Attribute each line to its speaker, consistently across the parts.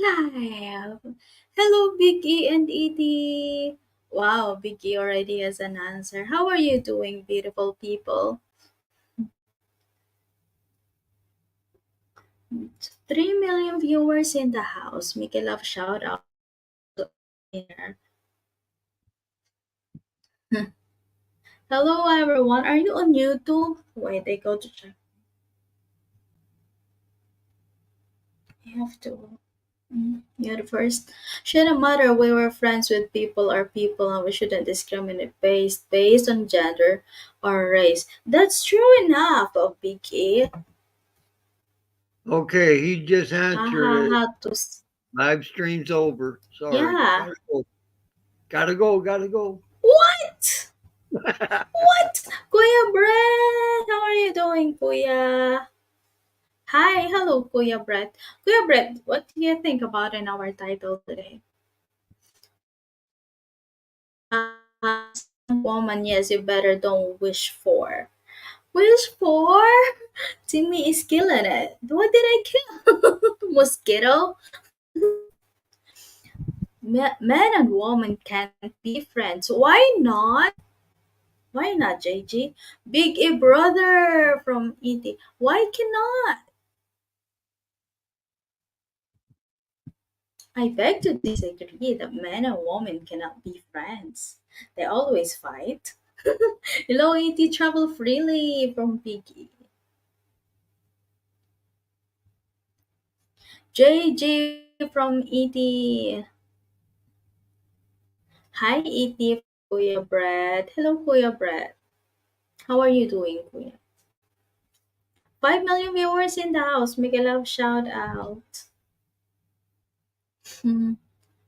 Speaker 1: Live. Hello, Big E and Edie. Wow, Big E already has an answer. How are you doing, beautiful people? 3 million viewers in the house. Make a love shout out here. Hello, everyone. Are you on YouTube? Wait, I go to check. You have to. You're the first. Shouldn't matter we were friends with people or people and we shouldn't discriminate based on gender or race. That's true enough, of Big E.
Speaker 2: Okay, he just
Speaker 1: Ha ha
Speaker 2: answered it.
Speaker 1: ha
Speaker 2: Live stream's over. Sorry.
Speaker 1: yeah.
Speaker 2: Gotta go. Gotta go. Gotta go.
Speaker 1: What? What? Kuya Brett, how are you doing, Kuya? Hi, hello, Kuya Brett. Kuya Brett, what do you think about in our title today? Woman, yes, you better don't wish for. Wish for? Timmy is killing it. What did I kill? Mosquito? Man and woman can't be friends. Why not? Why not, JG? Big A brother from ET. Why cannot? I beg to disagree that man and woman cannot be friends. They always fight. Hello, ET travel freely from Big E. JJ from ET. Hi, ET, Kuya Brad. Hello, Kuya Brad. How are you doing, Kuya? 5 million viewers in the house. Make a love shout out. Hmm.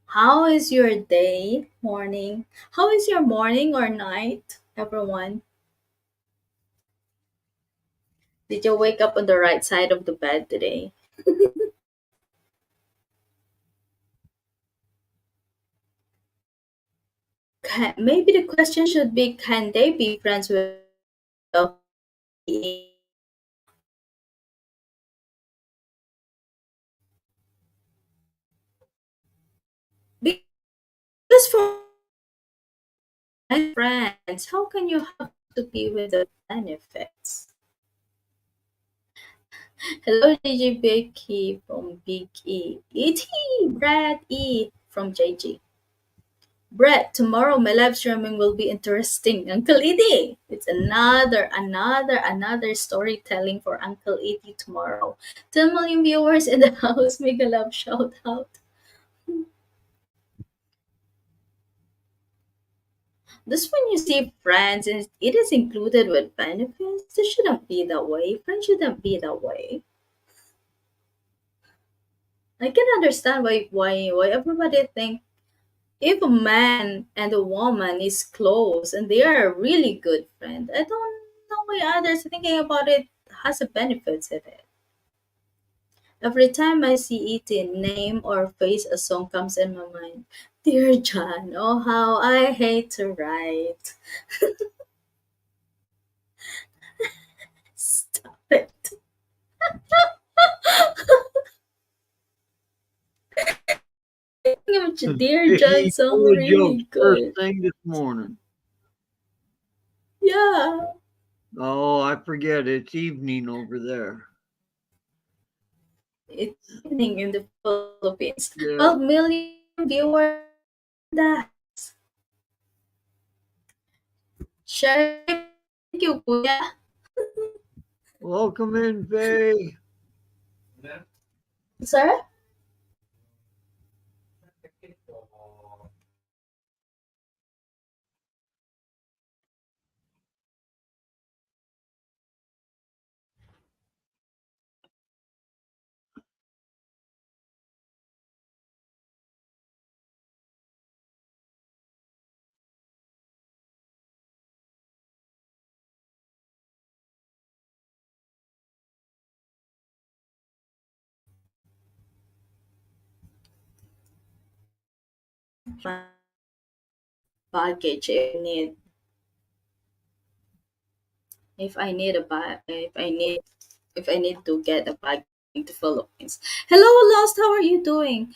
Speaker 1: How is your day, morning? How is your morning or night, everyone? Did you wake up on the right side of the bed today? Maybe the question should be, can they be friends with because for my friends, how can you have to be with the benefits? Hello, JJ Becky from Big E. E.T. Brad E from JG. Brett, tomorrow my live streaming will be interesting. Uncle Edie. It's another storytelling for Uncle Edie tomorrow. 10 million viewers in the house. Make a love shout out. This when you see friends and it is included with benefits. This shouldn't be that way. Friends shouldn't be that way. I can understand why everybody think if a man and a woman is close and they are a really good friend, I don't know why others thinking about it has a benefits in it. Every time I see it in name or face, a song comes in my mind. Dear John, oh how I hate to write. Stop it. Dear John
Speaker 2: He
Speaker 1: song
Speaker 2: full of jokes
Speaker 1: really
Speaker 2: first
Speaker 1: good.
Speaker 2: thing this morning.
Speaker 1: Yeah,
Speaker 2: Oh, I forget. It's evening over there.
Speaker 1: it's evening in the Philippines.
Speaker 2: Yeah.
Speaker 1: 12 million viewers. The share. Thank you, Kuya.
Speaker 2: Welcome in, Faye.
Speaker 1: Sir? Baggage if I need a bag if I need to get a baggage to Philippines. Hello, Lost. How are you doing?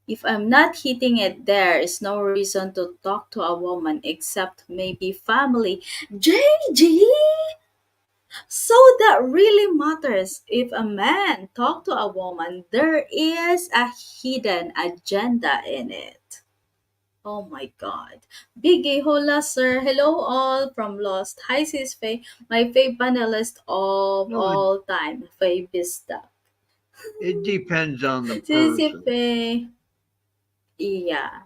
Speaker 1: If I'm not hitting it, there is no reason to talk to a woman except maybe family. JG! So that really matters. If a man talk to a woman, there is a hidden agenda in it. Oh my god. Biggie, hola sir. Hello all from Lost. Hi sis Faye. My fave panelist of
Speaker 2: No,
Speaker 1: all time. Faye Vista.
Speaker 2: it depends on the
Speaker 1: Sisi
Speaker 2: person.
Speaker 1: Faye. Yeah.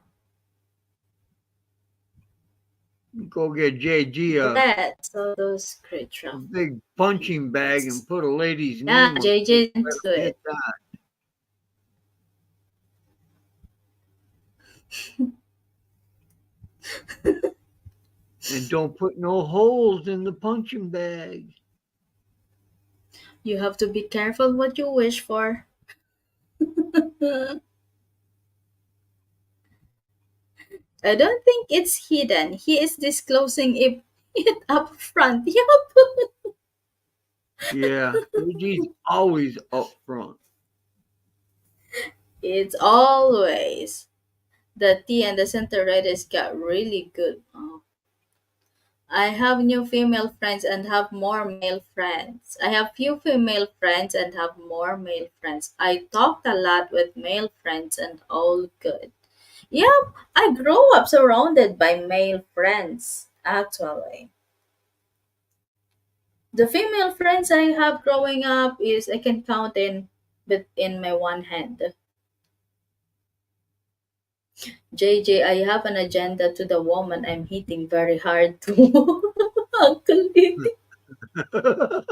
Speaker 2: Go get JG
Speaker 1: Brett. So those
Speaker 2: a
Speaker 1: creature.
Speaker 2: big punching bag and put a lady's
Speaker 1: Yeah,
Speaker 2: name on it.
Speaker 1: JJ
Speaker 2: Let
Speaker 1: into
Speaker 2: him hit
Speaker 1: it.
Speaker 2: that. And don't put no holes in the punching bag.
Speaker 1: You have to be careful what you wish for. I don't think it's hidden. He is disclosing it up front. Yup.
Speaker 2: Yeah, JG's always up front.
Speaker 1: It's always the tea and the center riders got really good. Oh. I have new female friends and have more male friends. I have few female friends and have more male friends. I talked a lot with male friends and all good. Yep, I grew up surrounded by male friends, actually. The female friends I have growing up is I can count in my one hand. JJ, I have an agenda to the woman I'm hitting very hard to. Uncle Lily.
Speaker 2: Like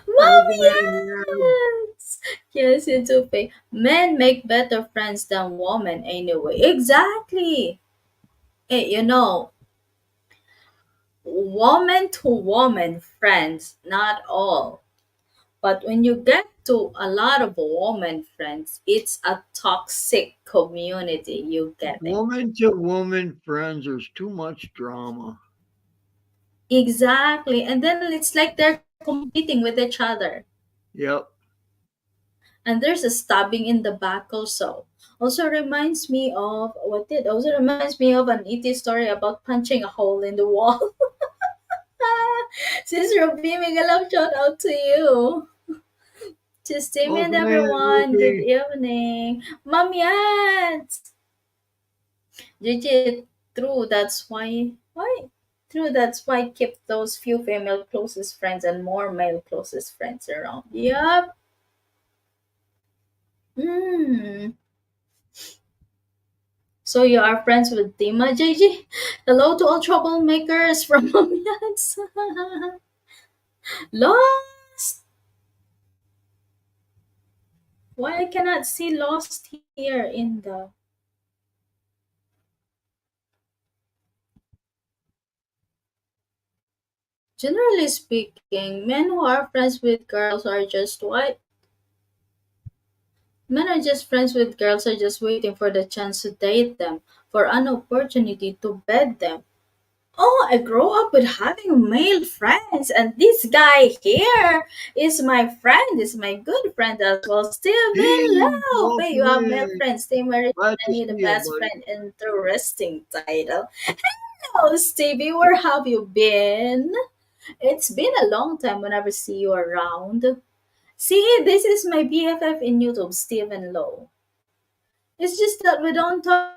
Speaker 1: Mom,
Speaker 2: a man,
Speaker 1: yes! Yes, it's okay. Men make better friends than women anyway. Exactly. Hey, woman to woman friends, not all. But when you get to a lot of woman friends, it's a toxic community you getting.
Speaker 2: woman to woman friends, there's too much drama.
Speaker 1: Exactly. And then it's like they're competing with each other.
Speaker 2: Yep.
Speaker 1: And there's a stabbing in the back also. Also reminds me of what did also reminds me of an ET story about punching a hole in the wall. Sis Ruby, make a love shout out to you. Just Timmy and
Speaker 2: Welcome in,
Speaker 1: everyone. Good
Speaker 2: Ruby.
Speaker 1: evening. Mom, yes. Legit, true. That's why true. That's why keep those few female closest friends and more male closest friends around. Yup. Hmm. So you are friends with Dima, JJ? Hello to all troublemakers from Mamians. Lost. Why I cannot see Lost here in the. Generally speaking, men who are friends with girls are just what? Men are just friends with girls are just waiting for the chance to date them, for an opportunity to bed them. Oh, I grew up with having male friends, and this guy here is my friend, is my good friend as well. Steven
Speaker 2: Hey,
Speaker 1: Love. Hey, you
Speaker 2: welcome
Speaker 1: have male
Speaker 2: in.
Speaker 1: friends. Stay married
Speaker 2: Glad to
Speaker 1: and you the
Speaker 2: see you,
Speaker 1: best
Speaker 2: buddy.
Speaker 1: friend. Interesting title. Hello, Stevie. Where have you been? It's been a long time whenever see you around. See, this is my BFF in YouTube, Stephen Lowe. It's just that we don't talk.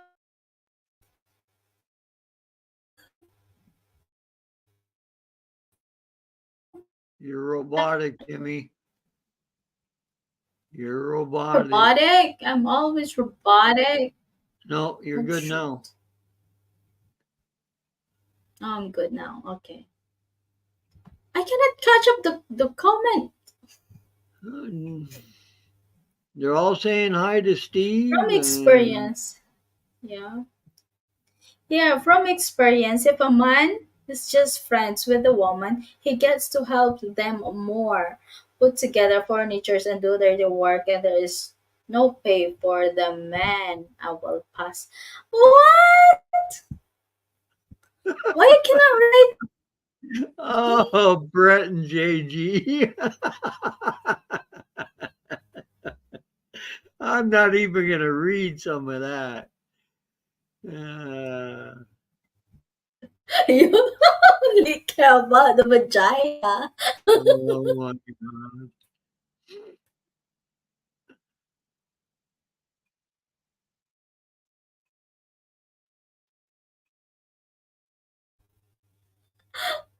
Speaker 2: You're robotic, Timmy. You're robotic.
Speaker 1: Robotic. I'm always robotic.
Speaker 2: No, you're
Speaker 1: Oh
Speaker 2: good now.
Speaker 1: shoot. Oh, I'm good now. Okay. I cannot catch up the comment
Speaker 2: Uh, They're all saying hi to
Speaker 1: from
Speaker 2: Steve, and
Speaker 1: experience. Yeah. Yeah, from experience, if a man is just friends with a woman, he gets to help them more. Put together furnitures and do dirty work, and there is no pay for the man. I will pass. What? Why you cannot relate?
Speaker 2: Oh, Brett and JG. I'm not even going to read some of that. Uh,
Speaker 1: You only care about the vagina.
Speaker 2: oh my God.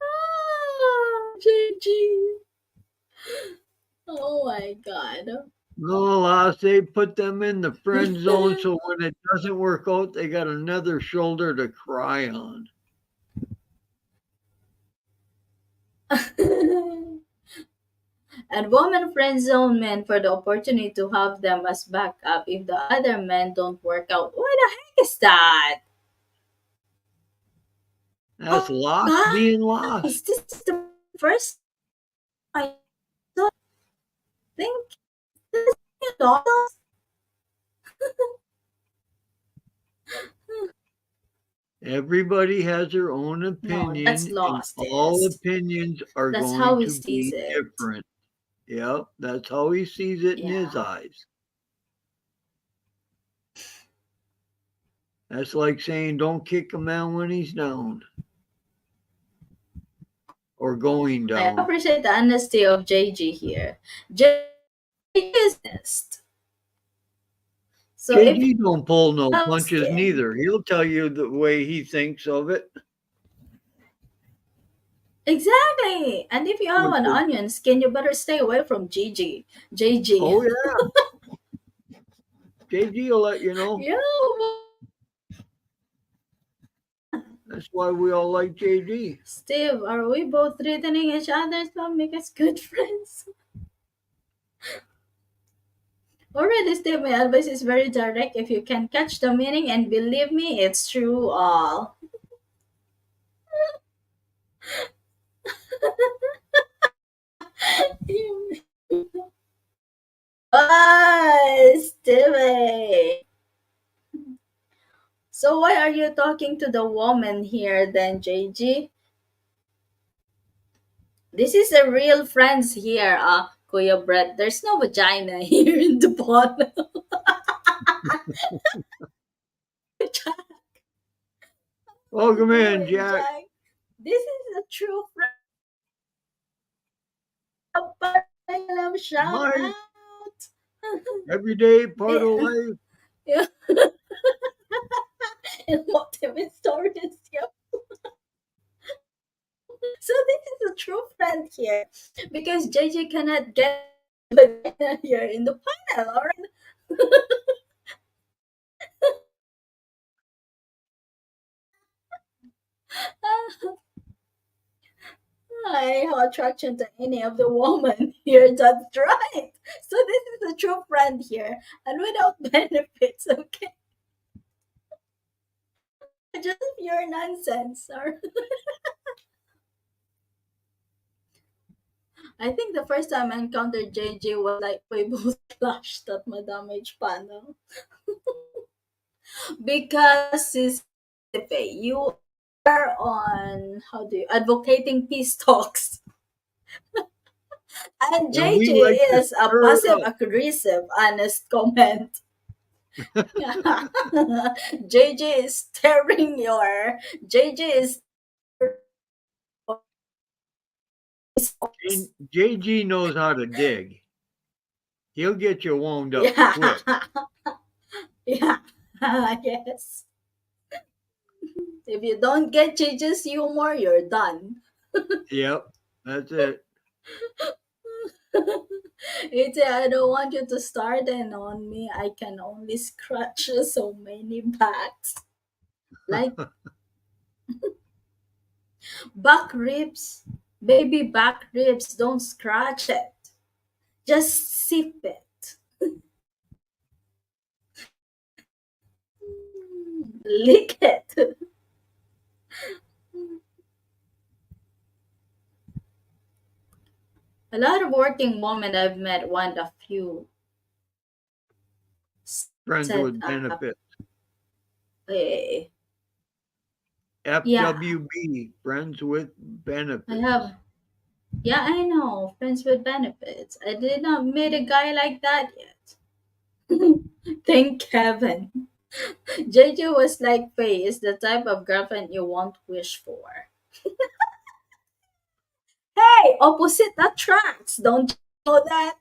Speaker 1: Ah, Gigi. Oh my god.
Speaker 2: No, I say put them in the friend zone so when it doesn't work out, they got another shoulder to cry on.
Speaker 1: And women friend zone men for the opportunity to have them as backup if the other men don't work out. What the heck is that?
Speaker 2: That's
Speaker 1: Oh
Speaker 2: lost being lost.
Speaker 1: guys, this is the first I don't think this is lost.
Speaker 2: Everybody has their own
Speaker 1: No, that's
Speaker 2: opinion, and
Speaker 1: lost
Speaker 2: all
Speaker 1: is.
Speaker 2: opinions are
Speaker 1: That's how
Speaker 2: going
Speaker 1: he
Speaker 2: to
Speaker 1: sees
Speaker 2: be
Speaker 1: it.
Speaker 2: different. Yep, that's how he sees it in his
Speaker 1: Yeah.
Speaker 2: eyes. That's like saying don't kick a man when he's down or going
Speaker 1: I
Speaker 2: down.
Speaker 1: appreciate the honesty of JG here. JG is honest. So if you
Speaker 2: JG don't pull no
Speaker 1: have
Speaker 2: punches
Speaker 1: skin,
Speaker 2: neither. He'll tell you the way he thinks of it.
Speaker 1: exactly. And if you have
Speaker 2: With
Speaker 1: an
Speaker 2: the,
Speaker 1: onion skin, you better stay away from Gigi. JG.
Speaker 2: oh yeah, JG will let you know.
Speaker 1: Yeah.
Speaker 2: That's why we all like JG.
Speaker 1: Steve, are we both threatening each other to make us good friends? Already, Steve, my advice is very direct. If you can catch the meaning and believe me, it's true all. Bye, Stevie. So why are you talking to the woman here then, JG? This is a real friends here, Kuya Brett. There's no vagina here in the bottom. Jack,
Speaker 2: Welcome in,
Speaker 1: doing,
Speaker 2: Jack.
Speaker 1: Jack? This is a true friend. But I love shout
Speaker 2: My
Speaker 1: out.
Speaker 2: everyday part of
Speaker 1: Yeah,
Speaker 2: life.
Speaker 1: yeah. And motivate stories. Yeah. So this is a true friend here because JJ cannot get vagina here in the panel. All right. I have attraction to any of the woman here. That's right. So this is a true friend here, and without benefits. Okay, just pure nonsense. Or I think the first time I encountered JJ was like we both clashed at my damage panel because you are on how do you advocating peace talks. And
Speaker 2: And we
Speaker 1: JJ
Speaker 2: like to
Speaker 1: is a
Speaker 2: stir it
Speaker 1: passive
Speaker 2: up.
Speaker 1: aggressive honest comment. JJ is staring your JJ is
Speaker 2: And JG knows how to dig. He'll get you wound up
Speaker 1: yeah.
Speaker 2: quick.
Speaker 1: Yeah. Yes. If you don't get JJ's humor, you're done.
Speaker 2: Yep, that's it.
Speaker 1: It's I don't want you to start and on me. I can only scratch so many backs. Like back ribs. Baby back ribs, don't scratch it. Just sip it. Lick it. A lot of working women I've met want a few
Speaker 2: Friends
Speaker 1: set
Speaker 2: with
Speaker 1: up
Speaker 2: benefits.
Speaker 1: a Yeah,
Speaker 2: FWB, friends with
Speaker 1: I
Speaker 2: benefits.
Speaker 1: have. Yeah, I know. Friends with benefits. I did not meet a guy like that yet. Thank heaven. JJ was like, Faye is the type of girlfriend you won't wish for. Hey, opposite attracts. Don't you know that?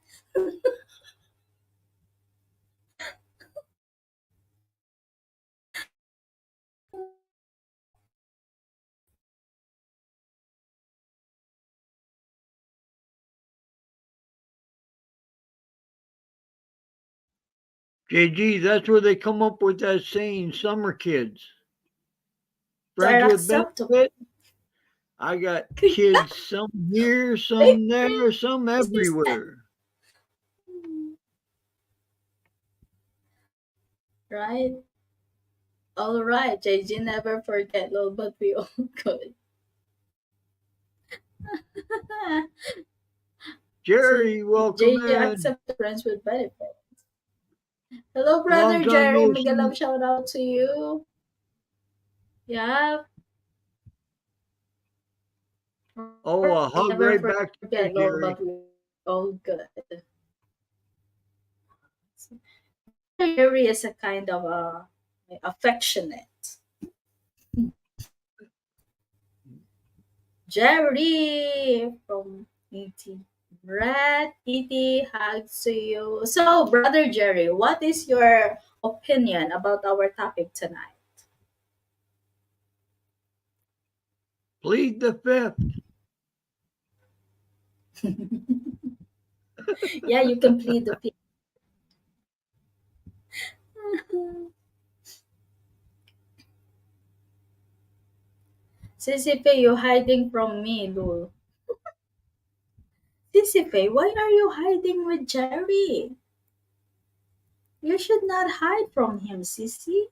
Speaker 2: JG, that's where they come up with that saying, summer kids.
Speaker 1: Are
Speaker 2: Friends with
Speaker 1: acceptable.
Speaker 2: benefits. I got
Speaker 1: Yeah,
Speaker 2: kids, some here,
Speaker 1: they
Speaker 2: some there, some
Speaker 1: friends that.
Speaker 2: everywhere.
Speaker 1: Right? All right, JJ never forget, Lord, but we all could. See,
Speaker 2: Jerry, welcome
Speaker 1: JJ
Speaker 2: in.
Speaker 1: accept friends with benefit. Hello,
Speaker 2: Long
Speaker 1: brother
Speaker 2: time
Speaker 1: Jerry.
Speaker 2: no
Speaker 1: Mega
Speaker 2: see.
Speaker 1: love shout out to you. Yeah,
Speaker 2: Oh, a hug
Speaker 1: never
Speaker 2: right back to you,
Speaker 1: forget, Lord,
Speaker 2: Jerry.
Speaker 1: but we all good. Jerry is a kind of affectionate. Jerry from ET. Red ET hugs to you. So, brother Jerry, what is your opinion about our topic tonight?
Speaker 2: Plead the fifth.
Speaker 1: Yeah, you can plead the fifth. Sisipe, you hiding from me, Lul. Sisipe, why are you hiding with Jerry? You should not hide from him, Sissy.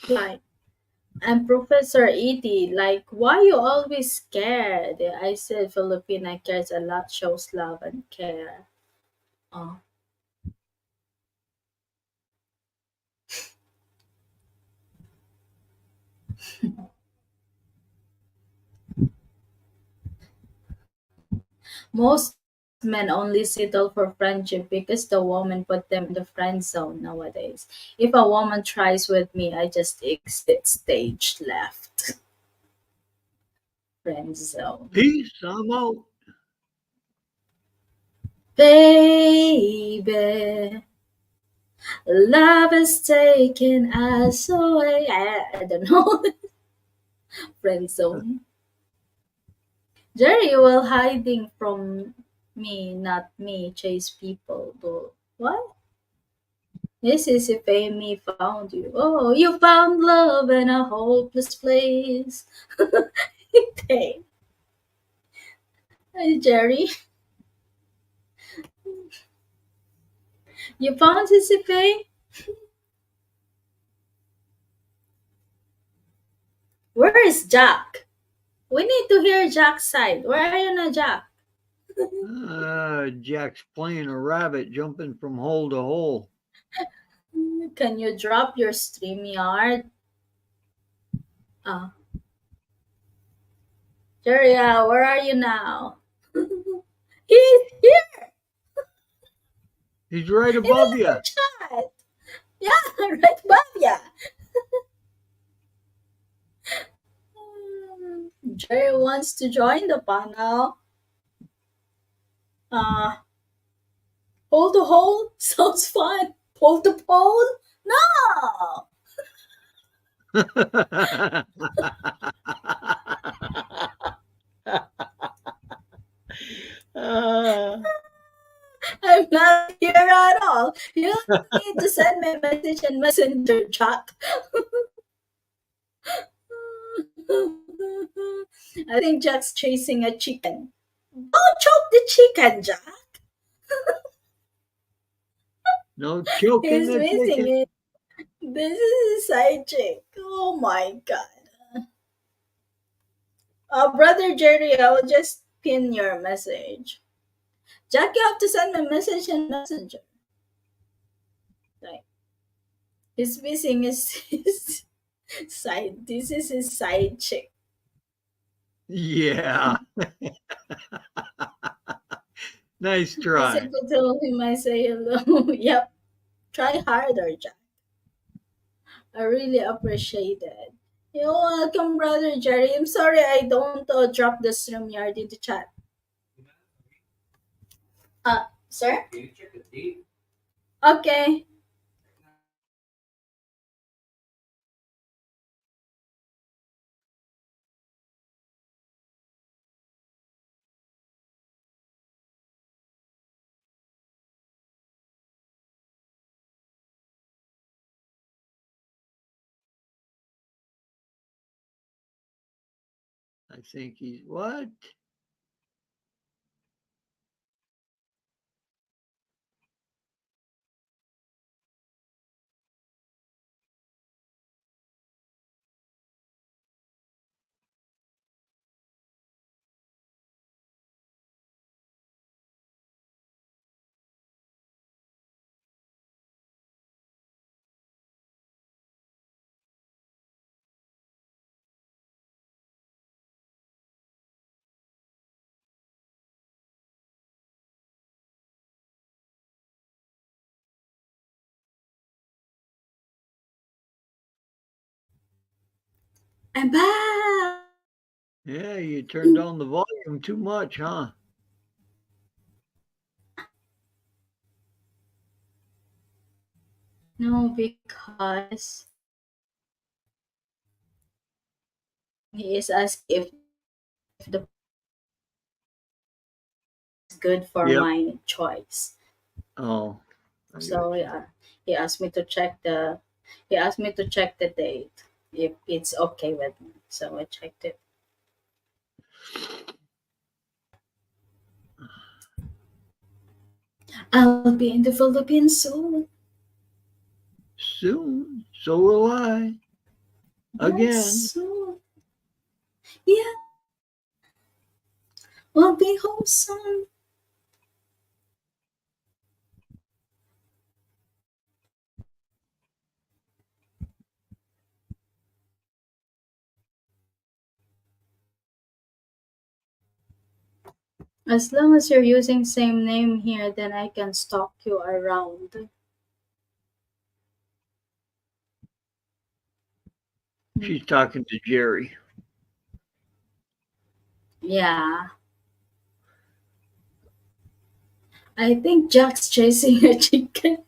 Speaker 1: Like, I'm Professor E.T. Like, why you always scared? I said Filipina cares a lot, shows love and care. Oh. Most men only settle for friendship because the woman put them in the friend zone nowadays. If a woman tries with me, I just exit stage left. Friend zone.
Speaker 2: Peace, I'm out.
Speaker 1: Baby, love is taking us away. I don't know. Friend zone. Jerry, you will hiding from me, not me. Chase people, though. What? This is if Amy found you. Oh, you found love in a hopeless place. Hey, hey, Jerry, you found Sissipe? Where is Jack? We need to hear Jack's side. Where are you now, Jack?
Speaker 2: Jack's playing a rabbit jumping from hole to hole.
Speaker 1: Can you drop your StreamYard? Ah, Jerry, where are you now? He's here
Speaker 2: He's right
Speaker 1: in the
Speaker 2: above you.
Speaker 1: live chat. Yeah, right above ya. Jerry wants to join the panel. Uh, Pole to hole sounds fun. Pole to pole? No!
Speaker 2: Ah.
Speaker 1: I'm not here at all. You need to send me a message in Messenger, Jack. I think Jack's chasing a chicken. Don't choke the chicken, Jack.
Speaker 2: No choking
Speaker 1: He's
Speaker 2: the
Speaker 1: missing
Speaker 2: chicken.
Speaker 1: it. This is a side chick. Oh my god. Brother Jerry, I will just pin your message. Jack, you have to send me a message in Messenger. He's missing his side. This is his side chick.
Speaker 2: Yeah, nice
Speaker 1: As if
Speaker 2: try.
Speaker 1: I told him, I say hello. Yep. Try harder, Jack. I really appreciate it. You're welcome, brother Jerry. I'm sorry I don't drop the stream yard in the chat. Sir? Okay.
Speaker 2: I think he's what?
Speaker 1: I'm back.
Speaker 2: Yeah, you turned down the volume too much, huh?
Speaker 1: No, because he is asking if the is good for
Speaker 2: Yep.
Speaker 1: my choice.
Speaker 2: Oh, I
Speaker 1: So
Speaker 2: got you.
Speaker 1: yeah, he asked me to check the he asked me to check the date if it's okay with me. So I checked it. I'll be in the Philippines soon.
Speaker 2: Soon, so will I.
Speaker 1: Yes,
Speaker 2: Again.
Speaker 1: soon. Yeah, we'll be home soon. As long as you're using same name here, then I can stalk you around.
Speaker 2: She's talking to Jerry.
Speaker 1: Yeah, I think Jack's chasing a chicken.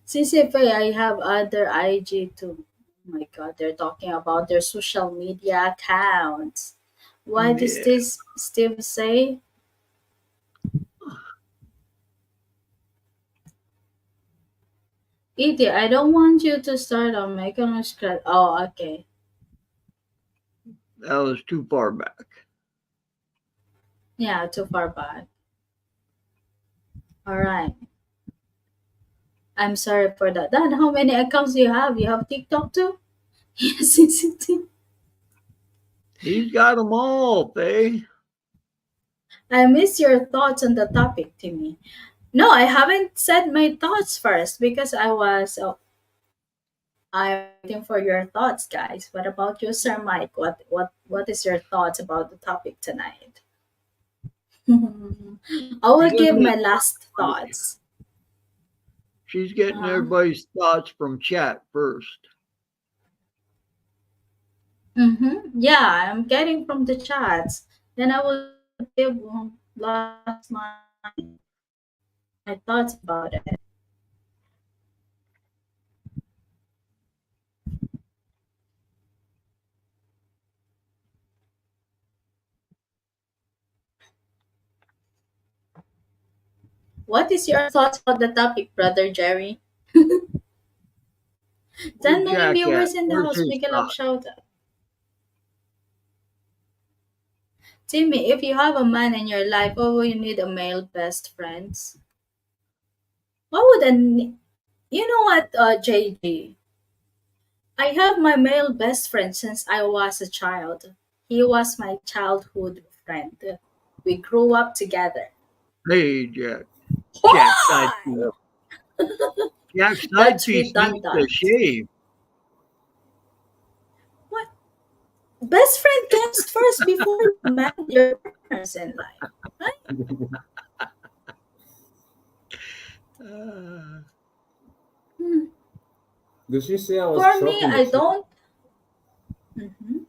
Speaker 1: Since if I have other IG too. Oh my god, they're talking about their social media accounts. What does
Speaker 2: Yeah.
Speaker 1: this Steve say? Edie, I don't want you to start on making scratch. Oh, okay.
Speaker 2: That was too far back.
Speaker 1: Yeah, too far back. Alright. I'm sorry for that. Dad, how many accounts do you have? You have TikTok too? Yes, it's a thing.
Speaker 2: He's got them all, Faye.
Speaker 1: I miss your thoughts on the topic, Timmy. No, I haven't said my thoughts first because I'm waiting for your thoughts, guys. What about you, Sir Mike? What is your thoughts about the topic tonight? I
Speaker 2: She
Speaker 1: will give
Speaker 2: doesn't
Speaker 1: my last
Speaker 2: everybody.
Speaker 1: thoughts.
Speaker 2: She's getting
Speaker 1: Uh,
Speaker 2: everybody's thoughts from chat first.
Speaker 1: yeah, I'm getting from the chats. Then I will give last my thoughts about it. What is your thoughts about the topic, brother Jerry?
Speaker 2: Where's
Speaker 1: 10 million
Speaker 2: Jack at?
Speaker 1: viewers in the
Speaker 2: Where's
Speaker 1: house.
Speaker 2: his
Speaker 1: Make a love
Speaker 2: thought?
Speaker 1: shout out. Timmy, if you have a man in your life, why will you need a male best friends? Why would you know what, JG? I have my male best friend since I was a child. He was my childhood friend. We grew up together.
Speaker 2: Hey, Jack. Jack
Speaker 1: Why?
Speaker 2: sidekick. Jack's side
Speaker 1: That's
Speaker 2: piece needs to
Speaker 1: redundant.
Speaker 2: shave.
Speaker 1: What? Best friend comes first before the man, your partners in life, right?
Speaker 2: Uh,
Speaker 1: Hmm.
Speaker 3: Did she say I was
Speaker 1: For me,
Speaker 3: choking the
Speaker 1: I
Speaker 3: chick?
Speaker 1: don't. Mhm.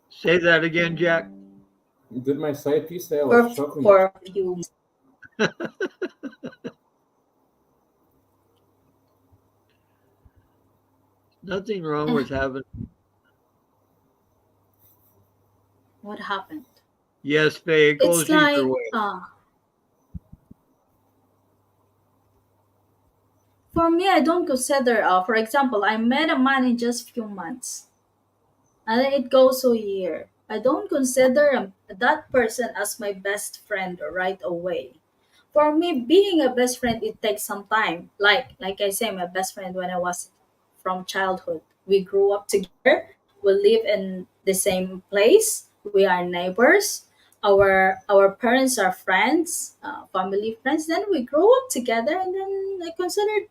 Speaker 2: say that again, Jack.
Speaker 3: Did my side piece say I was
Speaker 1: For
Speaker 3: choking the
Speaker 1: for
Speaker 3: chick?
Speaker 1: a few.
Speaker 2: Nothing wrong
Speaker 1: Eh,
Speaker 2: with having.
Speaker 1: what happened?
Speaker 2: Yes, Faye, it
Speaker 1: It's
Speaker 2: goes either
Speaker 1: like
Speaker 2: way.
Speaker 1: for me, I don't consider. For example, I met a man in just few months, and then it goes a year. I don't consider that person as my best friend right away. For me, being a best friend, it takes some time. Like I say, my best friend when I was from childhood, we grew up together. We live in the same place. We are neighbors. Our parents are friends, family friends. Then we grow up together, and then I considered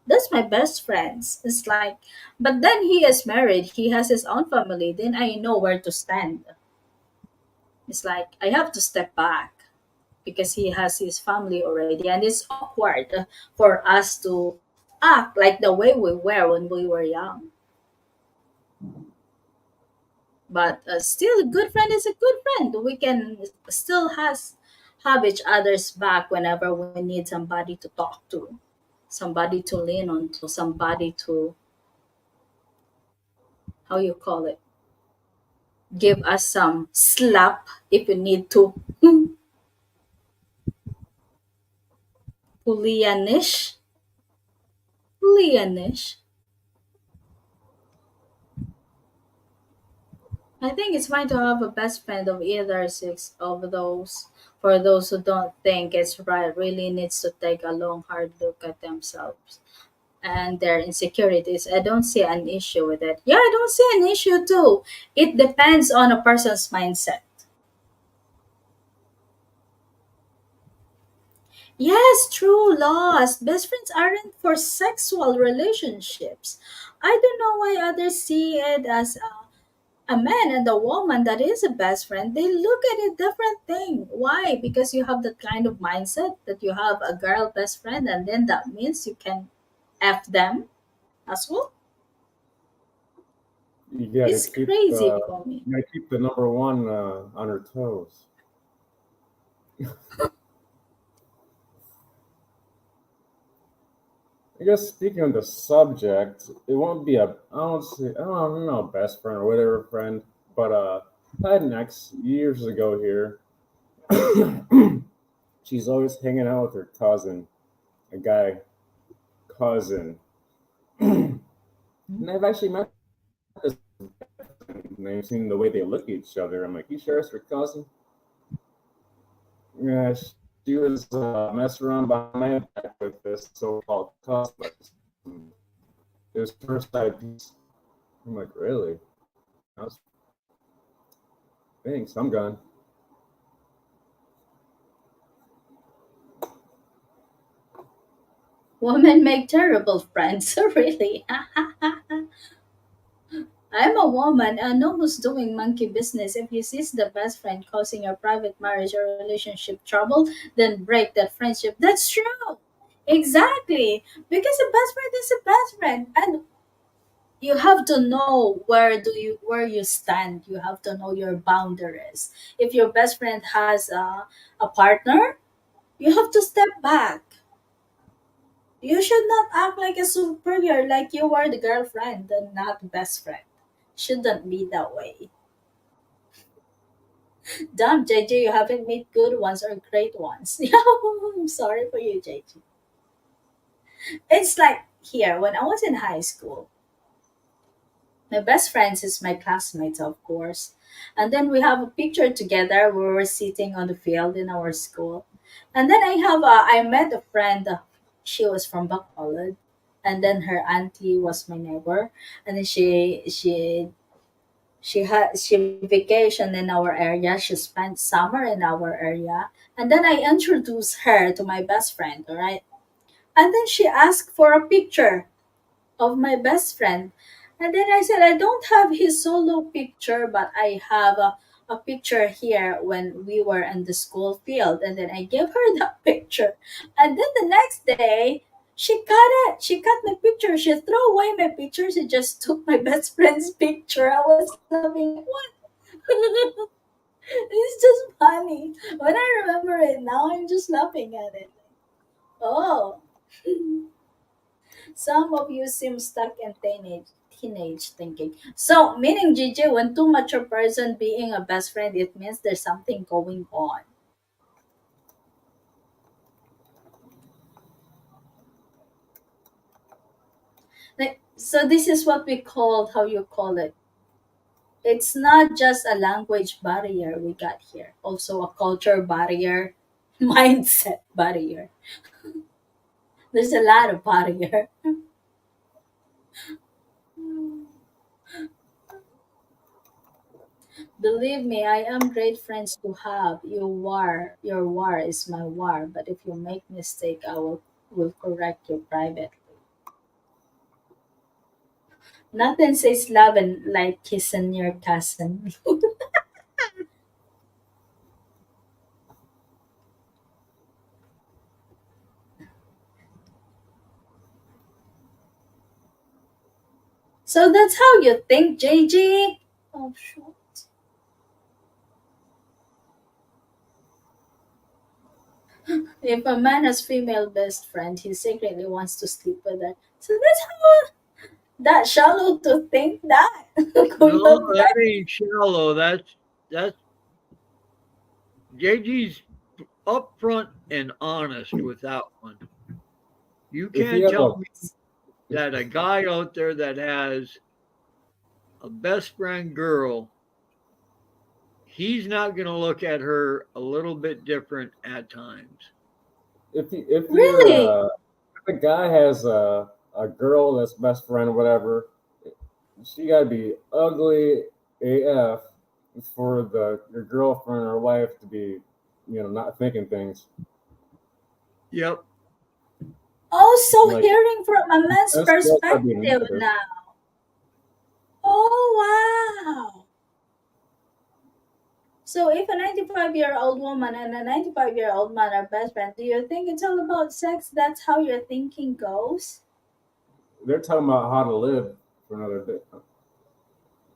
Speaker 1: that's my best friends. It's like, but then he is married. He has his own family. Then I know where to stand. It's like I have to step back because he has his family already, and it's awkward for us to act like the way we were when we were young. But still, a good friend is a good friend. We can still has have each other's back whenever we need somebody to talk to, somebody to lean on to, somebody to, how you call it, give us some slap if you need to. Julianish. Julianish. I think it's fine to have a best friend of either six of those. For those who don't think it's right, really needs to take a long, hard look at themselves and their insecurities. I don't see an issue with it. Yeah, I don't see an issue too. It depends on a person's mindset. Yes, true loss. Best friends aren't for sexual relationships. I don't know why others see it as a man and a woman that is a best friend. They look at it different thing. Why? Because you have that kind of mindset that you have a girl best friend, and then that means you can f them as well. It's crazy for me.
Speaker 3: You gotta keep the number one on her toes. I guess speaking on the subject, it won't be I don't know, best friend or whatever friend, but I had an ex years ago here. She's always hanging out with her cousin, a guy cousin, and I've actually met this and I've seen the way they look at each other. I'm like, you sure it's her cousin? Yeah, she was messing around behind my back with this so-called cousin. It was first side piece. I'm like, really? I was, thanks, I'm gone.
Speaker 1: Women make terrible friends, really. I'm a woman. I know who's doing monkey business. If you sees the best friend causing your private marriage or relationship trouble, then break that friendship. That's true. Exactly. Because a best friend is a best friend. And you have to know where you stand. You have to know your boundaries. If your best friend has a partner, you have to step back. You should not act like a superior, like you are the girlfriend and not best friend. Shouldn't be that way. Damn, JJ, you haven't made good ones or great ones. I'm sorry for you, JJ. It's like here, when I was in high school, my best friends is my classmates, of course. And then we have a picture together where we're sitting on the field in our school. And then I met a friend. She was from Bacolod, and then her auntie was my neighbor. And then she vacationed in our area. She spent summer in our area, and then I introduced her to my best friend. All right. And then she asked for a picture of my best friend. And then I said, I don't have his solo picture, but I have a picture here when we were in the school field. And then I gave her that picture. And then the next day, she cut it. She cut my picture. She threw away my picture. She just took my best friend's picture. I was laughing. What? It's just funny. When I remember it now, I'm just laughing at it. Oh. Some of you seem stuck in teenage thinking. So, meaning Gigi, when too much a person being a best friend, it means there's something going on. Like, so this is what we called, how you call it. It's not just a language barrier we got here, also a culture barrier, mindset barrier. There's a lot of barrier. Believe me, I am great friends to have. Your war is my war. But if you make mistake, I will correct you privately. Nothing says love and like kissing your cousin. So that's how you think, JG. Oh shoot! If a man has female best friend, he secretly wants to sleep with her. So that's how that shallow to think that.
Speaker 2: No,
Speaker 1: Kuya
Speaker 2: that
Speaker 1: Brad.
Speaker 2: ain't shallow. That's JG's upfront and honest with that one. You
Speaker 3: If you
Speaker 2: can't
Speaker 3: have
Speaker 2: tell
Speaker 3: a
Speaker 2: me that a guy out there that has a best friend girl, he's not going to look at her a little bit different at times.
Speaker 3: if you're
Speaker 1: Really?
Speaker 3: if a guy has a girl that's best friend or whatever, she gotta be ugly AF for the your girlfriend or wife to be, not thinking things
Speaker 2: Yep.
Speaker 1: Also
Speaker 3: like
Speaker 1: hearing from a man's
Speaker 3: this girl gotta be
Speaker 1: perspective
Speaker 3: negative.
Speaker 1: now. Oh wow. So if a 95-year-old woman and a 95-year-old man are best friends, do you think it's all about sex? That's how your thinking goes?
Speaker 3: They're talking about how to live for another day.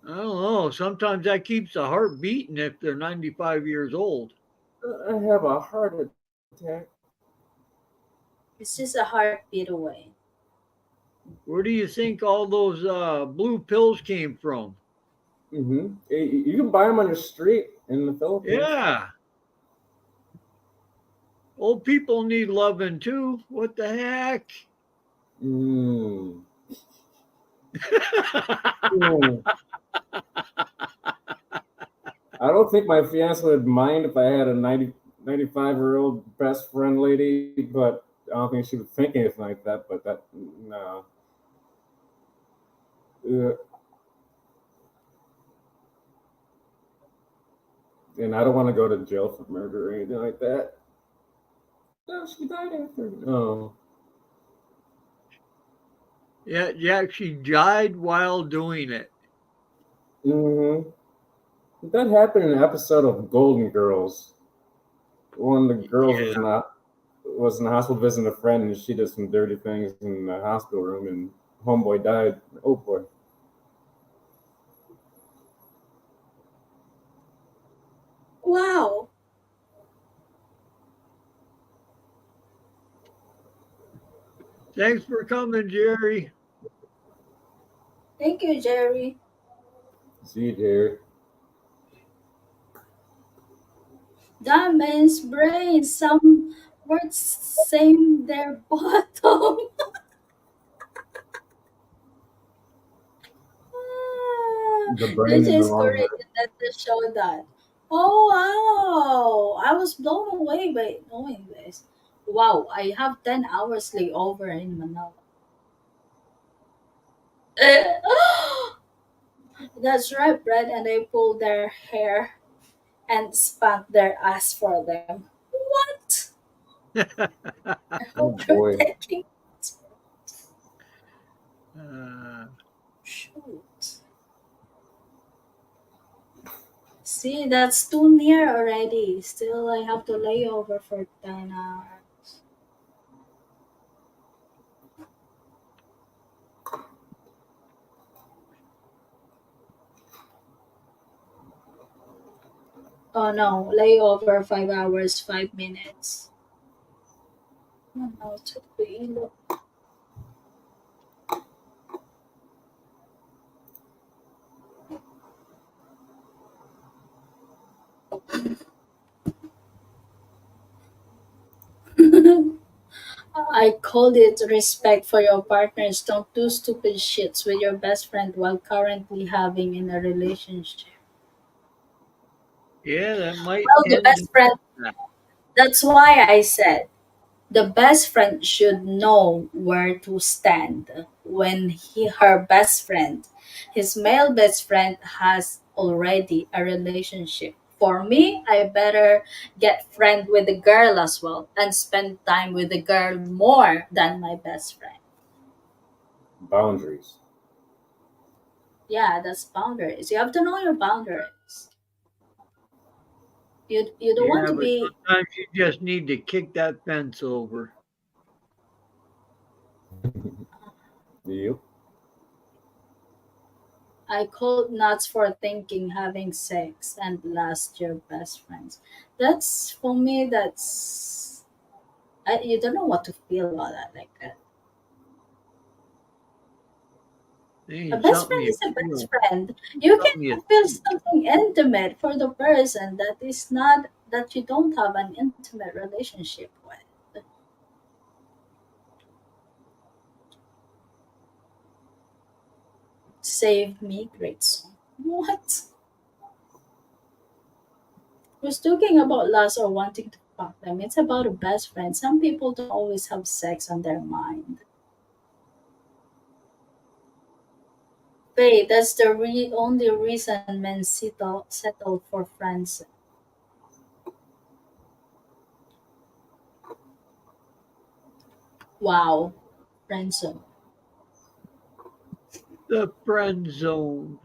Speaker 2: I don't know. Sometimes that keeps the heart beating if they're 95 years old.
Speaker 3: I have a heart attack.
Speaker 1: It's just a heartbeat away.
Speaker 2: Where do you think all those blue pills came from?
Speaker 3: You can buy them on the street in the Philippines.
Speaker 2: Yeah. Old people need loving too. What the heck?
Speaker 3: Mm. Mm. I don't think my fiance would mind if I had a 95-year-old best friend lady, but I don't think she would think anything like that. But that, no. Uh, and I don't want to go to jail for murder or anything like that. No, she died after. No.
Speaker 2: Yeah, yeah, she died while doing it.
Speaker 3: Mm-hmm. That happened in an episode of Golden Girls. One of the girls
Speaker 2: Yeah.
Speaker 3: was in the hospital visiting a friend, and she did some dirty things in the hospital room, and homeboy died. Oh boy.
Speaker 1: Wow.
Speaker 2: Thanks for coming, Jerry.
Speaker 1: Thank you, Jerry.
Speaker 3: See you, Jerry.
Speaker 1: That man's brain. Some words same their bottom.
Speaker 3: The
Speaker 1: This
Speaker 3: brain in the
Speaker 1: is
Speaker 3: wrong
Speaker 1: correct.
Speaker 3: head.
Speaker 1: That to show that. Oh wow! I was blown away by knowing this. Wow! I have 10 hours layover in Manila. That's right, Brad. And I pulled their hair and spanked their ass for them. What? I
Speaker 3: Oh
Speaker 1: hope you're
Speaker 3: boy.
Speaker 1: taking.
Speaker 2: uh,
Speaker 1: Shoot. See, that's too near already. Still, I have to lay over for 10 hours. Oh no, lay over 5 hours, 5 minutes. Oh no, it took the I called it respect for your partners. Don't do stupid shits with your best friend while currently having in a relationship.
Speaker 2: yeah, that might
Speaker 1: Well, the
Speaker 2: end
Speaker 1: best friend,
Speaker 2: in that.
Speaker 1: that's why I said the best friend should know where to stand when her best friend, his male best friend, has already a relationship. For me, I better get friend with the girl as well and spend time with the girl more than my best friend.
Speaker 3: Boundaries.
Speaker 1: Yeah, that's boundaries. You have to know your boundaries. You don't want
Speaker 2: Yeah,
Speaker 1: to
Speaker 2: but
Speaker 1: be.
Speaker 2: sometimes you just need to kick that fence over.
Speaker 3: Yep.
Speaker 1: I called nuts for thinking having sex and last your best friends. That's for me. You don't know what to feel about that like that.
Speaker 2: It
Speaker 1: A
Speaker 2: ain't
Speaker 1: best
Speaker 2: something
Speaker 1: friend
Speaker 2: you
Speaker 1: is a best
Speaker 2: feel,
Speaker 1: friend. You
Speaker 2: something you
Speaker 1: can feel
Speaker 2: think.
Speaker 1: something intimate for the person that is not that you don't have an intimate relationship with. Save me, great song. What? Who's talking about lust or wanting to fuck them? It's about a best friend. Some people don't always have sex on their mind. Wait, that's the only reason men settle for friends. Wow, friendzone.
Speaker 2: The friend zone.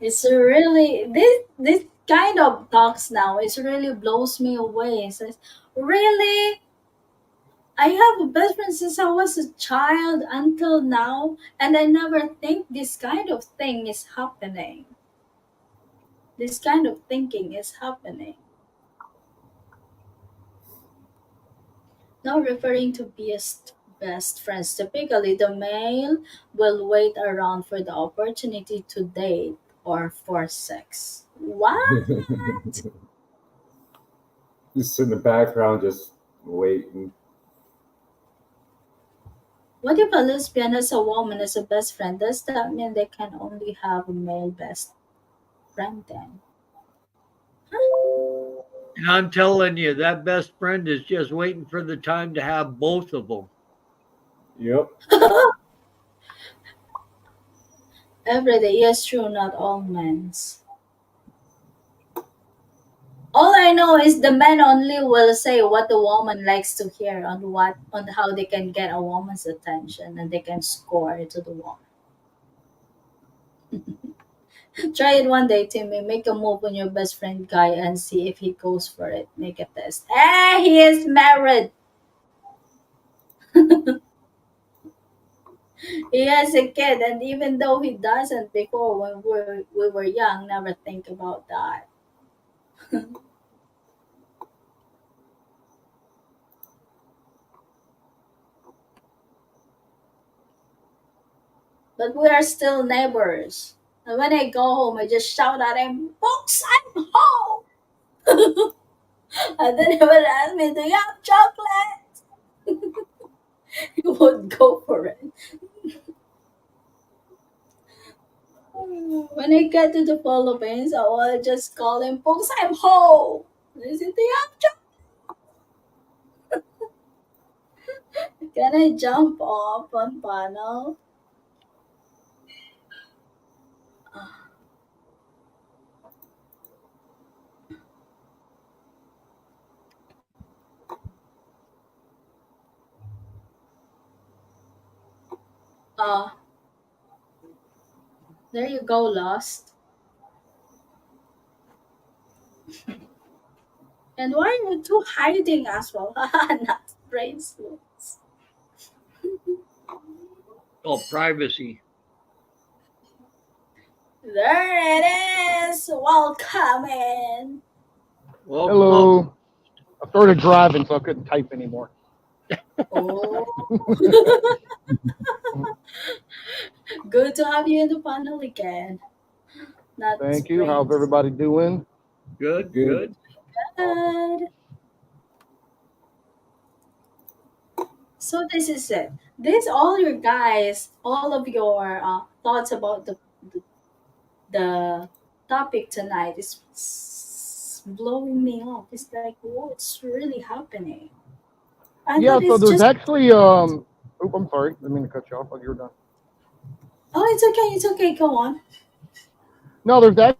Speaker 1: It's really this kind of talks now. It really blows me away. It says, really, I have a best friend since I was a child until now, and I never think this kind of thing is happening. This kind of thinking is happening. Now referring to best friends, typically the male will wait around for the opportunity to date or for sex. What?
Speaker 3: Just in the background, just waiting.
Speaker 1: What if a lesbian has a woman as a best friend? Does that mean they can only have a male best friend then?
Speaker 2: And I'm telling you, that best friend is just waiting for the time to have both of them.
Speaker 3: Yep.
Speaker 1: Every day, yes, true, not all men's. All I know is the men only will say what the woman likes to hear on how they can get a woman's attention and they can score to the woman. Try it one day, Timmy. Make a move on your best friend guy and see if he goes for it. Make a test. He is married. He has a kid, and even though he doesn't before when we were young, never think about that. But we are still neighbors. And when I go home, I just shout at him, "Folks, I'm home!" And then he would ask me, "Do you have chocolate?" He would go for it. When I get to the Philippines, I will just call him, "Folks, I'm home." And he said, "Do you have chocolate?" Can I jump off on panel? Uh, there you go, Lost. And why are you two hiding as well? Not bracelets.
Speaker 2: Oh, privacy.
Speaker 1: There it is. Welcome in.
Speaker 2: Welcome up.
Speaker 4: Hello. I started driving, so I couldn't type anymore.
Speaker 1: Oh, good to have you in the panel again. Not
Speaker 4: Thank you.
Speaker 1: brain
Speaker 4: How's everybody doing?
Speaker 2: Good,
Speaker 3: Good.
Speaker 2: good.
Speaker 4: Awesome.
Speaker 1: dead. So this is it. This all your guys, all of your thoughts about the topic tonight is blowing me off. It's like what's really happening. I
Speaker 4: Yeah,
Speaker 1: thought
Speaker 4: so
Speaker 1: it's
Speaker 4: there's
Speaker 1: just.
Speaker 4: actually oh, I'm sorry. I didn't mean to cut you off. Like you were done.
Speaker 1: Oh, it's okay. It's okay. Go on.
Speaker 4: No, there's that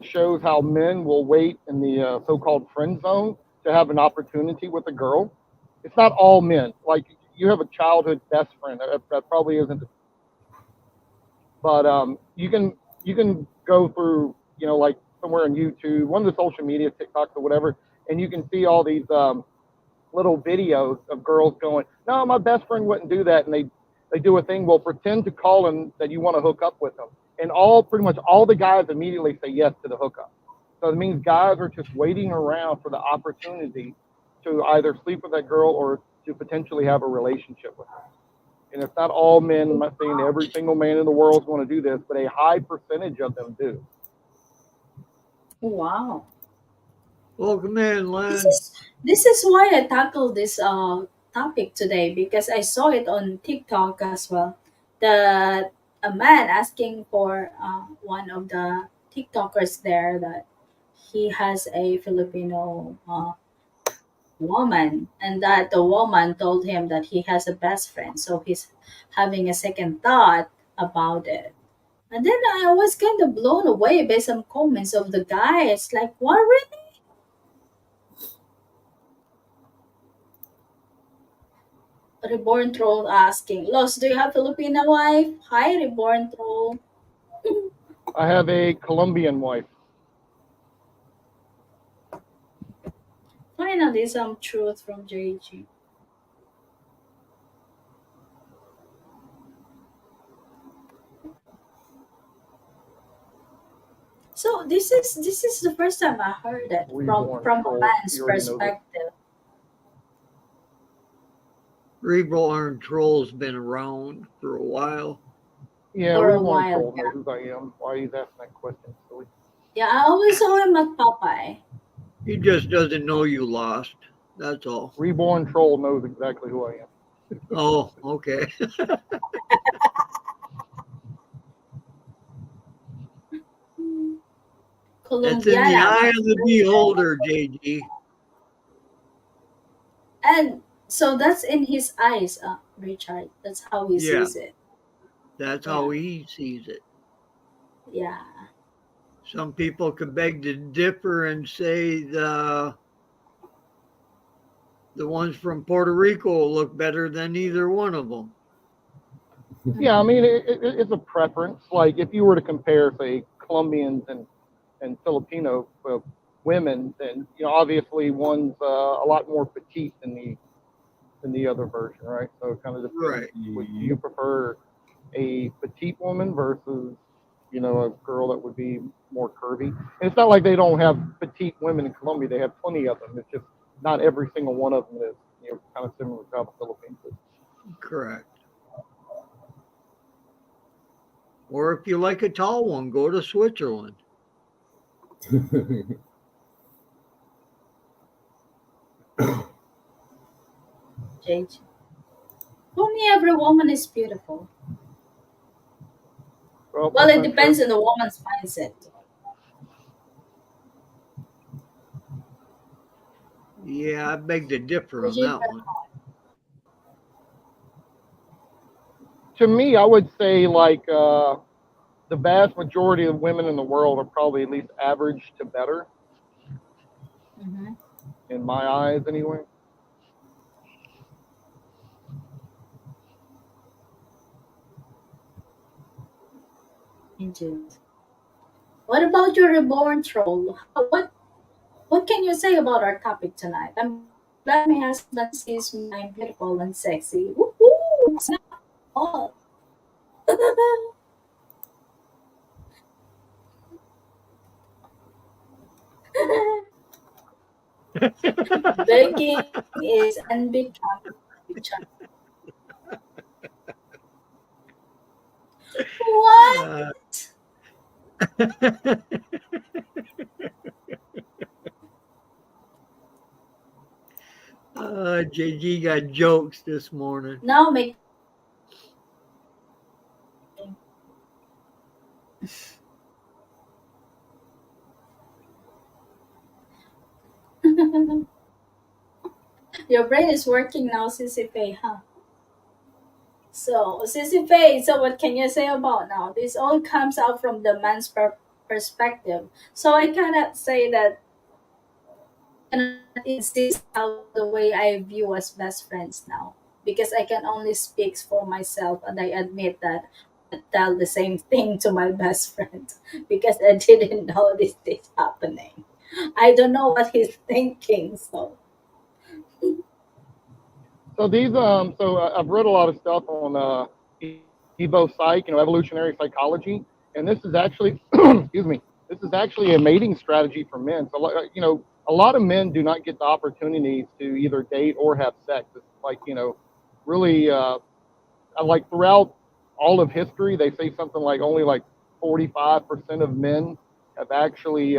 Speaker 4: shows how men will wait in the so-called friend zone to have an opportunity with a girl. It's not all men. Like you have a childhood best friend. That probably isn't, but you can go through like somewhere on YouTube, one of the social media TikToks or whatever, and you can see all these little videos of girls going, "No, my best friend wouldn't do that," and they do a thing. Well, pretend to call him that you want to hook up with him, and pretty much all the guys immediately say yes to the hookup. So it means guys are just waiting around for the opportunity to either sleep with that girl or to potentially have a relationship with her. And it's not all men. I'm not saying every single man in the world is going to do this, but a high percentage of them do.
Speaker 1: Wow.
Speaker 2: Welcome in,
Speaker 1: This
Speaker 2: Len.
Speaker 1: is this is why I tackled this topic today because I saw it on TikTok as well. That a man asking for one of the TikTokers there that he has a Filipino woman, and that the woman told him that he has a best friend, so he's having a second thought about it. And then I was kind of blown away by some comments of the guy. It's like, what really? Reborn Troll asking, Los, do you have Filipino wife? Hi, Reborn Troll.
Speaker 4: I have a Colombian wife.
Speaker 1: Finally, some truth from JG. So this is the first time I heard it from
Speaker 4: Reborn
Speaker 1: from a
Speaker 4: troll.
Speaker 1: man's
Speaker 4: You already know this.
Speaker 1: perspective.
Speaker 2: Reborn Troll's been around for a while.
Speaker 4: Yeah,
Speaker 1: For a
Speaker 4: Reborn
Speaker 1: while.
Speaker 4: troll knows who I am. Why he's asking that question? Silly.
Speaker 1: Yeah, I always saw him at Popeye.
Speaker 2: He just doesn't know you lost. That's all.
Speaker 4: Reborn troll knows exactly who I am.
Speaker 2: Oh, okay.
Speaker 1: Hmm.
Speaker 2: That's in the
Speaker 1: Colombiana,
Speaker 2: eye
Speaker 1: my
Speaker 2: of the
Speaker 1: friend.
Speaker 2: beholder, JG.
Speaker 1: And so that's in his eyes, Richard. That's how he
Speaker 2: Yeah,
Speaker 1: sees it.
Speaker 2: that's
Speaker 1: Yeah,
Speaker 2: how he sees it.
Speaker 1: yeah.
Speaker 2: Some people could beg to differ and say the ones from Puerto Rico look better than either one of them.
Speaker 4: Yeah, I
Speaker 1: Mhm.
Speaker 4: mean it's a preference. Like if you were to compare, say, Colombians and Filipino women, then obviously one's a lot more petite than the other version, right? So it kind of depends.
Speaker 2: Right.
Speaker 4: Would you prefer a petite woman versus a girl that would be more curvy? And it's not like they don't have petite women in Colombia. They have plenty of them. It's just not every single one of them is kind of similar to how the Philippines is.
Speaker 2: Correct. Or if you like a tall one, go to Switzerland.
Speaker 1: JG. For me, every woman is beautiful.
Speaker 4: Well,
Speaker 1: Well,
Speaker 4: that's
Speaker 1: it
Speaker 4: not true.
Speaker 1: depends on the woman's mindset.
Speaker 2: Yeah, I beg to differ on
Speaker 1: Virginia,
Speaker 2: that one.
Speaker 4: To me, I would say like the vast majority of women in the world are probably at least average to better
Speaker 1: mm-hmm.
Speaker 4: in my eyes, anyway.
Speaker 1: Indeed. What about your reborn troll? What can you say about our topic tonight? I'm glad my husband sees me. I'm beautiful and sexy. Woohoo! Snap all. Begging is unbecoming.
Speaker 2: uh,
Speaker 1: What?
Speaker 2: JG got jokes this morning.
Speaker 1: Now make your brain is working now, Sissy Pay, huh? So, Sissy Pay, so what can you say about now? This all comes out from the man's perspective. So I cannot say that cannot insist how the way I view as best friends now. Because I can only speak for myself and I admit that I tell the same thing to my best friend because I didn't know this happening. I don't know what he's thinking, so
Speaker 4: So I've read a lot of stuff on Evo Psych, evolutionary psychology, and this is actually, excuse me, this is actually a mating strategy for men. So a lot of men do not get the opportunities to either date or have sex. It's like really like throughout all of history, they say something like only like 45% of men have actually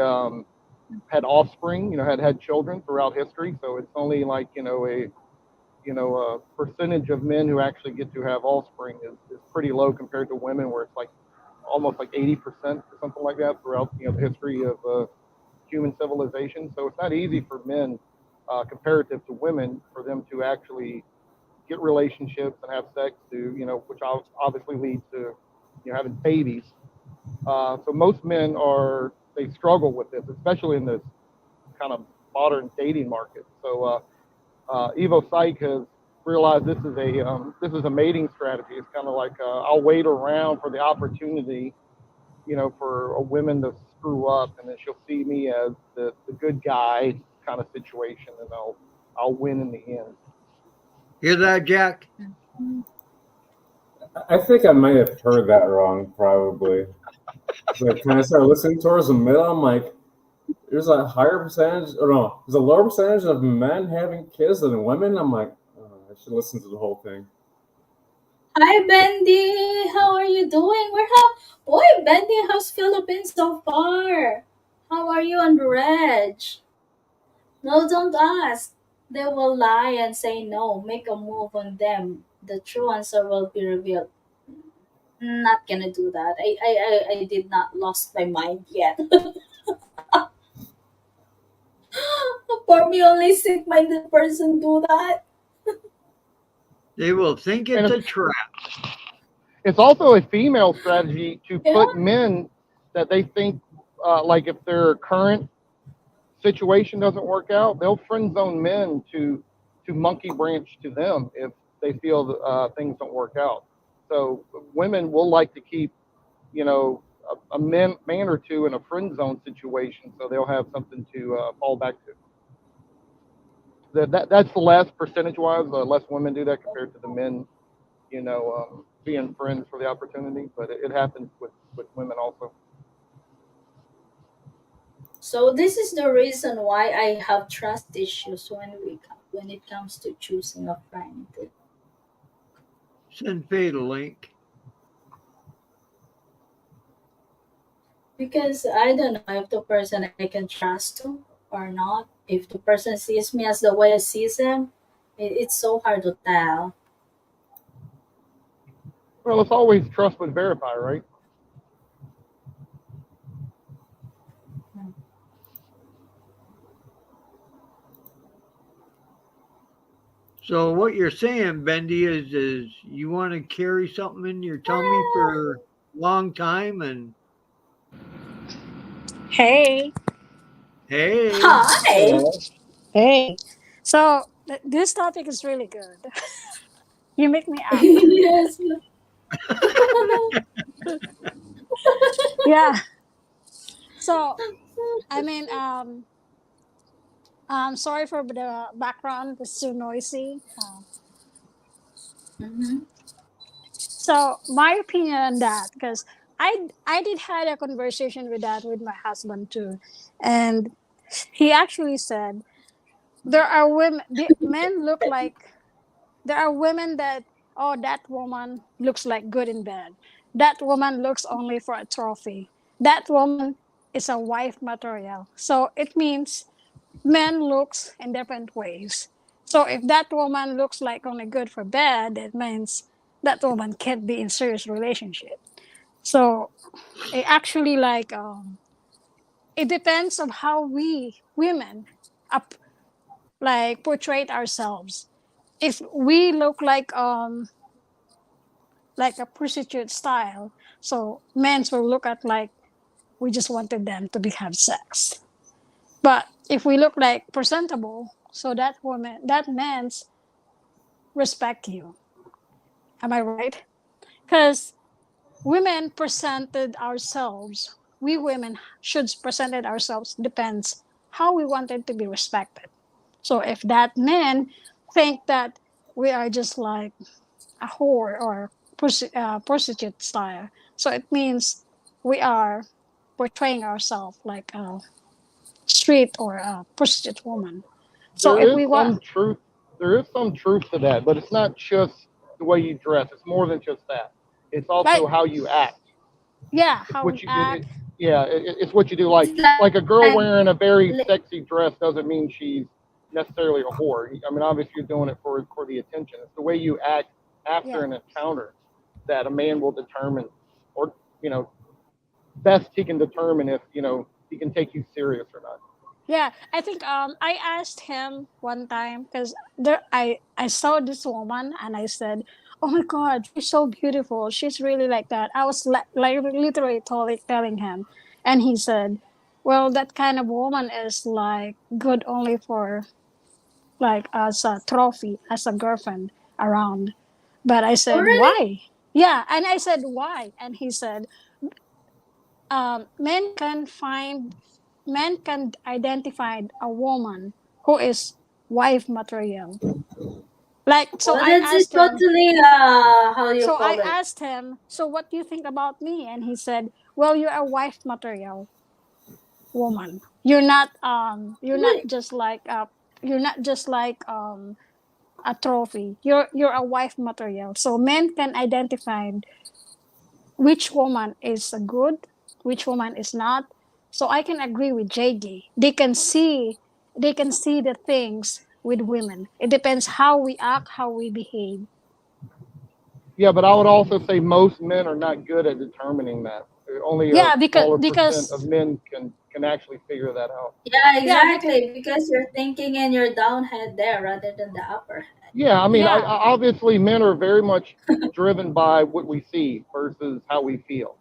Speaker 4: had offspring, had children throughout history. So it's only like a percentage of men who actually get to have offspring is pretty low compared to women, where it's like almost like 80% or something like that throughout the history of human civilization. So it's not easy for men, comparative to women, for them to actually get relationships and have sex to which obviously leads to having babies. So most men they struggle with this, especially in this kind of modern dating market. So Evo Psych has realized this is a mating strategy. It's kind of like I'll wait around for the opportunity, for a woman to screw up, and then she'll see me as the good guy kind of situation, and I'll win in the end.
Speaker 2: Hear that, Jack?
Speaker 3: I think I might have heard that wrong, probably. So I kind of started listening towards the middle. I'm like, there's a higher percentage, or no, there's a lower percentage of men having kids than women. I'm like, oh, I should listen to the whole thing.
Speaker 1: hi Bendy, how are you doing? Boy, Bendy, how's Philippines so far? How are you on the Reg? No, don't ask. They will lie and say no. Make a move on them. The true answer will be revealed. Not gonna do that. I did not lost my mind yet. For me, only sick-minded person do that.
Speaker 2: They will think
Speaker 4: And
Speaker 2: it's a trap.
Speaker 4: it's also a female strategy to
Speaker 1: Yeah.
Speaker 4: put men that they think, like if their current situation doesn't work out, they'll friend zone men to monkey branch to them if they feel that things don't work out. So women will like to keep, a man or two in a friend zone situation, so they'll have something to fall back to. That's the less percentage wise. Less women do that compared to the men, being friends for the opportunity. But it happens with women also.
Speaker 1: So this is the reason why I have trust issues when it comes to choosing a friend.
Speaker 2: Send Fade a link.
Speaker 1: Because I don't know if the person I can trust to or not. If the person sees me as the way I see them, it's so hard to tell.
Speaker 4: Well, it's always trust but verify, right?
Speaker 2: So what you're saying, Bendy, is you want to carry something in your tummy for a long time, and
Speaker 5: Hey,
Speaker 2: hey,
Speaker 1: Hi.
Speaker 3: Hello.
Speaker 5: hey. So this topic is really good. You make me angry.
Speaker 1: Yes.
Speaker 5: Yeah. So I mean, sorry for the background. It's too noisy.
Speaker 1: Mm-hmm.
Speaker 5: So my opinion on that, because I did had a conversation with that with my husband too, and he actually said there are women. The men look like there are women that, oh, that woman looks like good in bed. That woman looks only for a trophy. That woman is a wife material. So it means men looks in different ways. So if that woman looks like only good for bed, it means that woman can't be in serious relationship. So it actually like it depends on how we women up like portray ourselves. If we look like a prostitute style, so men will look at like we just wanted them to be have sex. But if we look like presentable, so that woman that man's respect you. Am I right? Because women presented ourselves. We women should presented ourselves depends how we wanted to be respected. So if that men think that we are just like a whore or prostitute style, so it means we are portraying ourselves like a street or a prostitute woman. So
Speaker 4: There
Speaker 5: if
Speaker 4: is
Speaker 5: we want,
Speaker 4: some truth. There is some truth to that, but it's not just the way you dress. It's more than just that. It's also
Speaker 5: like,
Speaker 4: how you act.
Speaker 5: yeah,
Speaker 4: It's
Speaker 5: how
Speaker 4: what
Speaker 5: we
Speaker 4: you do.
Speaker 5: act,
Speaker 4: Yeah, it's what you do.
Speaker 1: It's
Speaker 4: Like a girl
Speaker 1: like,
Speaker 4: wearing a very
Speaker 1: li-
Speaker 4: sexy dress doesn't mean she's necessarily a whore. I mean, obviously you're doing it for the attention. It's the way you act after
Speaker 5: yeah.
Speaker 4: an encounter that a man will determine, or you know, best he can determine if he can take you serious or not.
Speaker 5: Yeah, I think I asked him one time because there I saw this woman and I said, "Oh my God, she's so beautiful. She's really like that." I was like literally telling him, and he said, "Well, that kind of woman is like good only for like as a trophy, as a girlfriend around." But I
Speaker 1: oh
Speaker 5: said,
Speaker 1: really?
Speaker 5: "Why?" Yeah, and I said, "Why?" And he said, men can find men can identify a woman who is wife material. Like so
Speaker 1: Well,
Speaker 5: I
Speaker 1: that's it
Speaker 5: asked him
Speaker 1: totally, how do you
Speaker 5: so I
Speaker 1: call it?
Speaker 5: asked him, so what do you think about me? And he said, well, you're a wife material woman. You're not
Speaker 1: Really?
Speaker 5: just like you're not just like a trophy. You're a wife material. So men can identify which woman is good, which woman is not. So I can agree with JD. They can see the things with women. It depends how we act, how we behave.
Speaker 4: Yeah, but I would also say most men are not good at determining that. Only a
Speaker 5: Yeah,
Speaker 4: smaller percent of
Speaker 5: because
Speaker 4: men can actually figure that out.
Speaker 1: Yeah,
Speaker 5: yeah, because
Speaker 1: exactly. Because you're thinking in your down head there rather than the upper head.
Speaker 4: Yeah, I mean,
Speaker 5: yeah,
Speaker 4: obviously men are very much driven by what we see versus how we feel.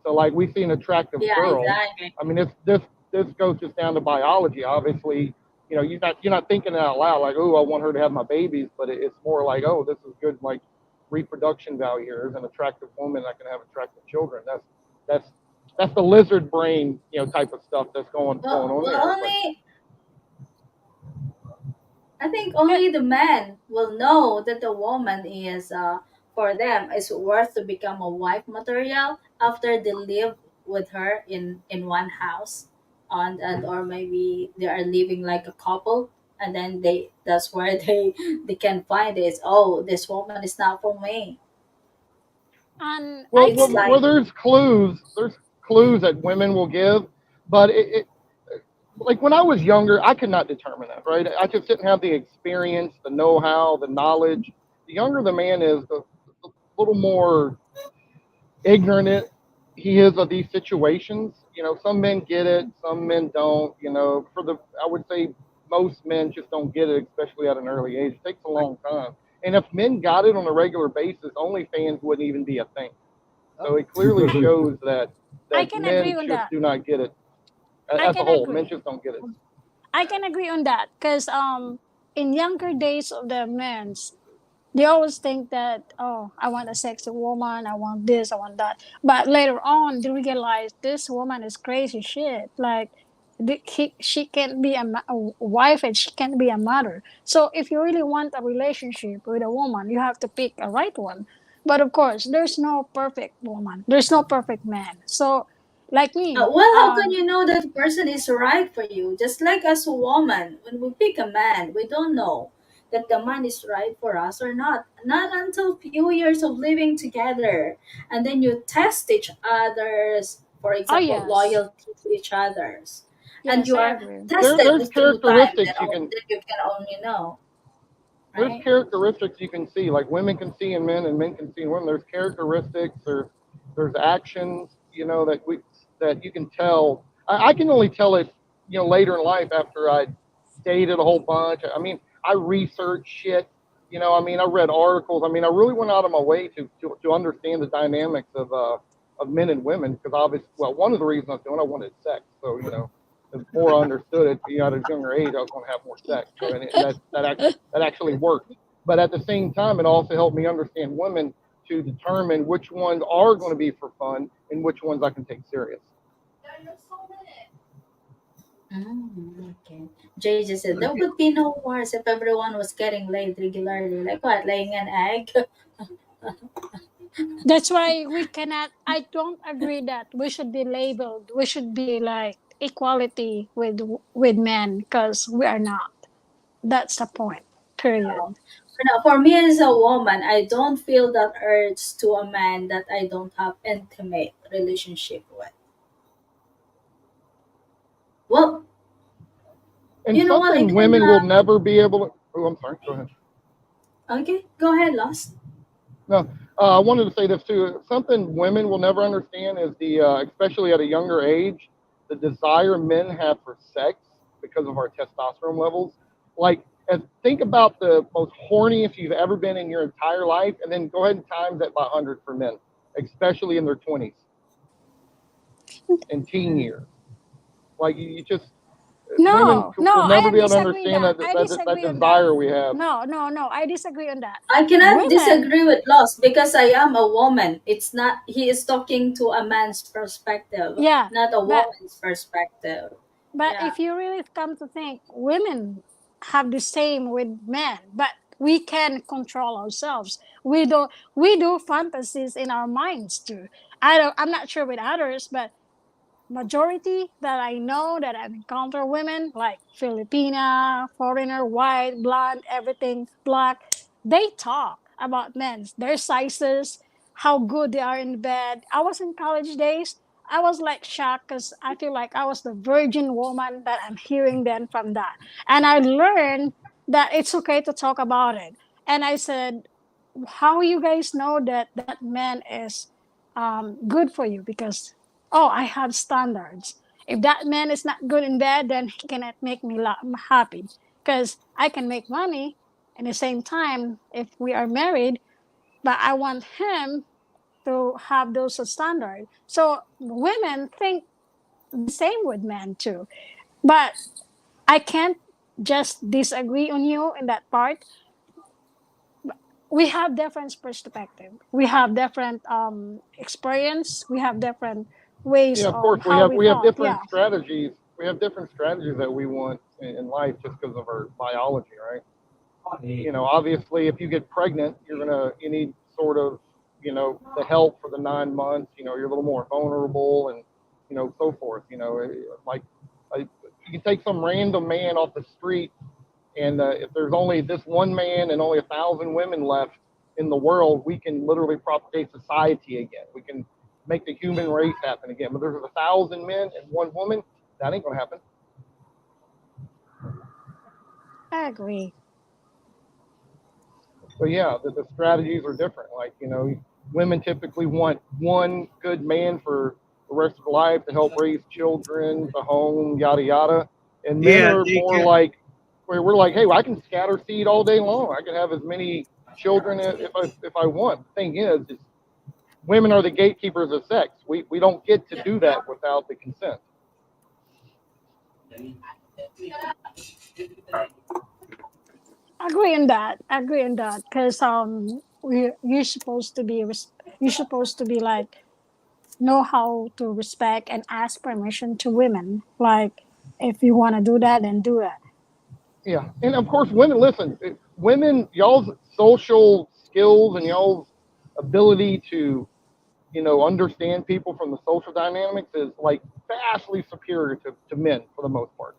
Speaker 4: So, like, we see an attractive
Speaker 1: Yeah,
Speaker 4: girl.
Speaker 1: exactly.
Speaker 4: I mean, this goes just down to biology. Obviously, you're not thinking it out loud like, oh, I want her to have my babies, but it's more like, oh, this is good, like reproduction value. There's an attractive woman that can have attractive children. That's that's the lizard brain, type of stuff that's going on
Speaker 1: Well,
Speaker 4: there. But
Speaker 1: only I think
Speaker 5: yeah,
Speaker 1: only the man will know that the woman is, for them, is worth to become a wife material after they live with her in one house, and or maybe they are living like a couple, and then that's where they can find is, oh, this woman is not for me.
Speaker 5: and I
Speaker 4: Well,
Speaker 1: It's
Speaker 5: can
Speaker 4: well,
Speaker 1: like,
Speaker 4: there's clues that women will give, but like when I was younger, I could not determine that, right? I just didn't have the experience, the know-how, the knowledge. The younger the man is, the little more ignorant he is of these situations. Some men get it, some men don't. I would say most men just don't get it, especially at an early age. It takes a long time. And if men got it on a regular basis, OnlyFans wouldn't even be a thing. So it clearly shows that
Speaker 5: I
Speaker 4: that
Speaker 5: can
Speaker 4: men
Speaker 5: agree on
Speaker 4: just
Speaker 5: that.
Speaker 4: do not get it
Speaker 5: I
Speaker 4: as a
Speaker 5: can
Speaker 4: whole. Men
Speaker 5: agree.
Speaker 4: just don't get it.
Speaker 5: I can agree on that because in younger days of the men's, They always think that, oh, I want a sexy woman, I want this, I want that. But later on, they realize this woman is crazy shit. Like, she can't be a wife and she can't be a mother. So if you really want a relationship with a woman, you have to pick a right one. But of course, there's no perfect woman. There's no perfect man. So, like me,
Speaker 1: Well, how can you know that person is right for you? Just like as a woman, when we pick a man, we don't know that the man is right for us or not. Not until few years of living together, and then you test each other's, for
Speaker 5: oh
Speaker 1: example,
Speaker 5: yes,
Speaker 1: loyalty to each other's, and
Speaker 5: yes,
Speaker 1: you
Speaker 5: I
Speaker 1: are
Speaker 5: agree.
Speaker 1: tested
Speaker 4: There's
Speaker 1: through time. Then,
Speaker 4: characteristics you can
Speaker 1: then you can only know,
Speaker 4: there's
Speaker 1: right?
Speaker 4: characteristics you can see, like women can see in men and men can see in women. There's characteristics, there's actions, that you can tell. I can only tell it, later in life after I dated a whole bunch. I mean, I researched shit. I read articles. I really went out of my way to understand the dynamics of men and women, because obviously, well, one of the reasons I was doing, I wanted sex. So the more I understood it, at a younger age, I was going to have more sex. So and that actually worked. But at the same time, it also helped me understand women, to determine which ones are going to be for fun and which ones I can take serious.
Speaker 1: Okay. Jay just said there would be no wars if everyone was getting laid regularly. Like what? Laying an egg?
Speaker 5: That's why we cannot. I don't agree that we should be labeled. We should be like equality with men, because we are not. That's the point.
Speaker 1: No.
Speaker 5: Period.
Speaker 1: No, for me as a woman, I don't feel that urge to a man that I don't have intimate relationship with. Well,
Speaker 4: And
Speaker 1: you know what? I
Speaker 4: something
Speaker 1: can.
Speaker 4: women will never be able to. Oh, I'm sorry. Go ahead.
Speaker 1: Okay, go ahead, Lost.
Speaker 4: No, I wanted to say this too. Something women will never understand is especially at a younger age, the desire men have for sex because of our testosterone levels. Like, think about the most horniest you've ever been in your entire life, and then go ahead and times that by 100 for men, especially in their 20s and teen
Speaker 1: Mm.
Speaker 4: years. Like, you just women
Speaker 5: No, no,
Speaker 4: will never
Speaker 5: I
Speaker 4: be able to
Speaker 5: disagree
Speaker 4: understand
Speaker 5: that.
Speaker 4: that
Speaker 5: I
Speaker 4: that
Speaker 5: disagree on that.
Speaker 4: desire we have.
Speaker 5: No, no, no. I disagree on that.
Speaker 1: I cannot
Speaker 5: Women,
Speaker 1: disagree with Lost because I am a woman. It's not. He is talking to a man's perspective,
Speaker 5: yeah,
Speaker 1: not a
Speaker 5: but
Speaker 1: woman's perspective.
Speaker 5: if
Speaker 1: Yeah.
Speaker 5: you really come to think, women have the same with men, but we can control ourselves. We do fantasies in our minds too. I'm not sure with others, but majority that I know that I've encountered women like Filipina, foreigner, white, blonde, everything, black, they talk about men, their sizes, how good they are in bed. I was in college days. I was like shocked because I feel like I was the virgin woman that I'm hearing then from that. And I learned that it's okay to talk about it. And I said, how you guys know that that man is good for you? Because oh, I have standards. If that man is not good in bed, then he cannot make me happy. Because I can make money at the same time if we are married, but I want him to have those standards. So women think the same with men too. But I can't just disagree on you in that part. We have different perspective. We have different experience. We have different ways
Speaker 4: Yeah, of course
Speaker 5: on how we
Speaker 4: we have
Speaker 5: thought.
Speaker 4: different
Speaker 5: Yeah.
Speaker 4: strategies. We have different strategies that we want in life just because of our biology, right? Obviously, if you get pregnant, you need sort of the help for the 9 months. You're a little more vulnerable, and so forth. Like, you can take some random man off the street, and if there's only this one man and only 1,000 women left in the world, we can literally propagate society again. We can make the human race happen again. But there's 1,000 men and one woman, that ain't gonna happen.
Speaker 5: I agree.
Speaker 4: So yeah, the strategies are different. Like, women typically want one good man for the rest of their life to help raise children, the home, yada yada. And men
Speaker 2: Yeah,
Speaker 4: are
Speaker 2: they
Speaker 4: more
Speaker 2: get.
Speaker 4: like, where we're like, hey, well, I can scatter seed all day long. I can have as many children if I want. The thing is women are the gatekeepers of sex. We don't get to do that without the consent.
Speaker 5: Agree on that. Agree on that. Because you're supposed to be like know how to respect and ask permission to women. Like if you want to do that, then do it.
Speaker 4: Yeah, and of course, women. Listen, women, y'all's social skills and y'all's ability to, understand people from the social dynamics is like vastly superior to men for the most part.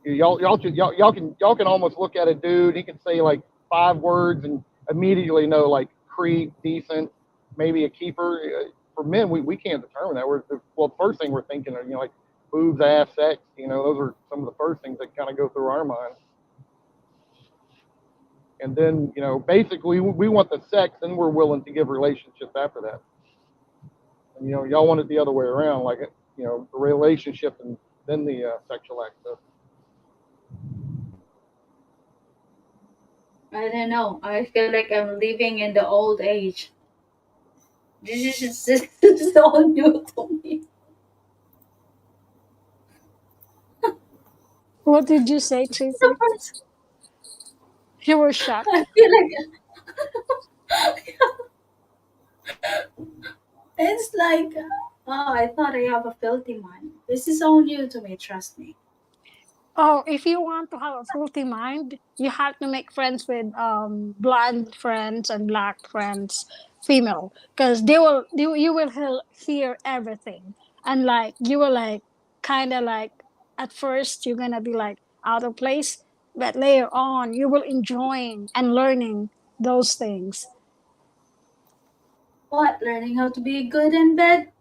Speaker 4: Y'all can almost look at a dude. He can say like 5 words and immediately know like creep, decent, maybe a keeper. For men, we can't determine that. Well, the first thing we're thinking are like boobs, ass, sex. Those are some of the first things that kind of go through our mind. And then basically we want the sex, and we're willing to give relationships after that. And y'all want it the other way around, like the relationship and then the sexual act stuff.
Speaker 1: I don't know. I feel like I'm living in the old age. This is all new to me.
Speaker 5: What did you say, Tracy? You were shocked.
Speaker 1: I feel like it's like, oh, I thought I have a filthy mind. This is all new to me. Trust me.
Speaker 5: Oh, if you want to have a filthy mind, you have to make friends with blonde friends and black friends, female, because you will hear everything, and like you will like kind of like at first you're gonna be like out of place, but later on you will enjoying and learning those things.
Speaker 1: What? Learning how to be good in bed?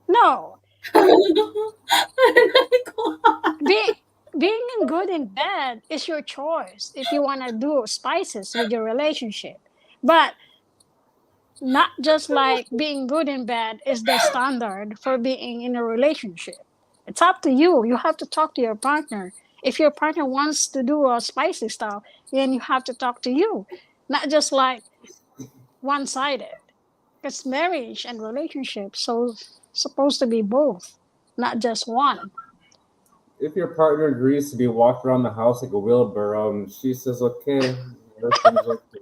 Speaker 5: No,
Speaker 1: Like, what?
Speaker 5: be, being in good in bed is your choice if you want to do spices with your relationship, but not just like being good in bed is the standard for being in a relationship. It's up to you. You have to talk to your partner. If your partner wants to do a spicy stuff, then you have to talk to you, not just like one sided. Because marriage and relationship so supposed to be both, not just one.
Speaker 3: If your partner agrees to be walked around the house like a wheelbarrow and she says okay, everything's okay.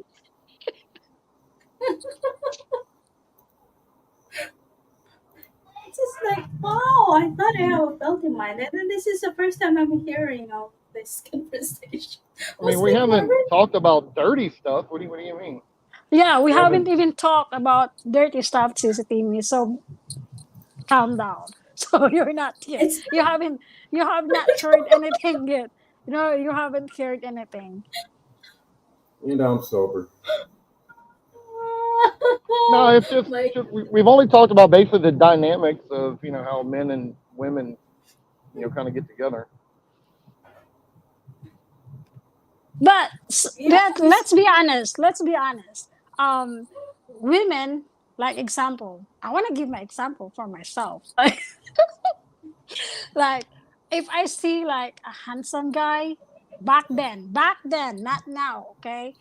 Speaker 1: It's just like, wow, I thought I have a filthy mind. And then this is the first time I'm hearing of this conversation. I
Speaker 4: I mean,
Speaker 1: was
Speaker 4: we
Speaker 1: like, what
Speaker 4: haven't
Speaker 1: really?
Speaker 4: talked about dirty stuff. What do you mean?
Speaker 5: Yeah, we
Speaker 3: We
Speaker 5: haven't
Speaker 3: haven't.
Speaker 5: even talked about dirty stuff, CCTV. So calm down. So you're not yet.
Speaker 1: It's
Speaker 5: You haven't. You have not heard anything yet. You haven't heard anything.
Speaker 3: I'm sober.
Speaker 4: No, it's just,
Speaker 1: like,
Speaker 4: we've only talked about basically the dynamics of how men and women kind of get together.
Speaker 5: But
Speaker 1: yeah, this,
Speaker 5: let's be honest. Let's be honest. Um, Women, like example. I want to give my example for myself. Like if I see like a handsome guy, back then, not now. Okay.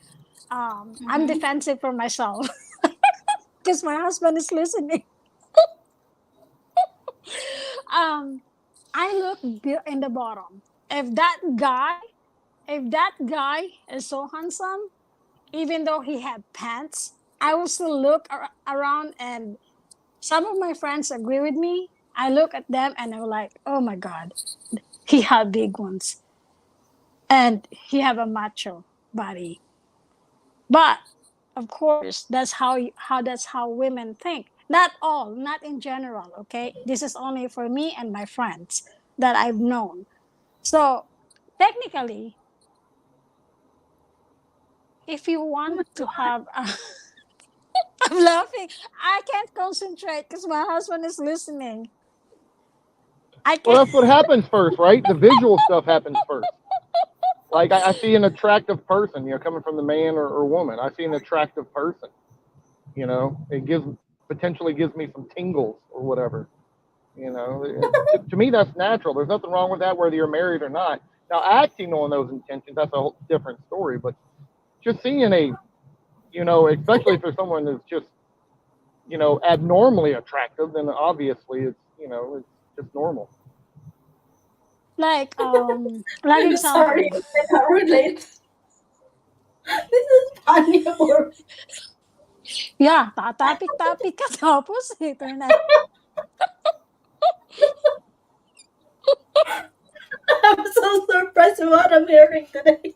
Speaker 5: I'm
Speaker 1: mhm.
Speaker 5: defensive for myself because my husband is listening. Um, I look in the bottom. If that guy, if that guy is so handsome, even though he had pants, I will still look around, and some of my friends agree with me. I look at them and I'm like, oh my god, he had big ones and he have a macho body. But of course, that's how women think. Not all, not in general. Okay, this is only for me and my friends that I've known. So technically, if you
Speaker 1: Oh
Speaker 5: want
Speaker 1: my
Speaker 5: to
Speaker 1: god.
Speaker 5: have, I'm laughing. I can't concentrate because my husband is listening. I
Speaker 4: Well,
Speaker 5: can't.
Speaker 4: that's what happens first, right? The visual stuff happens first. Like I see an attractive person, coming from the man or woman. I see an attractive person. It potentially gives me some tingles or whatever. To me that's natural. There's nothing wrong with that, whether you're married or not. Now, acting on those intentions, that's a whole different story. But just seeing especially if there's someone that's just abnormally attractive, then obviously it's just normal.
Speaker 5: like
Speaker 1: I'm sorry,
Speaker 5: example.
Speaker 1: I cannot relate. This is funny for me.
Speaker 5: Yeah, topic ka tapos internet.
Speaker 1: I'm so surprised with what I'm hearing today.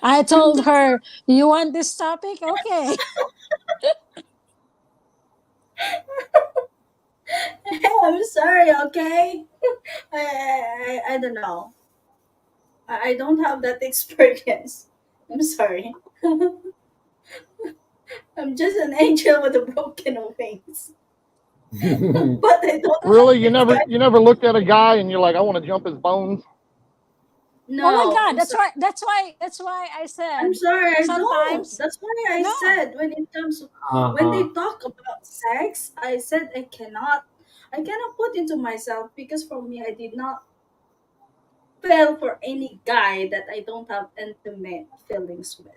Speaker 5: I told her, "You want this topic? Okay."
Speaker 1: I'm sorry, okay? I don't know. I don't have that experience. I'm sorry. I'm just an angel with a broken wings. But I don't
Speaker 4: Really,
Speaker 1: have this kind.
Speaker 4: you never looked at a guy and you're like, I want to jump his bones.
Speaker 5: Oh my
Speaker 1: No,
Speaker 5: god,
Speaker 1: I'm sorry.
Speaker 5: that's why I
Speaker 1: I'm
Speaker 5: said
Speaker 1: sorry, I don't.
Speaker 5: sometimes
Speaker 1: That's why I
Speaker 5: no.
Speaker 1: said when it comes when
Speaker 3: Uh-huh.
Speaker 1: they talk about sex, I said I cannot put into myself because for me I did not fell for any guy that I don't have intimate feelings with.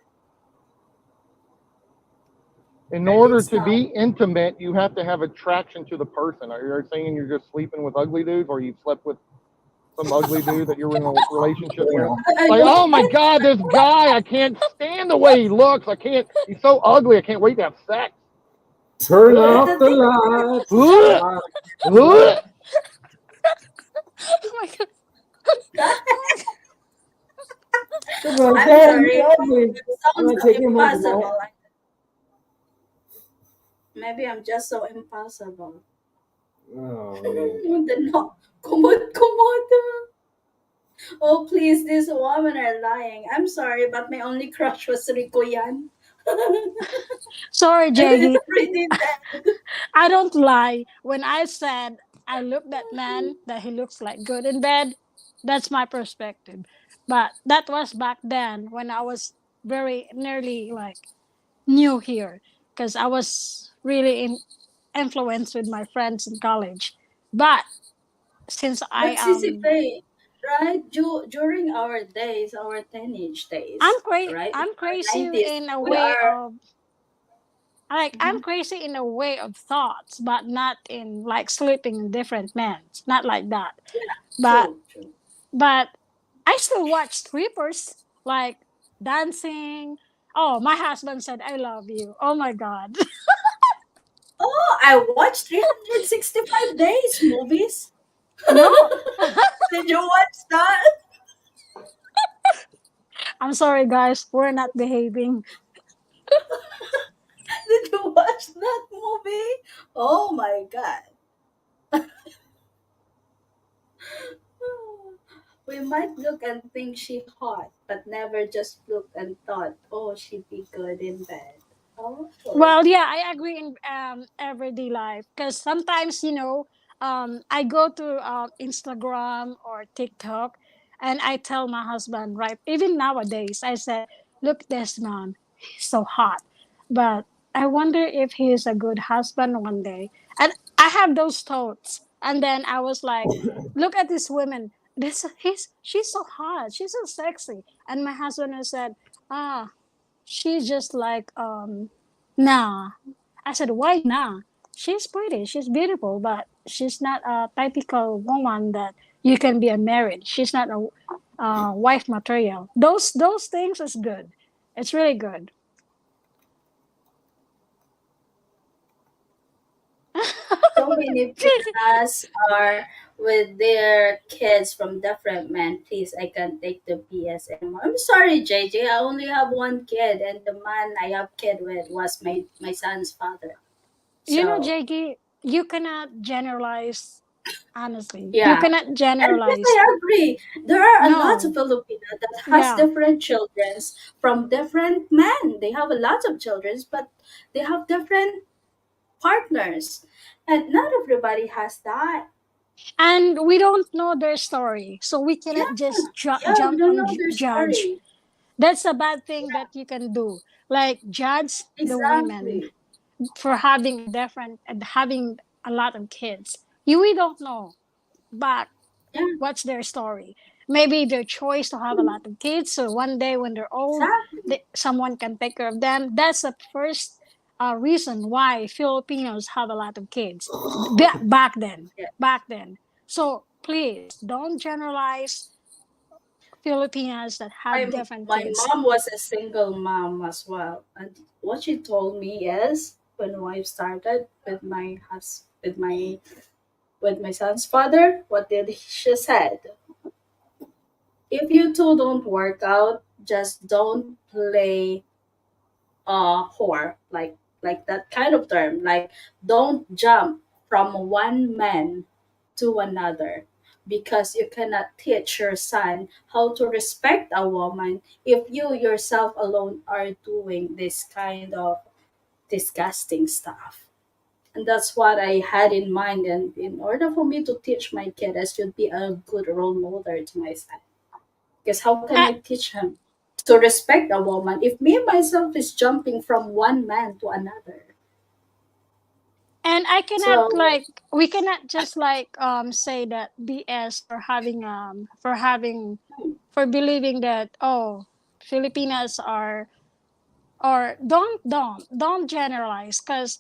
Speaker 4: In
Speaker 1: And
Speaker 4: order
Speaker 1: it's
Speaker 4: to
Speaker 1: not.
Speaker 4: be intimate, you have to have attraction to the person. Are you saying you're just sleeping with ugly dudes, or you slept with some ugly dude that you're in a relationship with?
Speaker 3: Yeah.
Speaker 4: It's
Speaker 1: I
Speaker 4: like, oh
Speaker 1: don't
Speaker 4: my
Speaker 1: get
Speaker 4: god, this guy, I can't stand the way he looks. I can't. He's so ugly. I can't wait to have sex.
Speaker 3: Turn
Speaker 4: Ugh.
Speaker 3: off
Speaker 1: the
Speaker 3: the
Speaker 1: thing
Speaker 3: lights.
Speaker 4: Ugh.
Speaker 3: Lights up.
Speaker 4: Ugh.
Speaker 5: Oh my god. Oh my god.
Speaker 3: They're like,
Speaker 1: I'm
Speaker 3: Dad, he's
Speaker 1: sorry.
Speaker 3: ugly.
Speaker 1: It
Speaker 3: I'm
Speaker 1: sounds
Speaker 3: gonna
Speaker 1: so
Speaker 3: take him home tonight.
Speaker 1: impossible. Maybe I'm just so impossible.
Speaker 3: Oh man.
Speaker 1: The no, kumot. Oh, please, these women are lying. I'm sorry, but my only crush was Rico Yan.
Speaker 5: Sorry,
Speaker 1: And he's
Speaker 5: Jaggy.
Speaker 1: already dead.
Speaker 5: I don't lie. When I said I looked at man that he looks like good in bed, that's my perspective. But that was back then when I was very nearly like new here because I was really influenced with my friends in college. But since I
Speaker 1: But Sissy Faye, right? During our days, our teenage days, right? In
Speaker 5: I'm
Speaker 1: our
Speaker 5: crazy
Speaker 1: 90s,
Speaker 5: in a
Speaker 1: we
Speaker 5: way
Speaker 1: are.
Speaker 5: of I'm
Speaker 1: Mhm.
Speaker 5: crazy in a way of thoughts, but not in like sleeping in different men. Not like that.
Speaker 1: Yeah,
Speaker 5: But
Speaker 1: true, true.
Speaker 5: but I still watch strippers like dancing. Oh, my husband said I love you. Oh my god.
Speaker 1: Oh, I watched 365 Days movies.
Speaker 5: No.
Speaker 1: Did you watch that?
Speaker 5: I'm sorry guys, we're not behaving.
Speaker 1: Did you watch that movie? Oh my god. We might look and think she hot, but never just look and thought, oh, she'd be good in bed. Oh,
Speaker 5: Well, yeah, I agree in everyday life because sometimes I go to Instagram or TikTok, and I tell my husband, right, even nowadays I said, look, this man, he's so hot, but I wonder if he is a good husband one day. And I have those thoughts, and then I was like, look at this woman, she's so hot, she's so sexy, and my husband has said, ah, she's just like nah. I said, why nah? She's pretty, she's beautiful, but she's not a typical woman that you can be a married. She's not a wife material. Those things is good. It's really good.
Speaker 1: so many pinas are with their kids from different men. Please, I can't take the BS anymore. I'm sorry, JJ. I only have one kid, and the man I have kid with was my son's father. So
Speaker 5: Jakey, you cannot generalize. Honestly, you
Speaker 1: yeah,
Speaker 5: cannot
Speaker 1: and yes,
Speaker 5: generalize.
Speaker 1: I agree. There are a lot of
Speaker 5: No,
Speaker 1: Filipino that has
Speaker 5: yeah.
Speaker 1: different childrens from different men. They have a lot of childrens, but they have different partners, and not everybody has that.
Speaker 5: And we don't know their story, so we
Speaker 1: Yeah,
Speaker 5: cannot just
Speaker 1: yeah, we
Speaker 5: jump
Speaker 1: don't
Speaker 5: on
Speaker 1: know their
Speaker 5: judge.
Speaker 1: story.
Speaker 5: That's a bad thing that you can do. Like judge the women
Speaker 1: Exactly.
Speaker 5: for having a different and having a lot of kids. We don't know, but
Speaker 1: Yeah,
Speaker 5: what's their story? Maybe their choice to have a lot of kids. So one day when they're old,
Speaker 1: exactly.
Speaker 5: someone can take care of them. That's the first. reason why Filipinos have a lot of kids back then.
Speaker 1: Yeah.
Speaker 5: Back then. So please don't generalize Filipinas that have different
Speaker 1: My
Speaker 5: kids.
Speaker 1: mom was a single mom as well, and what she told me is when I started with with my son's father, what did she said? If you two don't work out, just don't play whore, like that kind of term. Like, don't jump from one man to another, because you cannot teach your son how to respect a woman if you yourself alone are doing this kind of disgusting stuff. And that's what I had in mind. And in order for me to teach my kid, I should be a good role model to my son. Because how can
Speaker 5: A-
Speaker 1: I teach him to respect a woman if me myself is jumping from one man to another?
Speaker 5: And I cannot
Speaker 1: So
Speaker 5: like we cannot just like say that BS for having for believing that oh Filipinas are or don't generalize because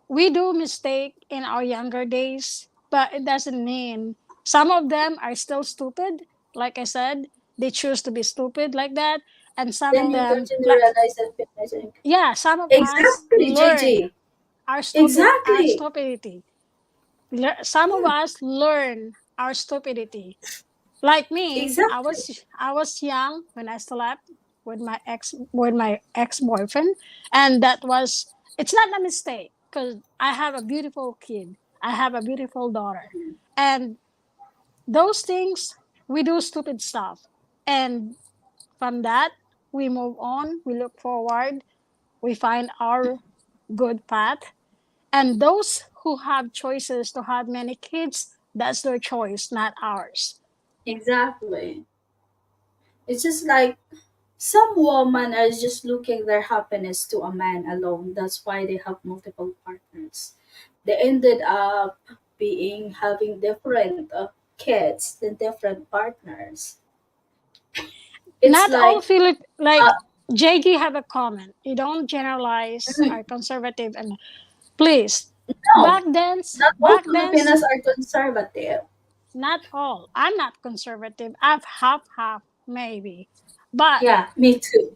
Speaker 5: we do mistake in our younger days, but it doesn't mean some of them are still stupid. Like I said, they choose to be stupid like that, and some
Speaker 1: then
Speaker 5: of
Speaker 1: you
Speaker 5: them
Speaker 1: continue to
Speaker 5: like
Speaker 1: realize that fitness is
Speaker 5: yeah, some of us
Speaker 1: exactly,
Speaker 5: learn
Speaker 1: JJ.
Speaker 5: our
Speaker 1: Exactly.
Speaker 5: stupidity. Some of us learn our stupidity. Like me,
Speaker 1: Exactly.
Speaker 5: I was young when I slept with my ex boyfriend, and that was it's not a mistake because I have a beautiful kid. I have a beautiful daughter, and those things we do stupid stuff, and from that we move on. We look forward. We find our good path, and those who have choices to have many kids, that's their choice, not ours.
Speaker 1: Exactly. It's just like some women are just looking their happiness to a man alone. That's why they have multiple partners. They ended up being having different kids and different partners. It's
Speaker 5: Not all
Speaker 1: like
Speaker 5: Philip like
Speaker 1: uh,
Speaker 5: JG have a comment. You don't generalize
Speaker 1: mm,
Speaker 5: our conservative and please
Speaker 1: no, not all
Speaker 5: back then's
Speaker 1: Filipinos are conservative.
Speaker 5: not all. I'm not conservative. I've half maybe. But
Speaker 1: Yeah, me too.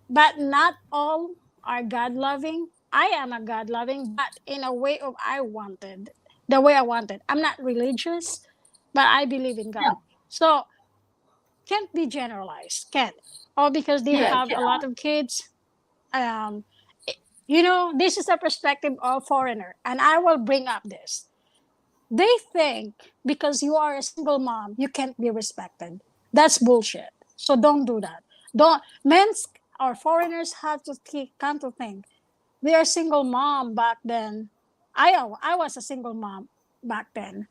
Speaker 5: not all are God loving. I am a God loving, but in a way of I wanted. The way I wanted. I'm not religious, but I believe in
Speaker 1: Yeah,
Speaker 5: God. So can't be generalized. Can't. All because they
Speaker 1: yeah,
Speaker 5: have a lot of kids. Um you know, this is a perspective of foreigner, and I will bring up this. They think because you are a single mom, you can't be respected. That's bullshit. So don't do that. Don't men's or foreigners have to come to think they are single mom back then. I was a single mom back then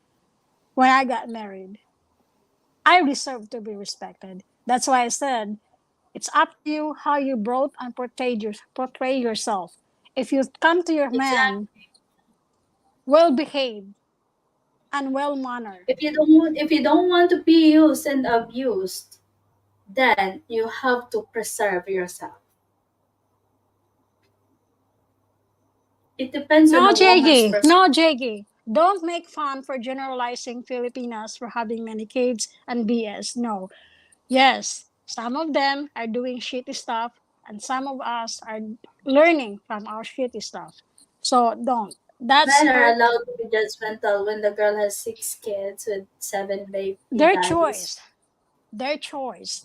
Speaker 5: when I got married. I deserve to be respected. That's why I said it's up to you how you brought and portray yourself. If you come to your man
Speaker 1: exactly.
Speaker 5: well behaved and well mannered,
Speaker 1: If you don't want to be used and abused, then you have to preserve yourself. It depends on
Speaker 5: no
Speaker 1: a woman's
Speaker 5: JG,
Speaker 1: perspective.
Speaker 5: no JG. Don't make fun for generalizing Filipinas for having many kids and BS. No. Yes, some of them are doing shitty stuff, and some of us are learning from our shitty stuff. So don't. That's
Speaker 1: Men are
Speaker 5: her
Speaker 1: allowed to be judgmental when the girl has 6 kids with 7 baby
Speaker 5: their
Speaker 1: daddies.
Speaker 5: choice.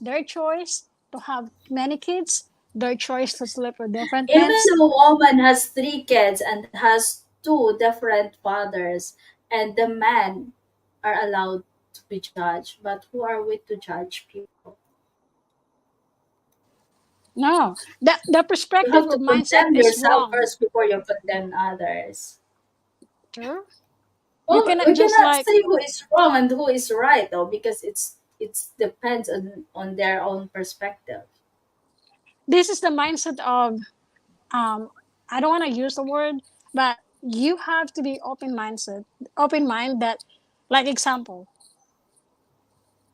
Speaker 5: Their choice to have many kids, their choice to sleep with different
Speaker 1: Even
Speaker 5: men.
Speaker 1: though a woman has 3 kids and has two different fathers, and the men are allowed to be judged, but who are we to judge people?
Speaker 5: No, the
Speaker 1: You
Speaker 5: perspective
Speaker 1: have to
Speaker 5: of mindset
Speaker 1: condemn
Speaker 5: is
Speaker 1: yourself
Speaker 5: wrong.
Speaker 1: first before you condemn others.
Speaker 5: True. You
Speaker 1: Well,
Speaker 5: cannot
Speaker 1: we
Speaker 5: just
Speaker 1: cannot
Speaker 5: like
Speaker 1: say who is wrong and who is right though, because it's depends on their own perspective.
Speaker 5: this is the mindset of um I don't want to use the word, but you have to be open mind that like example,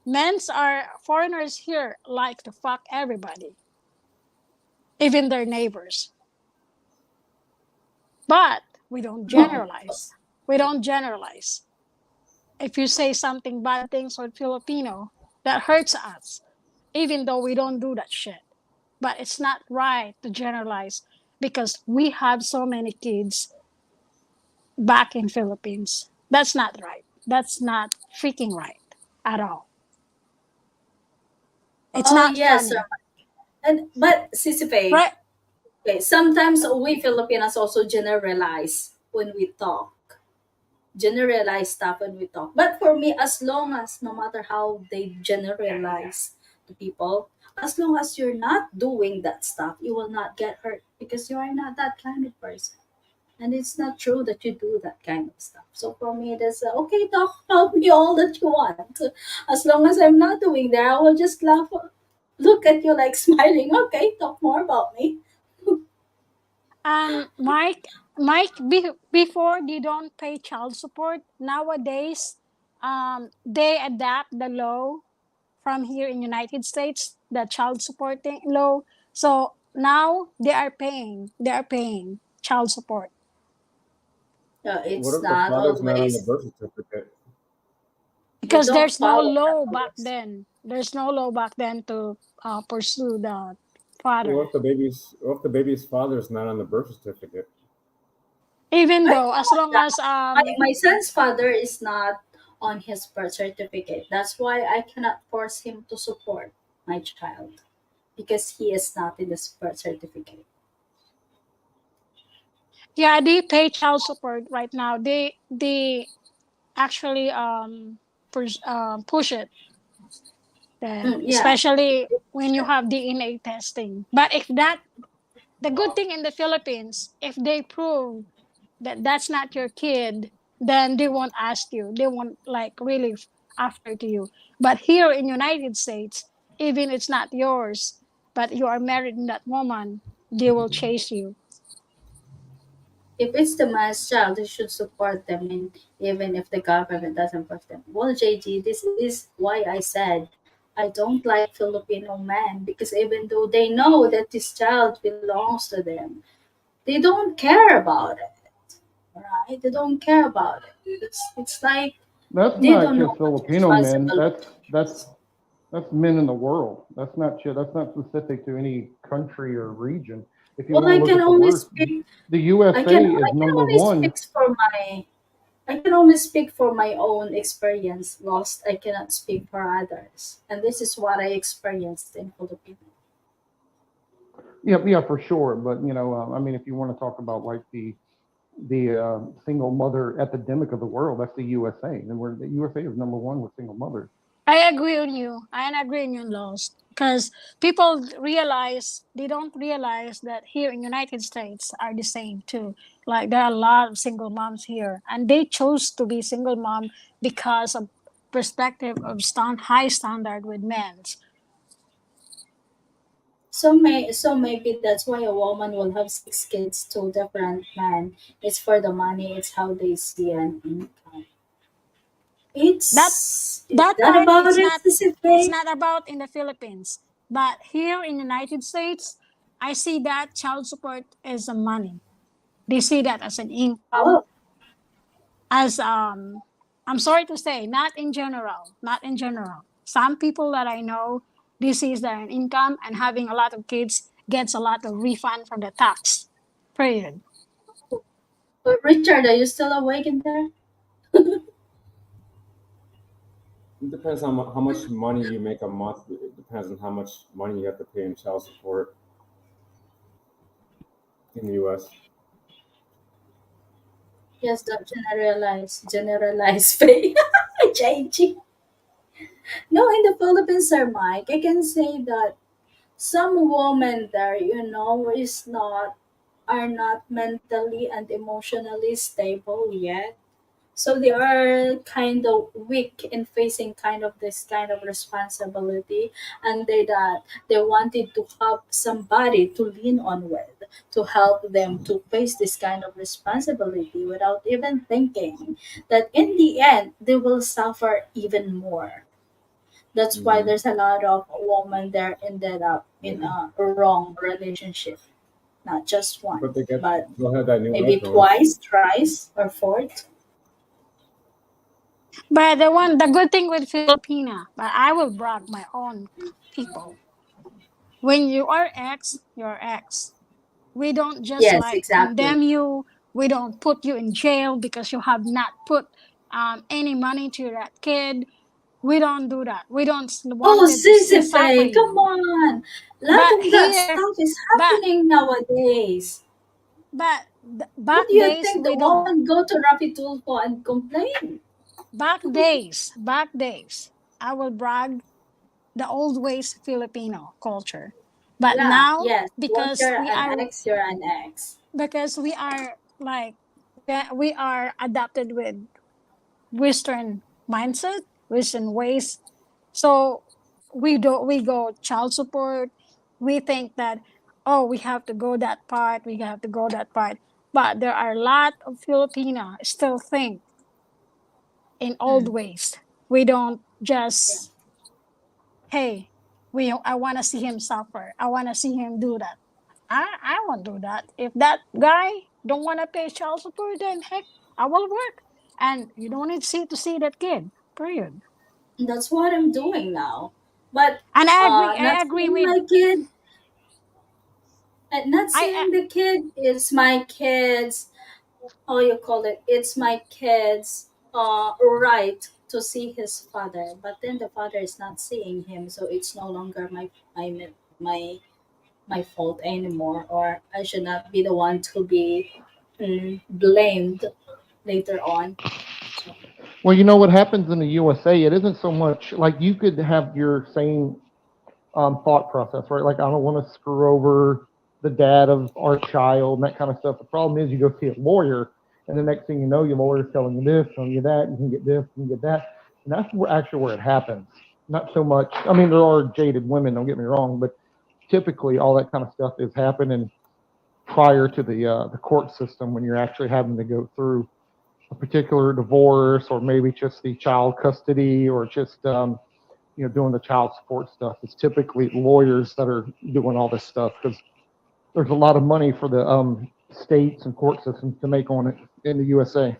Speaker 5: men's are foreigners here like to fuck everybody, even their neighbors. But we don't
Speaker 1: Oh,
Speaker 5: generalize. We don't generalize. If you say something bad things with Filipino, that hurts us, even though we don't do that shit. But it's not right to generalize because we have so many kids back in Philippines. That's not right. That's not freaking right at all. It's
Speaker 1: oh
Speaker 5: not
Speaker 1: yes, sir.
Speaker 5: funny,
Speaker 1: And but Sisipe,
Speaker 5: right?
Speaker 1: okay, sometimes we Filipinos also generalize when we talk. Generalize stuff when we talk. But for me, as long as no matter how they generalize to people, as long as you're not doing that stuff, you will not get hurt because you are not that kind of person. And it's not true that you do that kind of stuff. So for me, it is okay, talk about me all that you want. As long as I'm not doing that, I will just laugh, look at you like smiling. Okay, talk more about me.
Speaker 5: Mike, before they don't pay child support. Nowadays, they adapt the law from here in United States, the child supporting law. So now they are paying child support
Speaker 3: What
Speaker 1: It's
Speaker 3: if the
Speaker 1: not
Speaker 3: father's not on the
Speaker 1: always.
Speaker 3: birth certificate?
Speaker 1: You
Speaker 5: because
Speaker 1: don't
Speaker 5: there's no
Speaker 1: follow that
Speaker 5: law back
Speaker 1: rules.
Speaker 5: then. There's no law back then to pursue the
Speaker 3: What
Speaker 5: father.
Speaker 3: if the baby's father's not on the birth certificate?
Speaker 5: Even
Speaker 1: I
Speaker 5: though, as
Speaker 1: know
Speaker 5: long
Speaker 1: that
Speaker 5: as
Speaker 1: my son's father is not on his birth certificate. That's why I cannot force him to support my child because he is not in the birth certificate.
Speaker 5: yeah, they pay child support right now. They actually push it,
Speaker 1: Yeah.
Speaker 5: especially when you have DNA testing. But if that the good thing in the Philippines, if they prove that that's not your kid, then they won't ask you. They won't like really after to you. But here in United States, even it's not yours, but you are married in that woman, they will chase you.
Speaker 1: If it's the man's child, he should support them, and even if the government doesn't support them. Well, JG, this is why I said I don't like Filipino men because even though they know that this child belongs to them, they don't care about it, right? They don't care about it. It's like
Speaker 4: That's
Speaker 1: they
Speaker 4: not
Speaker 1: don't know
Speaker 4: just
Speaker 1: what
Speaker 4: Filipino men.
Speaker 1: responsibility
Speaker 4: That's
Speaker 1: is.
Speaker 4: that's men in the world. That's not shit. That's not specific to any country or region. If you
Speaker 1: Well,
Speaker 4: want to
Speaker 1: I
Speaker 4: look
Speaker 1: can
Speaker 4: at the
Speaker 1: only
Speaker 4: worst,
Speaker 1: speak.
Speaker 4: the USA
Speaker 1: I
Speaker 4: is
Speaker 1: can
Speaker 4: number
Speaker 1: only
Speaker 4: one.
Speaker 1: speak for my. I can only speak for my own experience. Lost. I cannot speak for others, and this is what I experienced in Philippines.
Speaker 4: Yeah, yeah, for sure. But I mean, if you want to talk about like the single mother epidemic of the world, that's the USA, and the USA is number one with single mothers.
Speaker 5: I agree on you. I agree on you, Lost. Because people realize they don't realize that here in United States are the same too. Like there are a lot of single moms here, and they chose to be single mom because of perspective of high standard with men.
Speaker 1: So maybe that's why a woman will have 6 kids to different men. It's for the money. It's how they see an income.
Speaker 5: That
Speaker 1: Is that
Speaker 5: part
Speaker 1: about it,
Speaker 5: it's
Speaker 1: Pacific?
Speaker 5: not about in the Philippines, but here in United States, I see that child support is a money. They see that as an income,
Speaker 1: Oh,
Speaker 5: as I'm sorry to say, not in general. Some people that I know, this is their income, and having a lot of kids gets a lot of refund from the tax. Period.
Speaker 1: but Richard, are you still awake in there?
Speaker 3: It depends on how much money you make a month. It depends on how much money you have to pay in child support in the U.S.
Speaker 1: Yes, the generalized pay. Changing. No, in the Philippines, Sir Mike, I can say that some women there, is not are not mentally and emotionally stable yet. So they are kind of weak in facing kind of this kind of responsibility, and they wanted to have somebody to lean on with to help them to face this kind of responsibility without even thinking that in the end they will suffer even more. That's why
Speaker 3: Hmm.
Speaker 1: there's a lot of women there ended up in a wrong relationship. not just one,
Speaker 3: But
Speaker 1: but
Speaker 3: they'll have that new
Speaker 1: maybe
Speaker 3: influence.
Speaker 1: twice, thrice, or fourth.
Speaker 5: But the good thing with Filipina, but I will brag my own people. When you are ex, you're ex. We don't just
Speaker 1: Yes,
Speaker 5: like
Speaker 1: exactly.
Speaker 5: condemn you. We don't put you in jail because you have not put any money to that kid. We don't do that. We don't
Speaker 1: Oh,
Speaker 5: wanted to see suffer
Speaker 1: Sisyphe, come
Speaker 5: you.
Speaker 1: on. A lot
Speaker 5: But
Speaker 1: of that
Speaker 5: here,
Speaker 1: stuff is
Speaker 5: but
Speaker 1: happening nowadays.
Speaker 5: back
Speaker 1: What do you
Speaker 5: days
Speaker 1: think the
Speaker 5: we don't.
Speaker 1: woman go to Rapi Tulfo and complain?
Speaker 5: Back days, I will brag the old ways Filipino culture. But
Speaker 1: Yeah,
Speaker 5: now,
Speaker 1: yes. Once
Speaker 5: because
Speaker 1: you're
Speaker 5: we
Speaker 1: an
Speaker 5: are
Speaker 1: ex, you're an ex.
Speaker 5: because we are like we are adapted with Western mindset, Western ways. So we go child support. We think that, oh, we have to go that part, we have to go that part. But there are a lot of Filipino still think in old
Speaker 1: Mm,
Speaker 5: ways. We don't
Speaker 1: yeah.
Speaker 5: just, hey, I want to see him suffer. I want to see him do that. I won't do that. If that guy don't want to pay child support, then heck, I will work, and you don't need to see that kid. Period.
Speaker 1: That's what I'm doing now. But
Speaker 5: And I agree.
Speaker 1: not
Speaker 5: I agree
Speaker 1: seeing
Speaker 5: with
Speaker 1: my kid, not
Speaker 5: I
Speaker 1: seeing the kid, it's my kids, how you call it, it's my kids right to see his father, but then the father is not seeing him, so it's no longer my my fault anymore, or I should not be the one to be blamed later on. So
Speaker 4: Well, you know what happens in the USA? It isn't so much like you could have your same thought process, right? Like, I don't want to screw over the dad of our child and that kind of stuff. The problem is, you go see a lawyer, and the next thing you know, your lawyer's telling you this, telling you that, you can get this, you can get that. And that's actually where it happens. Not so much, I mean, there are jaded women, don't get me wrong, but typically all that kind of stuff is happening prior to the court system when you're actually having to go through a particular divorce, or maybe just the child custody, or just doing the child support stuff. It's typically lawyers that are doing all this stuff because there's a lot of money for the states and court systems to make on it in the USA.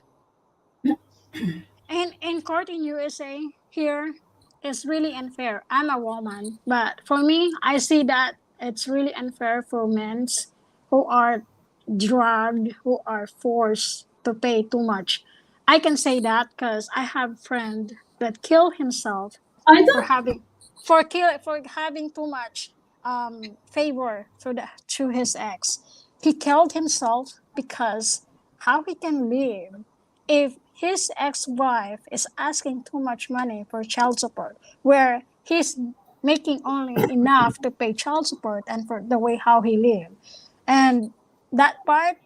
Speaker 5: and in court in USA here, it's really unfair. I'm a woman, but for me, I see that it's really unfair for men who are drugged, who are forced to pay too much. I can say that because I have friend that killed himself
Speaker 1: I
Speaker 5: for
Speaker 1: don't.
Speaker 5: having for having too much favor to his ex. He killed himself because how he can live if his ex-wife is asking too much money for child support, where he's making only enough to pay child support and for the way how he live. And that part,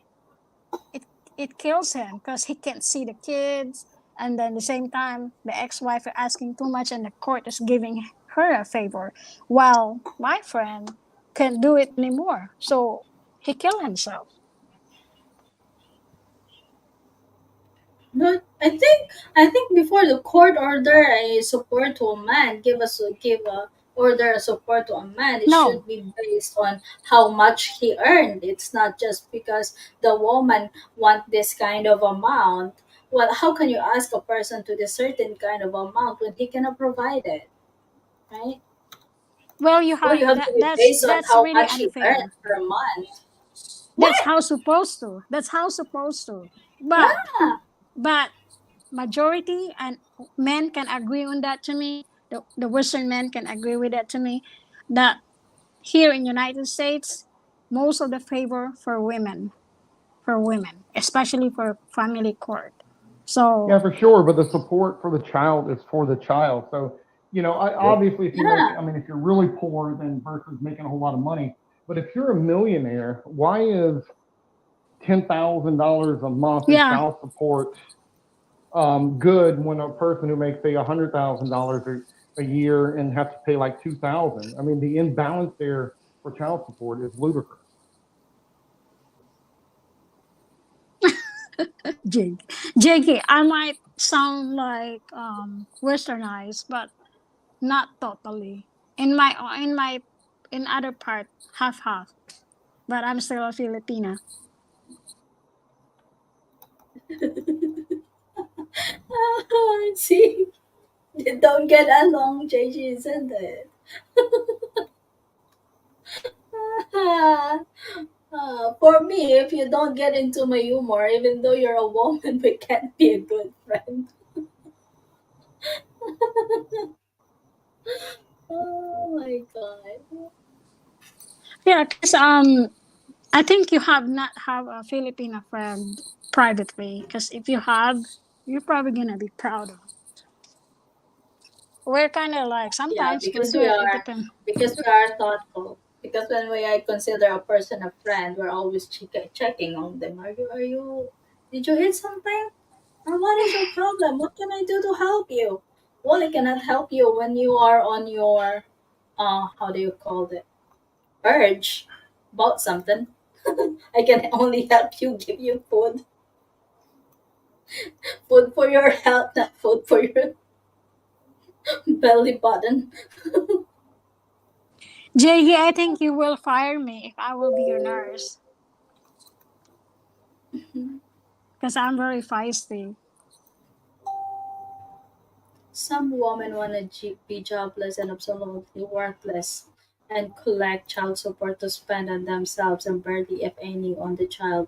Speaker 5: it it kills him because he can't see the kids, and then the same time the ex-wife is asking too much and the court is giving her a favor, while my friend can't do it anymore, so he killed himself.
Speaker 1: But I think before the court order a support to a man, give a order a support to a man, it
Speaker 5: No.
Speaker 1: should be based on how much he earned. It's not just because the woman want this kind of amount. Well, how can you ask a person to this certain kind of amount when he cannot provide it, right?
Speaker 5: Well,
Speaker 1: Well, you have to be based on
Speaker 5: that's
Speaker 1: how
Speaker 5: really
Speaker 1: much he earned
Speaker 5: unfair.
Speaker 1: per month.
Speaker 5: That's
Speaker 1: What?
Speaker 5: how supposed to. That's how supposed to. But
Speaker 1: Yeah.
Speaker 5: but majority and men can agree on that to me. The Western men can agree with that to me. That here in United States, most of the favor for women, especially for family court.
Speaker 4: Yeah,
Speaker 5: So
Speaker 4: for sure. But the support for the child is for the child. So,
Speaker 3: Yep.
Speaker 4: obviously, if you make,
Speaker 1: Yeah.
Speaker 4: I mean, if you're really poor, then versus making a whole lot of money. But if you're a millionaire, why is $10,000 a month in
Speaker 5: yeah,
Speaker 4: child support good when a person who makes say $100,000 a year and has to pay like 2,000? I mean, the imbalance there for child support is ludicrous.
Speaker 5: Jake, JK, I might sound like westernized, but not totally. In my in other part, half half. but I'm still a Filipina.
Speaker 1: See, they don't get along, JG, isn't it? For me, if you don't get into my humor, even though you're a woman, we can't be a good friend. Oh my god.
Speaker 5: Yeah, because I think you have not have a Filipino friend privately. Because if you have, you're probably gonna be proud of. We're kind of like
Speaker 1: Yeah,
Speaker 5: sometimes we're doing it depend.
Speaker 1: because we are thoughtful. Because when we consider a person a friend, we're always checking on them. Did you hit something? Or what is your problem? What can I do to help you? Well, I cannot help you when you are on your, how do you call it? Urge about something. I can only help you, give you food. Food for your health, not food for your belly button.
Speaker 5: JG, I think you will fire me if I will be your nurse because I'm very feisty.
Speaker 1: Some women want to be jobless and absolutely worthless and collect child support to spend on themselves and barely, if any, on the child.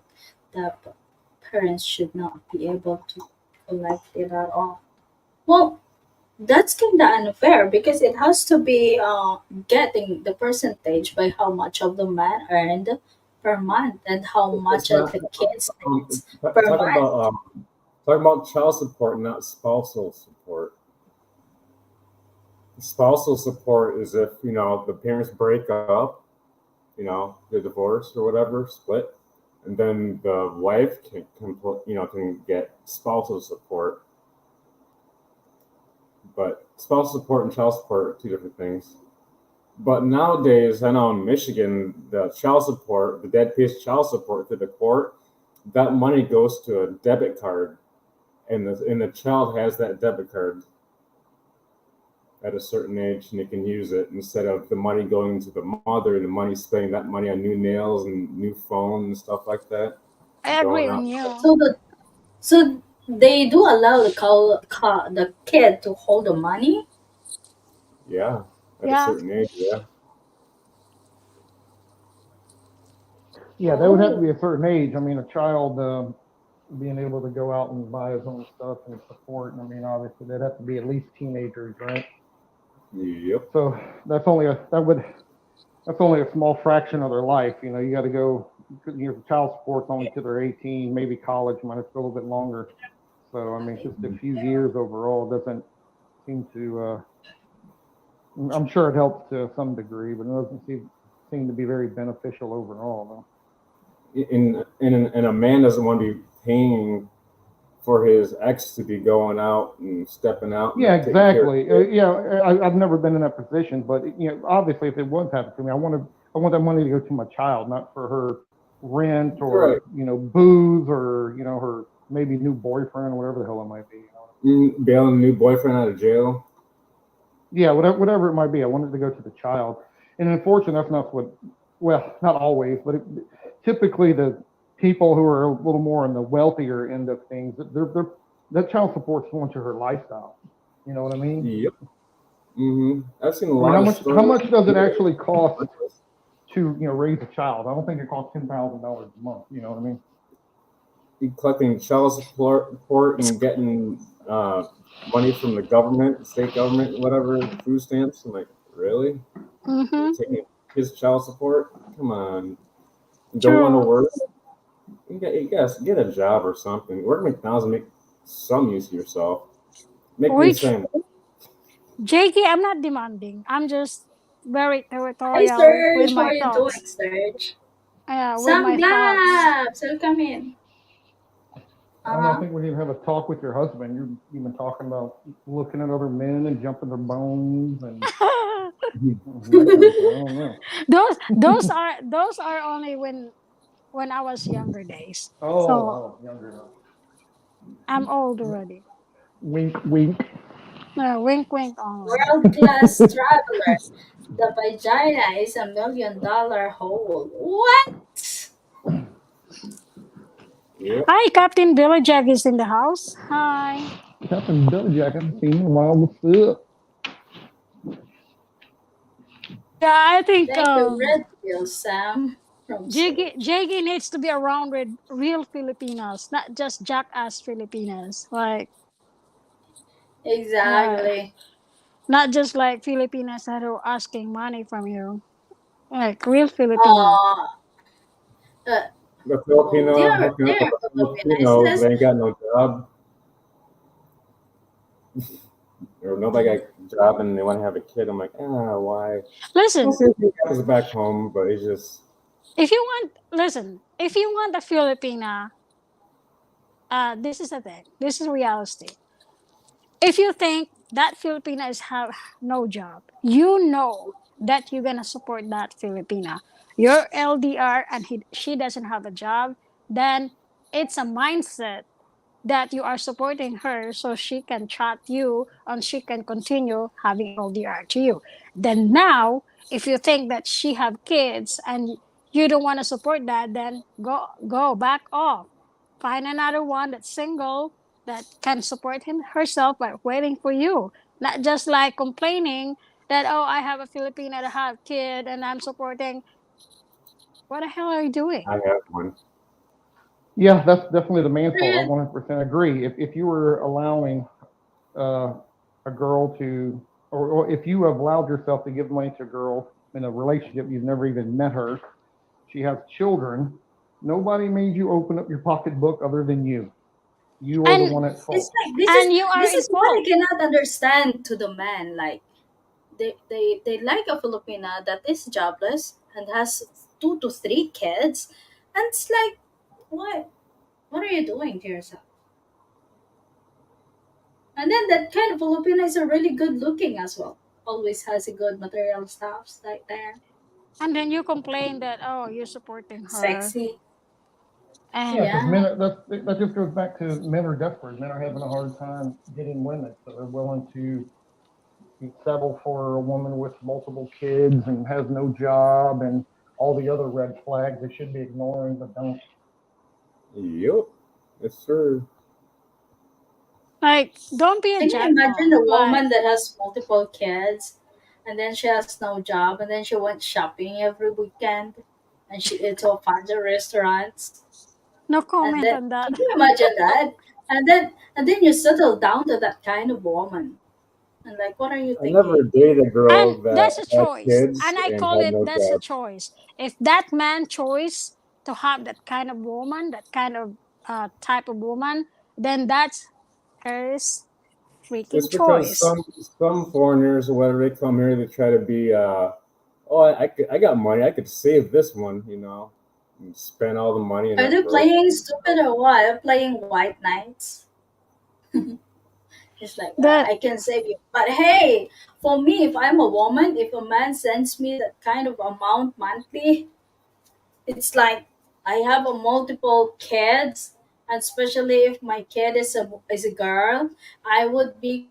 Speaker 1: The parents should not be able to collect it at all. Well, that's kind of unfair because it has to be getting the percentage by how much of the man earned per month and how
Speaker 3: It's
Speaker 1: much of
Speaker 3: not
Speaker 1: the kids needs per
Speaker 3: talking
Speaker 1: month.
Speaker 3: about talking about child support, not spousal support. Spousal support is if the parents break up, they're divorced or whatever, split, and then the wife can get spousal support. But spousal support and child support are two different things. But nowadays, I know in Michigan, the dad pays child support to the court. That money goes to a debit card, and the child has that debit card at a certain age, and they can use it instead of the money going to the mother, and the money spending that money on new nails and new phone and stuff like that,
Speaker 5: I agree
Speaker 3: going
Speaker 5: on
Speaker 3: out.
Speaker 5: you.
Speaker 1: So they do allow the kid to hold the money.
Speaker 3: Yeah, at a
Speaker 5: Yeah,
Speaker 3: certain age, yeah.
Speaker 4: Yeah, they would have to
Speaker 1: Oh,
Speaker 4: be a certain age. I mean, a child being able to go out and buy his own stuff and support. I mean, obviously, they'd have to be at least teenagers, right?
Speaker 3: Yep.
Speaker 4: So that's only a small fraction of their life. You got to go. Child support's only to their 18, maybe college might have to go a little bit longer. So I mean, just a few years overall doesn't seem to. I'm sure it helps to some degree, but it doesn't seem to be very beneficial overall.
Speaker 3: And a man doesn't want to be paying for his ex to be going out and stepping out and
Speaker 4: Yeah,
Speaker 3: taking care of
Speaker 4: exactly.
Speaker 3: kids.
Speaker 4: I've never been in that position, but obviously, if it was happening to me, I want that money to go to my child, not for her rent
Speaker 3: Right.
Speaker 4: or booze or her maybe new boyfriend or whatever the hell it might be.
Speaker 3: Bailing a new boyfriend out of jail.
Speaker 4: Yeah, whatever it might be, I want it to go to the child. And unfortunately, that's not what. Well, not always, but typically the people who are a little more on the wealthier end of things, that child support's going to her lifestyle. You know what I mean?
Speaker 3: Yep. I've seen a
Speaker 4: I mean,
Speaker 3: lot
Speaker 4: how
Speaker 3: of
Speaker 4: much
Speaker 3: stories.
Speaker 4: how much does it actually cost to raise a child? I don't think it costs $10,000 a month. You know what I mean?
Speaker 3: Collecting child support and getting money from the government, state government, whatever, food stamps. I'm like, really? You're
Speaker 5: mm-hmm.
Speaker 3: taking his child support? Come on. You don't want to
Speaker 5: True.
Speaker 3: work? You guys get a job or something. Work at McDonald's and make some use of yourself. Make me a
Speaker 5: Which
Speaker 3: sandwich.
Speaker 5: JK, I'm not demanding. I'm just very
Speaker 1: hi
Speaker 5: territorial with
Speaker 1: Serge, how
Speaker 5: my
Speaker 1: are you doing,
Speaker 5: thoughts.
Speaker 1: Serge?
Speaker 5: Yeah, with
Speaker 1: Some
Speaker 5: my thoughts.
Speaker 1: glabs, welcome in.
Speaker 4: I don't know. I
Speaker 1: Uh-huh.
Speaker 4: think we need to have a talk with your husband. You've been talking about looking at other men and jumping their bones and that kind of thing. I don't know.
Speaker 5: those are only when I was younger days. So
Speaker 4: Younger.
Speaker 5: I'm old already.
Speaker 4: Wink, wink.
Speaker 5: Wink, wink only.
Speaker 1: World class traveler. The vagina is $1 million hole. What?
Speaker 3: Yep.
Speaker 5: Hi, Captain Billy Jack is in the house. Hi.
Speaker 4: Captain Billy Jack, I haven't seen him in a while. What's up?
Speaker 5: Yeah, I think
Speaker 1: Like the red pill, Sam from Search.
Speaker 5: Jiggy needs to be around with real Filipinos, not just jackass Filipinas. Like
Speaker 1: Exactly.
Speaker 5: not just like Filipinas that are asking money from you. Like real Filipino.
Speaker 1: Uh, uh
Speaker 3: The
Speaker 1: oh,
Speaker 3: Filipino hooking up with
Speaker 1: they're
Speaker 3: a
Speaker 1: Filipino. It's
Speaker 3: Filipino,
Speaker 1: just
Speaker 3: they ain't got no job, or nobody got a job, and they want to have a kid. I'm like, why? I'll
Speaker 5: Listen,
Speaker 3: see if he happens back home, but it's just,
Speaker 5: if you want a Filipina, this is the thing. This is reality. If you think that Filipina is have no job, you know that you're gonna support that Filipina. You're LDR and she doesn't have a job, then it's a mindset that you are supporting her so she can chat you and she can continue having LDR to you. Then now, if you think that she have kids and you don't want to support that, then go back off. Find another one that's single that can support him herself by waiting for you. Not just like complaining that oh I have a Filipina that have kid and I'm supporting. What the hell are you doing?
Speaker 3: I have one.
Speaker 4: Yeah, that's definitely the man's
Speaker 1: what are
Speaker 4: fault. I
Speaker 1: you
Speaker 4: 100% agree. If you were allowing uh, a girl to, or if you have allowed yourself to give money to a girl in a relationship, you've never even met her, she has children, nobody made you open up your pocketbook other than you. You are the
Speaker 5: And
Speaker 4: one at
Speaker 1: it's
Speaker 4: fault.
Speaker 1: like this is
Speaker 5: you are
Speaker 1: this
Speaker 5: in
Speaker 1: is what I
Speaker 5: fault.
Speaker 1: cannot understand to the man. Like they like a Filipina that is jobless and has 2 to 3 kids, and it's like what are you doing to yourself? And then that kind of Filipino is a really good looking as well. Always has a good material stuffs like there.
Speaker 5: And then you complain that oh you're supporting her
Speaker 1: Sexy.
Speaker 4: Yeah,
Speaker 5: and
Speaker 4: because
Speaker 1: Yeah.
Speaker 4: that just goes back to men are desperate. Men are having a hard time getting women, so they're willing to settle for a woman with multiple kids and has no job and all the other red flags they should be ignoring but don't.
Speaker 3: Yep. Yes, sir.
Speaker 5: like don't be a
Speaker 1: Can you imagine
Speaker 5: jackal.
Speaker 1: a
Speaker 5: Like
Speaker 1: woman that has multiple kids and then she has no job and then she went shopping every weekend and she eats all fancy restaurants
Speaker 5: no
Speaker 1: and
Speaker 5: comment
Speaker 1: then
Speaker 5: on that.
Speaker 1: can you imagine that? And then you settle down to that kind of woman. And like what are you
Speaker 3: I never
Speaker 1: thinking?
Speaker 3: dated a
Speaker 5: And
Speaker 3: girl that
Speaker 5: that's a
Speaker 3: had
Speaker 5: choice.
Speaker 3: kids
Speaker 5: And I
Speaker 3: and
Speaker 5: call
Speaker 3: had
Speaker 5: it
Speaker 3: no
Speaker 5: that's a
Speaker 3: job.
Speaker 5: choice. If that man choice to have that kind of woman, that kind of type of woman, then that's hers
Speaker 3: It's
Speaker 5: freaking
Speaker 3: because
Speaker 5: choice.
Speaker 3: some foreigners or whatever, they come here to try to be oh, I got money, I could save this one, and spend all the money and
Speaker 1: Are
Speaker 3: not
Speaker 1: they
Speaker 3: broke.
Speaker 1: playing stupid or what? Playing white knights? It's like
Speaker 5: The
Speaker 1: I can save you. But hey, for me, if I'm a woman, if a man sends me that kind of amount monthly, it's like I have a multiple kids, and especially if my kid is a girl, I would be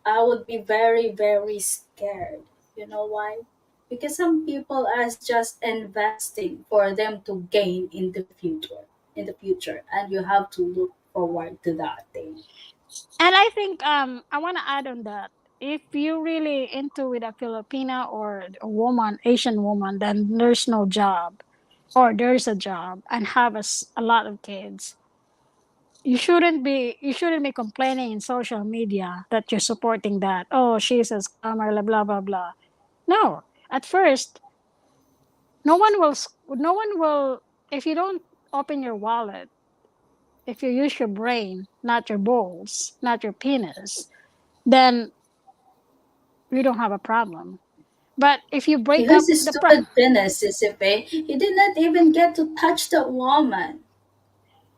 Speaker 1: I would be very very scared. You know why? Because some people are just investing for them to gain in the future, and you have to look forward to that thing.
Speaker 5: and I think I want to add on that. If you really into with a Filipina or a woman, Asian woman, then there's no job, or there's a job and have a lot of kids. You shouldn't be complaining in social media that you're supporting that. Oh, she's a scammer, blah blah blah. No, at first, no one will. If you don't open your wallet, if you use your brain, not your balls, not your penis, then we don't have a problem. But if you break up
Speaker 1: Because his
Speaker 5: the
Speaker 1: stupid penis, Sisyphe, he did not even get to touch the woman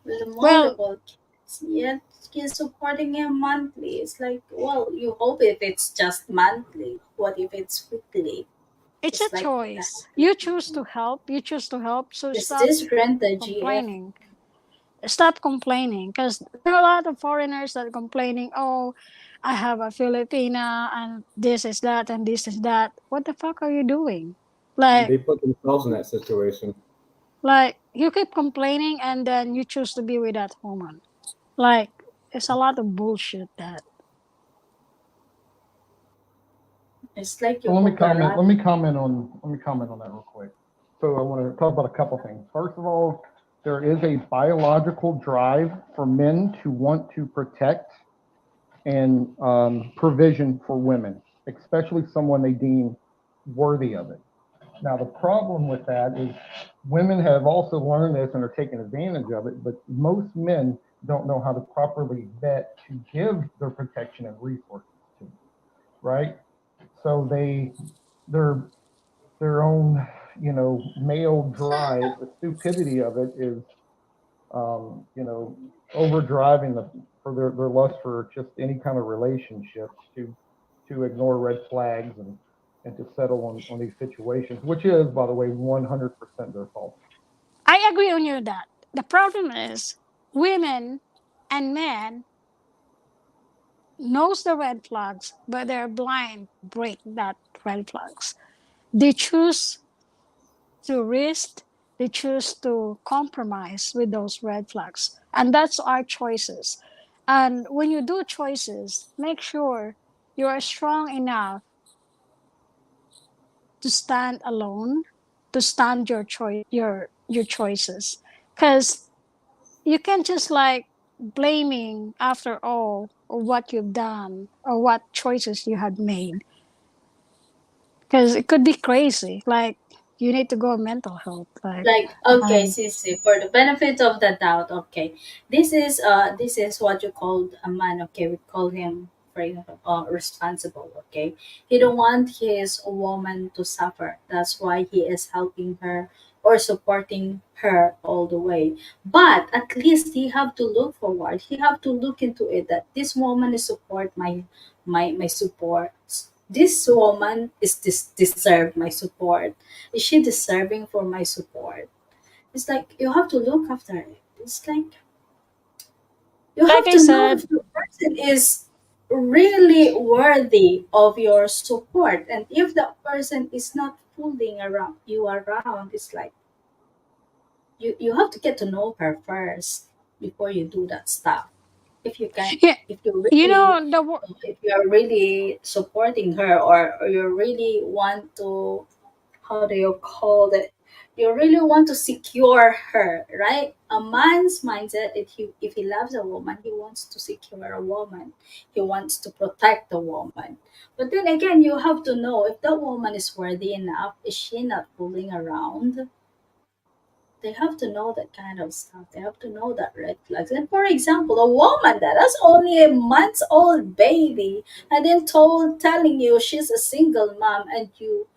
Speaker 1: with
Speaker 5: well,
Speaker 1: multiple kids. Yet he's supporting him monthly. It's like, well, you hope if it's just monthly. What if it's weekly?
Speaker 5: it's a
Speaker 1: It's like that.
Speaker 5: choice. You choose to help. You choose to help. So
Speaker 1: Is
Speaker 5: stop
Speaker 1: this rent the GF?
Speaker 5: complaining. Stop complaining, because there are a lot of foreigners that are complaining. Oh, I have a Filipina and this is that and this is that. What the fuck are you doing? Like
Speaker 3: They put themselves in that situation.
Speaker 5: Like you keep complaining and then you choose to be with that woman. Like it's a lot of bullshit that.
Speaker 1: It's like
Speaker 4: So
Speaker 1: you
Speaker 4: let me comment.
Speaker 1: paparazzi.
Speaker 4: Let me comment on that real quick. So I want to talk about a couple things. First of all, there is a biological drive for men to want to protect and provision for women, especially someone they deem worthy of it. Now, the problem with that is women have also learned this and are taking advantage of it, but most men don't know how to properly vet to give their protection and resources to, right? So their their own, male drive, the stupidity of it is, you know, overdriving for their lust for just any kind of relationships to ignore red flags and to settle on these situations, which is, by the way, 100% their fault.
Speaker 5: I agree on you that. The problem is women and men knows the red flags, but they're blind break that red flags. They choose to risk, they choose to compromise with those red flags. And that's our choices. And when you do choices, make sure you are strong enough to stand alone, to stand your your choices. Because you can't just like blaming after all or what you've done or what choices you had made. Because it could be crazy. Like you need to go mental health. Like
Speaker 1: Like, okay,
Speaker 5: um,
Speaker 1: Sisi, for the benefit of the doubt, okay, this is what you called a man. Okay, we call him, for example, responsible. Okay, he don't want his woman to suffer. That's why he is helping her or supporting her all the way. But at least he have to look forward. He have to look into it that this woman is support my support. This woman is deserve my support. Is she deserving for my support? It's like you have to look after it. It's like you
Speaker 5: like
Speaker 1: have
Speaker 5: I
Speaker 1: to know if
Speaker 5: said,
Speaker 1: the person is really worthy of your support. And if the person is not fooling around you around, it's like you have to get to know her first before you do that stuff. If you can,
Speaker 5: yeah,
Speaker 1: if you
Speaker 5: you
Speaker 1: really,
Speaker 5: know the
Speaker 1: if you're really supporting her, or you really want to, how do you call it, you really want to secure her, right? A man's mindset, if he loves a woman, he wants to secure a woman, he wants to protect the woman. But then again, you have to know if that woman is worthy enough. Is she not fooling around? They have to know that kind of stuff. They have to know that red flags. And for example, a woman that has only a month's old baby and then telling you she's a single mom, and you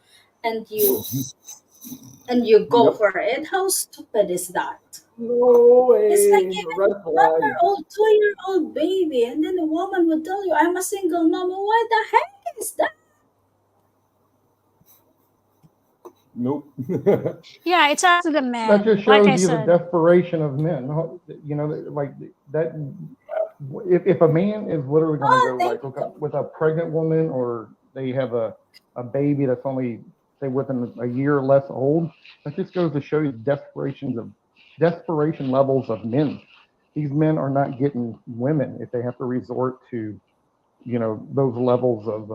Speaker 1: and you go
Speaker 3: Yep.
Speaker 1: for it. How stupid is that?
Speaker 3: No
Speaker 1: It's like
Speaker 3: way.
Speaker 1: even
Speaker 3: Red
Speaker 1: a
Speaker 3: flag.
Speaker 1: 1 year old, 2 year old baby, and then a woman would tell you, I'm a single mom. What the heck is that?
Speaker 3: Nope.
Speaker 5: yeah, it's up to the
Speaker 4: That
Speaker 5: man.
Speaker 4: just
Speaker 5: Like
Speaker 4: shows
Speaker 5: I
Speaker 4: you the
Speaker 5: said,
Speaker 4: desperation of men. Like that. If a man is literally going to
Speaker 1: Oh,
Speaker 4: go
Speaker 1: thank
Speaker 4: like
Speaker 1: you.
Speaker 4: with a pregnant woman, or they have a baby that's only, say, within a year or less old, that just goes to show you the desperation levels of men. These men are not getting women if they have to resort to, those levels of,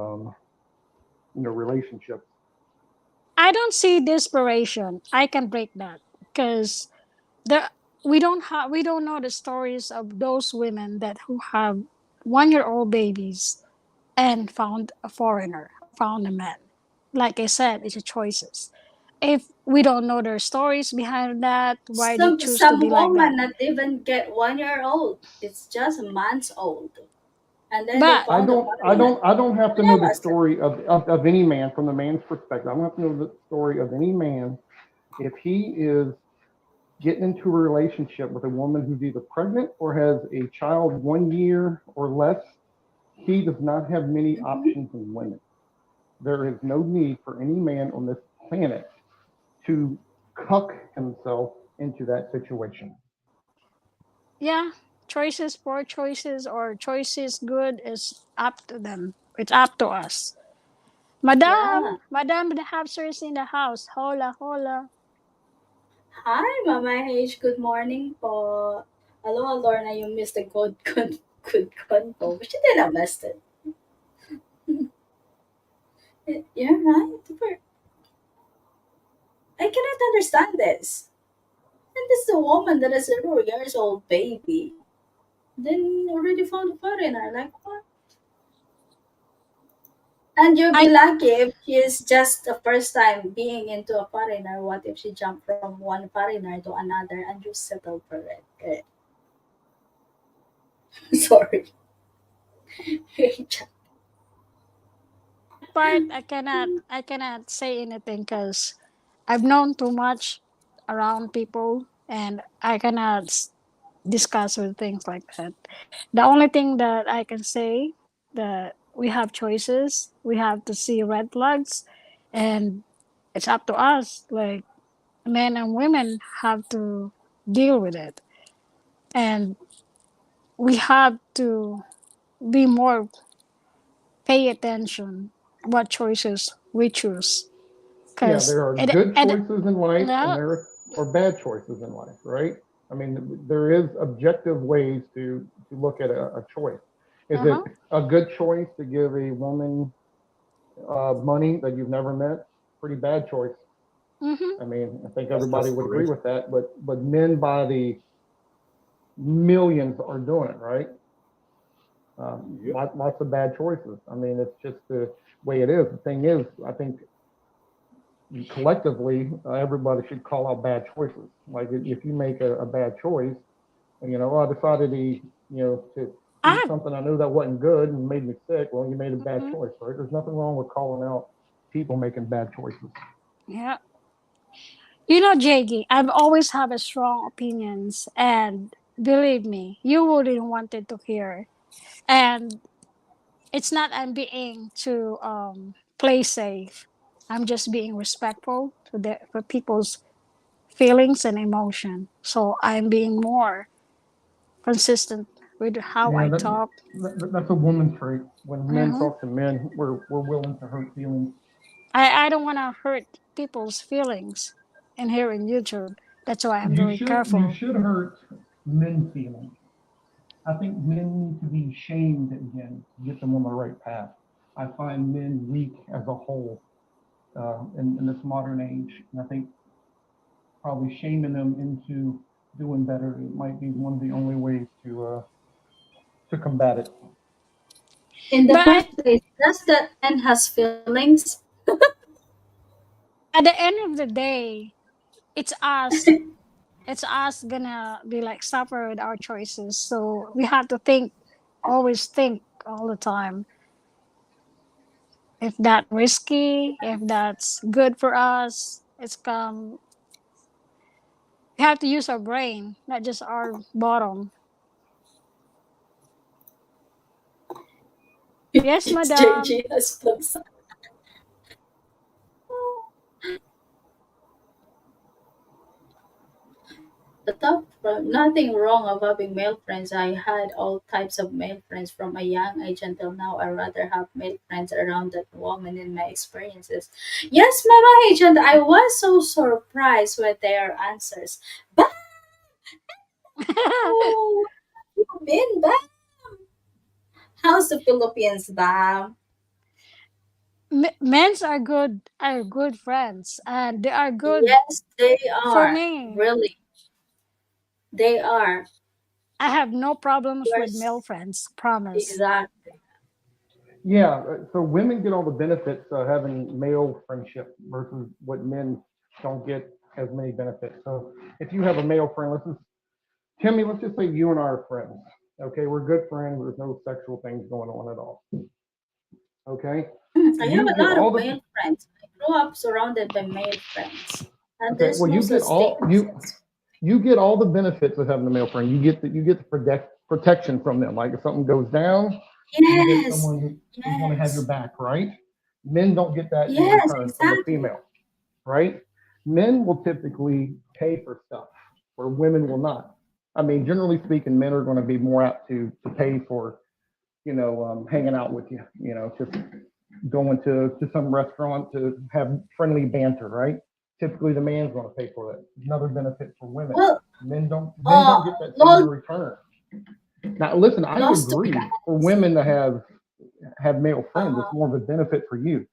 Speaker 4: relationships.
Speaker 5: I don't see desperation. I can break that because the we don't know the stories of those women that who have 1 year old babies and found a foreigner, found a man. Like I said, it's a choices. If we don't know their stories behind that, why they choose to
Speaker 1: Some
Speaker 5: be like that?
Speaker 1: woman not even get 1 year old. It's just months old. And then they
Speaker 5: But
Speaker 1: found a foreigner.
Speaker 4: I don't have to know the
Speaker 1: Yes.
Speaker 4: story of any man from the man's perspective. I don't have to know the story of any man if he is getting into a relationship with a woman who's either pregnant or has a child 1 year or less. He does not have many
Speaker 1: Mhm.
Speaker 4: options in women. There is no need for any man on this planet to cuck himself into that situation.
Speaker 5: yeah, choices, poor choices, or choices good is up to them. It's up to us.
Speaker 1: Yeah.
Speaker 5: Madam, the hamster is in the house. Hola, hola.
Speaker 1: Hi, Mama H. Good morning po. Hello, Lorna. You missed a good convo. But you didn't miss it. You're right. I cannot understand this. And this is a woman that is a 4 years old baby. Then already found a foreigner. Like what? And you'll be
Speaker 5: I
Speaker 1: lucky if she's just the first time being into a foreigner. What if she jumped from one foreigner to another and you settle for it? Sorry.
Speaker 5: part I cannot say anything because I've known too much around people, and I cannot discuss with things like that. The only thing that I can say, that we have choices, we have to see red flags, and it's up to us. Like, men and women have to deal with it, and we have to be more pay attention what choices we choose,
Speaker 4: Yeah,
Speaker 5: because
Speaker 4: there are
Speaker 5: it
Speaker 4: good
Speaker 5: and
Speaker 4: choices in life and
Speaker 5: yeah,
Speaker 4: there are bad choices in life, right? I mean, there is objective ways to look at a choice. Is it
Speaker 5: uh-huh,
Speaker 4: a good choice to give a woman money that you've never met? Pretty bad choice.
Speaker 5: mm-hmm,
Speaker 4: I mean, I think
Speaker 3: That's
Speaker 4: everybody would agree
Speaker 3: desperation.
Speaker 4: with that. But men by the millions are doing it, right?
Speaker 3: Yep.
Speaker 4: Lots of bad choices. I mean, it's just the way it is. The thing is, I think collectively, everybody should call out bad choices. Like if you make a bad choice, and I decided to eat
Speaker 5: I
Speaker 4: something I knew that wasn't good and made me sick. Well, you made a bad
Speaker 5: mhm,
Speaker 4: choice, right? There's nothing wrong with calling out people making bad choices.
Speaker 5: yeah. JD, I've always have a strong opinions, and believe me, you wouldn't want it to hear. And it's not I'm being to play safe. I'm just being respectful to the for people's feelings and emotion. So I'm being more consistent with how
Speaker 4: Yeah,
Speaker 5: I talk.
Speaker 4: that's a woman trait. When men
Speaker 5: Mhm.
Speaker 4: talk to men, we're willing to hurt feelings.
Speaker 5: I don't want to hurt people's feelings in here in YouTube. That's why I'm very
Speaker 4: You
Speaker 5: careful.
Speaker 4: should hurt men's feelings. I think men need to be shamed again to get them on the right path. I find men weak as a whole in this modern age, and I think probably shaming them into doing better might be one of the only ways to combat it.
Speaker 1: In the
Speaker 5: But
Speaker 1: first place, does that man has feelings?
Speaker 5: at the end of the day, it's us. It's us gonna be like suffer with our choices. So we have to think, always think all the time, if that risky, if that's good for us. It's come. We have to use our brain, not just our bottom. Yes,
Speaker 1: It's
Speaker 5: madam.
Speaker 1: JG has feelings. The top nothing wrong of having male friends. I had all types of male friends from a young age until now. I rather have male friends around than women in my experiences. Yes, Mama H, and I was so surprised with their answers. But oh, where have you been, Bam? How's the Philippines, Bam?
Speaker 5: Men's are good friends, and they are good
Speaker 1: Yes, they
Speaker 5: for
Speaker 1: are.
Speaker 5: me.
Speaker 1: Really, they are.
Speaker 5: I have no problems with
Speaker 1: Yours,
Speaker 5: male friends. Promise.
Speaker 1: exactly.
Speaker 4: Yeah, so women get all the benefits of having male friendship versus what men don't get as many benefits. So if you have a male friend, Timmy, let's just say you and I are friends. Okay, we're good friends. There's no sexual things going on at all. Okay,
Speaker 1: I have
Speaker 4: you
Speaker 1: a
Speaker 4: get
Speaker 1: lot
Speaker 4: all
Speaker 1: of
Speaker 4: the
Speaker 1: male friends. I grew up surrounded by male friends, and
Speaker 4: okay.
Speaker 1: there's
Speaker 4: Well,
Speaker 1: no such thing as
Speaker 4: you get all the benefits of having a male friend. You get the protection from them. Like if something goes down, you get
Speaker 1: yes,
Speaker 4: someone who's going to have your
Speaker 1: yes,
Speaker 4: back, right? Men don't get that in
Speaker 1: yes,
Speaker 4: return from a
Speaker 1: exactly.
Speaker 4: female, right? Men will typically pay for stuff, where women will not. I mean, generally speaking, men are going to be more apt to pay for hanging out with you. Just going to some restaurant to have friendly banter, right? typically the man's going to pay for that. Another benefit for women.
Speaker 1: Well,
Speaker 4: Men don't get that same in
Speaker 1: well,
Speaker 4: return. Now, listen, I
Speaker 1: lost to
Speaker 4: agree. For
Speaker 1: balance.
Speaker 4: women to have male friends, it's
Speaker 1: Uh-huh.
Speaker 4: more of a benefit for you.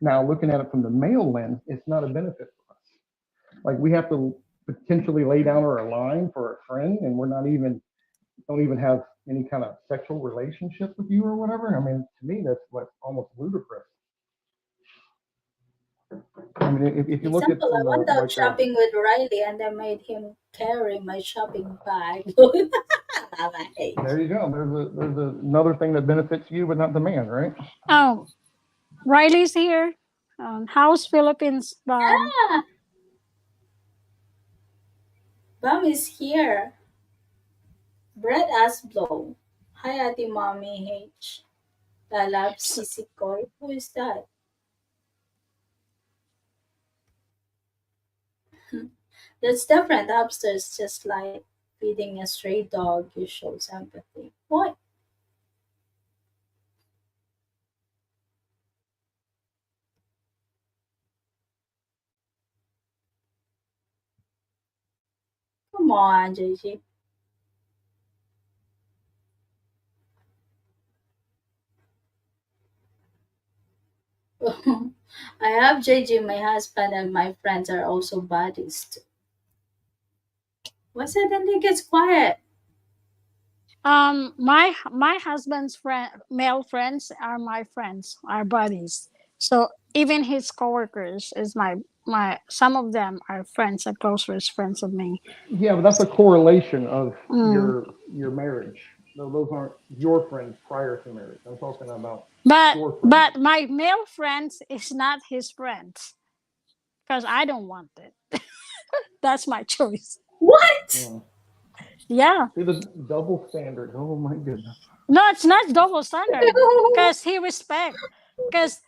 Speaker 4: Now, looking at it from the male lens, it's not a benefit for us. Like we have to potentially lay down our line for a friend, and we're not even don't even have any kind of sexual relationship with you or whatever. I mean, to me, that's like almost ludicrous. I mean, if you look at
Speaker 1: Example, I
Speaker 4: from the
Speaker 1: went out
Speaker 4: like the
Speaker 1: shopping with Riley and I made him carry my shopping bag. Mama
Speaker 4: there
Speaker 1: hates.
Speaker 4: you go. Another thing that benefits you, but not the man, right?
Speaker 5: Oh, Riley's here. How's Philippines,
Speaker 1: Ah, Bam is here. Bread as blow. Hi, Ate Mommy H. Lalab
Speaker 5: So,
Speaker 1: Sisikol. Who is that? That's different. Upstairs, just like feeding a stray dog, you show sympathy. What? Come on, JJ. I have JJ, my husband, and my friends are also buddies too. Why suddenly it gets quiet?
Speaker 5: my husband's male friends are my friends, our buddies. So even his coworkers is my. Some of them are friends, are closest friends of me.
Speaker 4: Yeah, but that's a correlation of
Speaker 5: Mm.
Speaker 4: your marriage. No, those aren't your friends prior to marriage. I'm talking about
Speaker 5: But
Speaker 4: your friends.
Speaker 5: but my male friends is not his friends because I don't want it. That's my choice.
Speaker 1: What?
Speaker 4: Mm.
Speaker 5: Yeah.
Speaker 4: See the double standard. Oh my goodness.
Speaker 5: No, it's not double standard because he respect. Because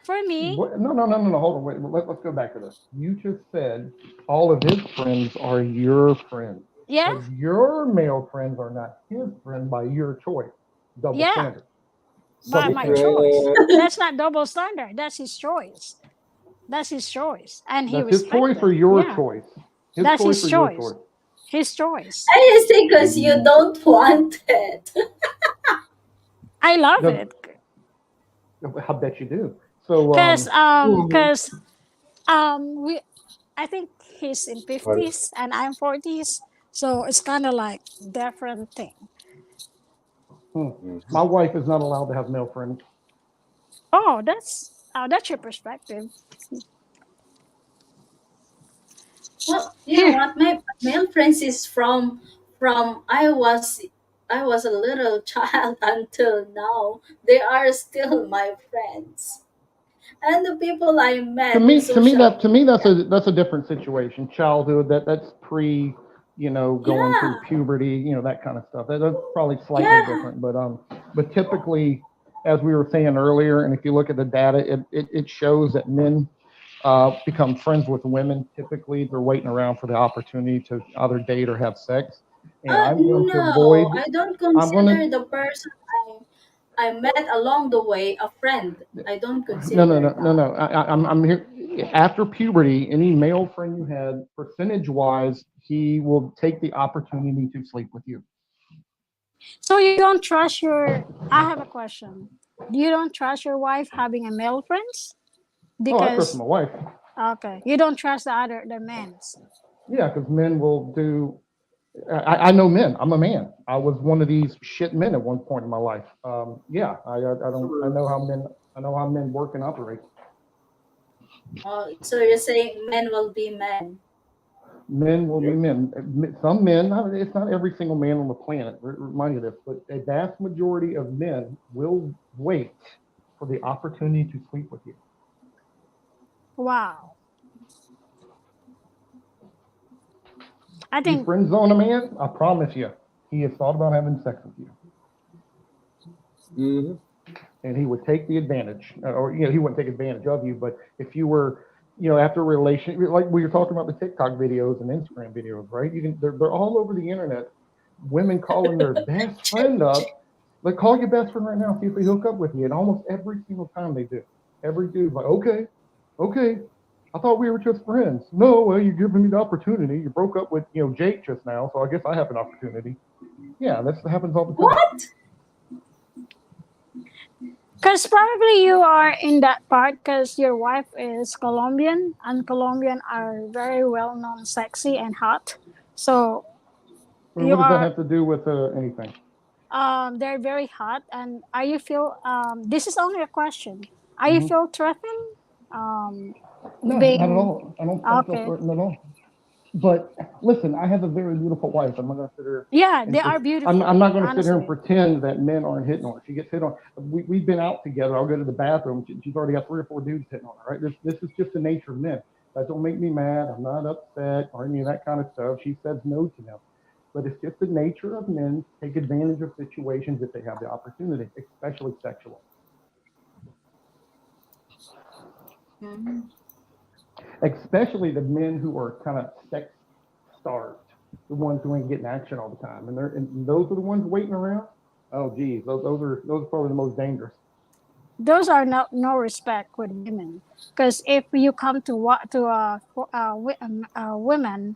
Speaker 5: for me,
Speaker 4: What? No, no, no, no, no. Hold on. Wait. Let's go back to this. You just said all of his friends are your friends,
Speaker 5: yeah,
Speaker 4: but your male friends are not his friend by your choice. Double
Speaker 5: yeah,
Speaker 4: standard.
Speaker 5: by
Speaker 4: Double
Speaker 5: my
Speaker 4: standard.
Speaker 5: choice.
Speaker 3: Secret.
Speaker 5: That's not double standard. That's his choice. That's his choice, and he
Speaker 4: That's his choice or
Speaker 5: respected.
Speaker 4: your
Speaker 5: Yeah,
Speaker 4: choice. His
Speaker 5: that's
Speaker 4: choice
Speaker 5: his
Speaker 4: or your
Speaker 5: choice.
Speaker 4: choice.
Speaker 5: His choice.
Speaker 1: I just think because you don't want it.
Speaker 5: I love
Speaker 4: The,
Speaker 5: it
Speaker 4: I bet you do. So,
Speaker 5: because
Speaker 3: Mhm.
Speaker 5: we. I think he's in
Speaker 3: What?
Speaker 5: fifties and I'm 40s, so it's kind of like different thing.
Speaker 3: Mhm.
Speaker 4: my wife is not allowed to have male friends.
Speaker 5: Oh, that's your perspective.
Speaker 1: Well, you know
Speaker 5: Here,
Speaker 1: what? My male friends is from I was a little child until now. They are still my friends, and the people I met in social
Speaker 4: To me,
Speaker 1: media.
Speaker 4: that's a different situation. Childhood, that's pre, going through
Speaker 1: Yeah,
Speaker 4: puberty, that kind of stuff. That's probably slightly
Speaker 1: yeah.
Speaker 4: different, but typically, as we were saying earlier, and if you look at the data, it shows that men become friends with women. Typically, they're waiting around for the opportunity to either date or have sex. And I'm going to
Speaker 1: No,
Speaker 4: avoid.
Speaker 1: I don't
Speaker 4: I'm going
Speaker 1: consider
Speaker 4: to
Speaker 1: the person I met along the way a friend. I don't
Speaker 4: No, no,
Speaker 1: consider
Speaker 4: no, no,
Speaker 1: that.
Speaker 4: no. I'm here. After puberty, any male friend you had, percentage wise, he will take the opportunity to sleep with you.
Speaker 5: so you don't trust your. I have a question. You don't trust your wife having a male friends
Speaker 4: Oh, I trust
Speaker 5: because
Speaker 4: my wife.
Speaker 5: okay, you don't trust the men's.
Speaker 4: Yeah, because men will do. I know men. I'm a man. I was one of these shit men at one point in my life. Yeah, I don't. I know how men. I know how men work and operate.
Speaker 1: Oh, so you're saying men will be men?
Speaker 4: Men will be
Speaker 3: Yep.
Speaker 4: men. Some men. It's not every single man on the planet. Remind you of this, but a vast majority of men will wait for the opportunity to sleep with you.
Speaker 5: Wow, I
Speaker 4: You
Speaker 5: think
Speaker 4: friend zone a man, I promise you, he has thought about having sex with you,
Speaker 3: Mhm.
Speaker 4: and he would take the advantage, or he wouldn't take advantage of you. But if you were, after a relation, like we were talking about the TikTok videos and Instagram videos, right? They're all over the internet. Women calling their best friend up, like call your best friend right now, see if they hook up with you, and almost every single time they do. Every dude's like, okay, okay. I thought we were just friends. No, well, you're giving me the opportunity. You broke up with Jake just now, so I guess I have an opportunity. Yeah, that happens all the time.
Speaker 1: What?
Speaker 5: Because probably you are in that part because your wife is Colombian, and Colombian are very well known, sexy and hot. So
Speaker 4: Well,
Speaker 5: you
Speaker 4: what does that
Speaker 5: are
Speaker 4: have to do with anything?
Speaker 5: they're very hot. And are you feel this is only a question. Are you
Speaker 4: Hmm.
Speaker 5: feel threatened? Um,
Speaker 4: No, not at
Speaker 5: being
Speaker 4: all. I don't feel
Speaker 5: okay.
Speaker 4: threatened at all. But listen, I have a very beautiful wife. I'm not going to sit here
Speaker 5: Yeah,
Speaker 4: and
Speaker 5: they are
Speaker 4: I'm
Speaker 5: beautiful.
Speaker 4: not going to sit here and
Speaker 5: Honestly,
Speaker 4: pretend that men aren't hitting on her. She gets hit on. We've been out together. I'll go to the bathroom. She's already got 3 or 4 dudes hitting on her. Right? This is just the nature of men. That don't make me mad. I'm not upset or any of that kind of stuff. She says no to them. But it's just the nature of men to take advantage of situations if they have the opportunity, especially sexual.
Speaker 1: Mm.
Speaker 4: Especially the men who are kind of sex starved, the ones who ain't getting action all the time, and those are the ones waiting around. Oh, geez, those are probably the most dangerous.
Speaker 5: those are no respect with women. Because if you come to what to women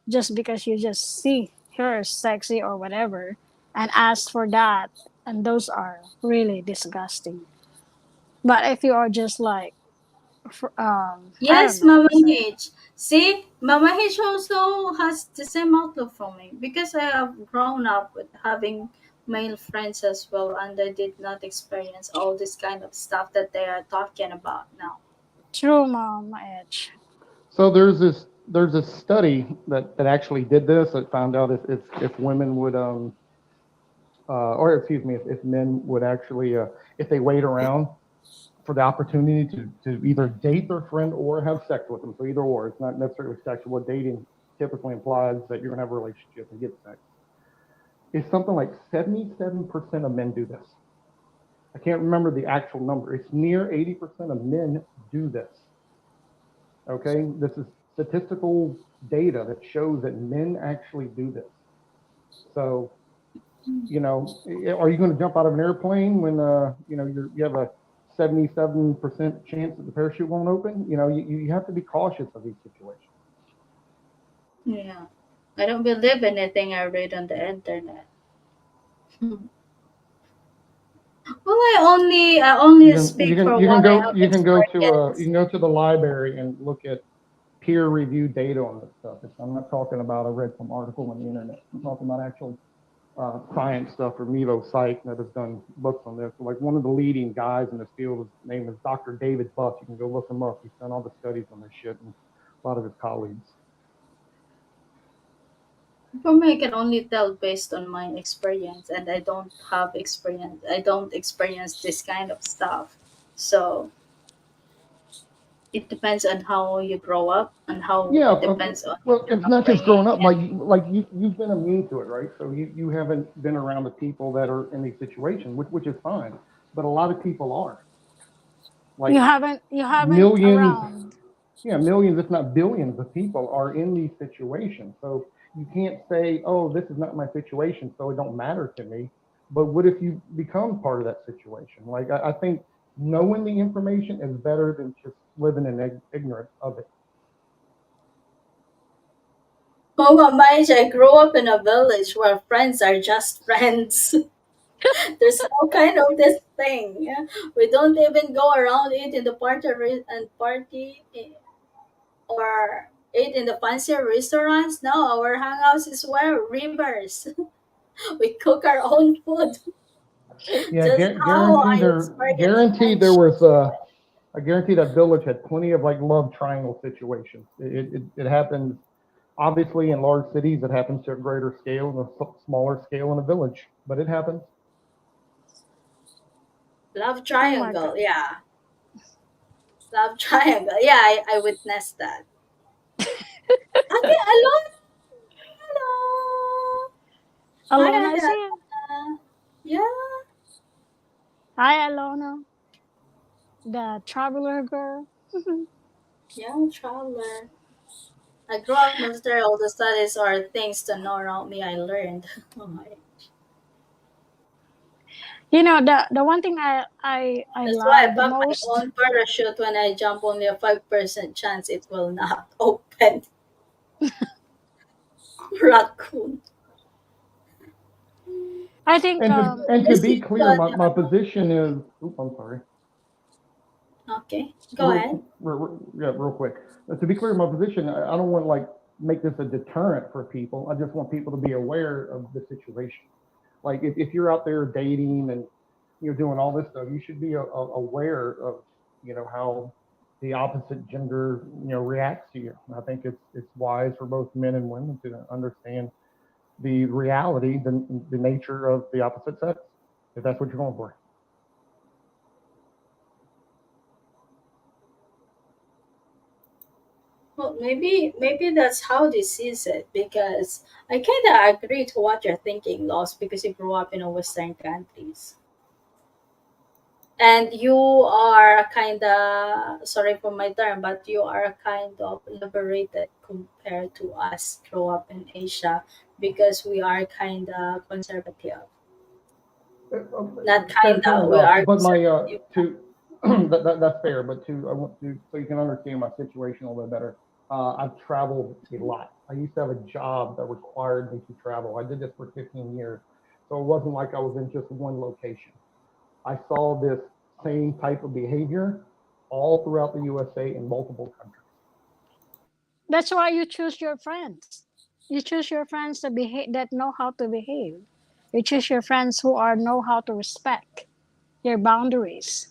Speaker 5: just because you just see her as sexy or whatever and ask for that, and those are really disgusting. But if you are just like I don't
Speaker 1: Yes,
Speaker 5: know what
Speaker 1: Mama
Speaker 5: to say.
Speaker 1: H. See, Mama H also has the same outlook for me because I have grown up with having male friends as well, and I did not experience all this kind of stuff that they are talking about now.
Speaker 5: True, mom, edge.
Speaker 4: So there's a study that actually did this that found out if women would or excuse me if men would actually if they wait around for the opportunity to either date their friend or have sex with them. So either or, it's not necessarily sexual. What dating typically implies that you're gonna have a relationship and get sex. It's something like 77% of men do this. I can't remember the actual number. It's near 80% of men do this. Okay, this is statistical data that shows that men actually do this. So, are you going to jump out of an airplane when you have a 77% chance that the parachute won't open? You have to be cautious of these situations.
Speaker 1: Yeah, I don't believe anything I read on the internet. Well, I only
Speaker 4: You can you
Speaker 1: speak
Speaker 4: can
Speaker 1: for
Speaker 4: you can
Speaker 1: what I
Speaker 4: go
Speaker 1: have
Speaker 4: you can go to you
Speaker 1: experienced.
Speaker 4: can go to the library and look at peer reviewed data on this stuff. I'm not talking about I read some article on the internet. I'm talking about actual science stuff or Mevo Psych that has done books on this. So like one of the leading guys in this field, his name is Dr. David Buff. You can go look him up. He's done all the studies on this shit and a lot of his colleagues.
Speaker 1: For me, I can only tell based on my experience, and I don't have experience. I don't experience this kind of stuff. So it depends on how you grow up, and how
Speaker 4: Yeah,
Speaker 1: it depends on
Speaker 4: well,
Speaker 1: your
Speaker 4: it's not just growing
Speaker 1: upbringing.
Speaker 4: up. You've been immune to it, right? So you haven't been around the people that are in these situations, which is fine. But a lot of people are like
Speaker 5: You haven't
Speaker 4: millions,
Speaker 5: around.
Speaker 4: yeah, millions, if not billions of people are in these situations. So you can't say, oh, this is not my situation, so it don't matter to me. But what if you become part of that situation? Like, I think knowing the information is better than just living in ignorance of it.
Speaker 1: Oh, Mama, I grew up in a village where friends are just friends. There's no kind of this thing. Yeah? We don't even go around eat in the or eat in the fancy restaurants. No, our hangouts is where rivers. We cook our own food.
Speaker 4: Yeah,
Speaker 1: Just how I experienced
Speaker 4: guaranteed there
Speaker 1: friendship.
Speaker 4: was I guarantee that village had plenty of like love triangle situations. It happens obviously in large cities. It happens to a greater scale and a smaller scale in a village, but it happens.
Speaker 1: Love
Speaker 5: Oh my
Speaker 1: triangle,
Speaker 5: god.
Speaker 1: yeah. Love triangle. Yeah, I witnessed that. Okay, hello. Hello. Hi,
Speaker 5: Alona is here.
Speaker 1: Adana. Yeah,
Speaker 5: Hi, Alona, the traveler girl.
Speaker 1: young traveler. I grew up military. All the studies are things to know around me. I learned. Oh my.
Speaker 5: The one thing I
Speaker 1: That's why I
Speaker 5: love the
Speaker 1: pack my
Speaker 5: most.
Speaker 1: own parachute when I jump. Only a 5% chance it will not open. Raccoon.
Speaker 5: I think
Speaker 4: And to
Speaker 1: This
Speaker 4: be
Speaker 1: is
Speaker 4: clear,
Speaker 1: what.
Speaker 4: my position is. Oops, I'm sorry.
Speaker 1: Okay, go ahead.
Speaker 4: Yeah, real quick. To be clear, my position, I don't want like make this a deterrent for people. I just want people to be aware of the situation. Like if you're out there dating and you're doing all this stuff, you should be aware of how the opposite gender reacts to you. And I think it's wise for both men and women to understand the reality, the nature of the opposite sex, if that's what you're going for.
Speaker 1: Well, maybe that's how they sees it because I kind of agree to what you're thinking, Lost, because you grew up in a Western countries. And you are kind of, sorry for my term, but you are kind of liberated compared to us grow up in Asia because we are kind of conservative. Not kind
Speaker 4: Fair
Speaker 1: of, we
Speaker 4: enough.
Speaker 1: are
Speaker 4: But my
Speaker 1: conservative.
Speaker 4: to that's fair. But I want to so you can understand my situation a little bit better. I've traveled a lot. I used to have a job that required me to travel. I did this for 15 years, so it wasn't like I was in just one location. I saw this same type of behavior all throughout the USA in multiple countries.
Speaker 5: That's why you choose your friends. You choose your friends that know how to behave. You choose your friends who are know how to respect your boundaries.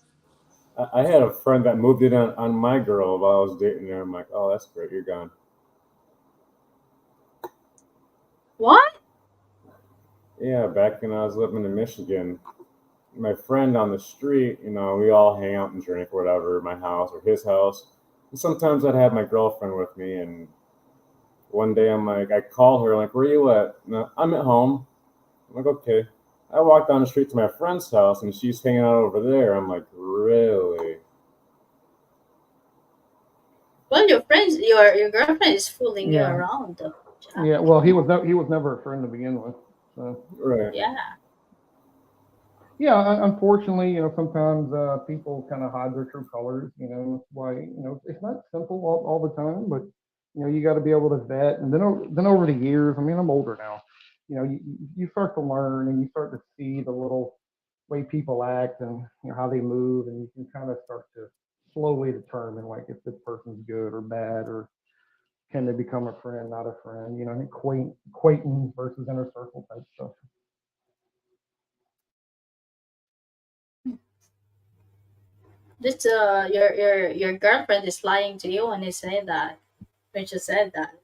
Speaker 3: I had a friend that moved in on my girl while I was dating her. I'm like, oh, that's great, you're gone.
Speaker 1: What?
Speaker 3: Yeah, back when I was living in Michigan, my friend on the street, we all hang out and drink or whatever at my house or his house. And sometimes I'd have my girlfriend with me, and one day I'm like, I call her, like, where you at? No, I'm at home. I'm like, okay. I walk down the street to my friend's house, and she's hanging out over there. I'm like, really?
Speaker 1: Well, your girlfriend is fooling you
Speaker 4: Yeah,
Speaker 1: around, though, Jack.
Speaker 4: yeah. Well, he was never a friend to begin with. So
Speaker 3: Right.
Speaker 1: Yeah.
Speaker 4: yeah, unfortunately, sometimes people kind of hide their true colors. That's why it's not simple all the time, but you got to be able to vet. And then over the years, I mean, I'm older now. You start to learn and you start to see the little way people act and how they move, and you can kind of start to slowly determine like if this person's good or bad, or can they become a friend, not a friend. Acquaintance versus inner circle type stuff.
Speaker 1: This your girlfriend is lying to you when you say that. When she said that.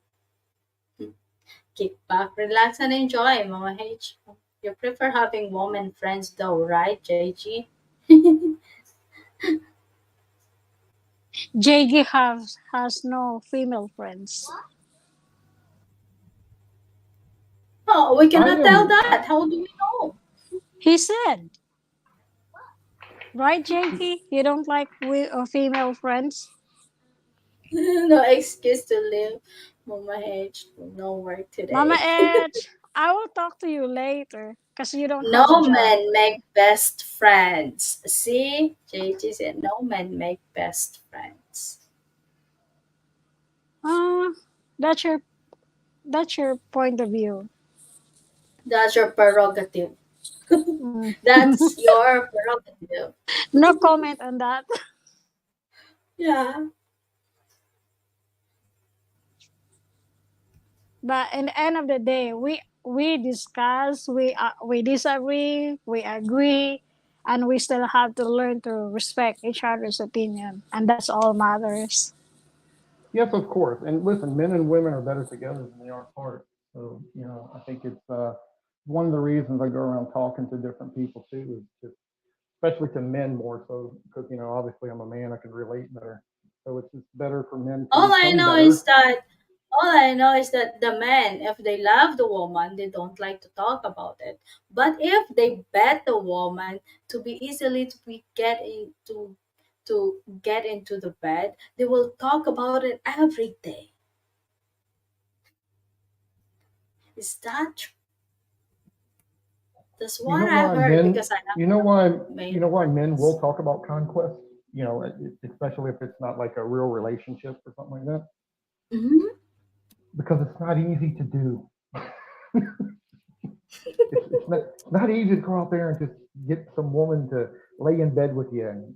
Speaker 1: Kick back, relax, and enjoy, Mama H. You prefer having woman friends though, right, JG?
Speaker 5: JG has no female friends.
Speaker 1: Oh, we
Speaker 4: I
Speaker 1: cannot tell
Speaker 4: am
Speaker 1: that. How do we know?
Speaker 5: He said, right, JG? You don't like female friends?
Speaker 1: No excuse to leave. Mama H, no work
Speaker 5: Mama
Speaker 1: today.
Speaker 5: Edge, I will talk to you later because you don't
Speaker 1: No
Speaker 5: have a job.
Speaker 1: men make best friends. See? JG said no men make best friends.
Speaker 5: Uh, that's your that's your point of view.
Speaker 1: That's your prerogative.
Speaker 5: Mm.
Speaker 1: That's your prerogative.
Speaker 5: No comment on that.
Speaker 1: Yeah.
Speaker 5: But in the end of the day, we discuss, we disagree, we agree, and we still have to learn to respect each other's opinion, and that's all matters.
Speaker 4: Yes, of course. And listen, men and women are better together than they are apart. So, I think it's one of the reasons I go around talking to different people too, is just, especially to men more so, because, obviously I'm a man, I can relate better. So it's just better for men to
Speaker 1: All I
Speaker 4: become
Speaker 1: know is
Speaker 4: better.
Speaker 1: that all I know is that the men, if they love the woman, they don't like to talk about it. But if they bet the woman to be easily to be get into the bed, they will talk about it every day. Is that true? That's
Speaker 4: You
Speaker 1: what
Speaker 4: know
Speaker 1: I
Speaker 4: why
Speaker 1: heard
Speaker 4: men?
Speaker 1: because I have
Speaker 4: You know why?
Speaker 1: male
Speaker 4: You know why men will
Speaker 1: friends.
Speaker 4: talk about conquest? You know, especially if it's not like a real relationship or something like that,
Speaker 1: Hmm.
Speaker 4: because it's not easy to do. It's not easy to go out there and just get some woman to lay in bed with you and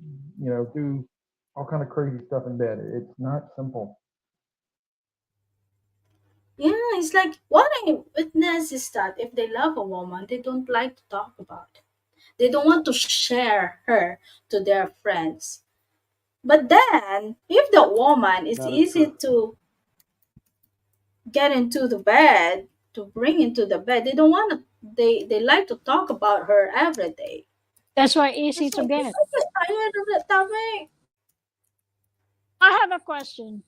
Speaker 4: do all kind of crazy stuff in bed. It's not simple.
Speaker 1: Yeah, it's like what I witness is that if they love a woman, they don't like to talk about it. They don't want to share her to their friends. But then, if the woman is
Speaker 4: That is
Speaker 1: easy
Speaker 4: true.
Speaker 1: to get into the bed, to bring into the bed, they don't want to. They like to talk about her every day.
Speaker 5: That's why easy
Speaker 1: It's
Speaker 5: to
Speaker 1: like
Speaker 5: get.
Speaker 1: I get tired of that topic.
Speaker 5: I have a question.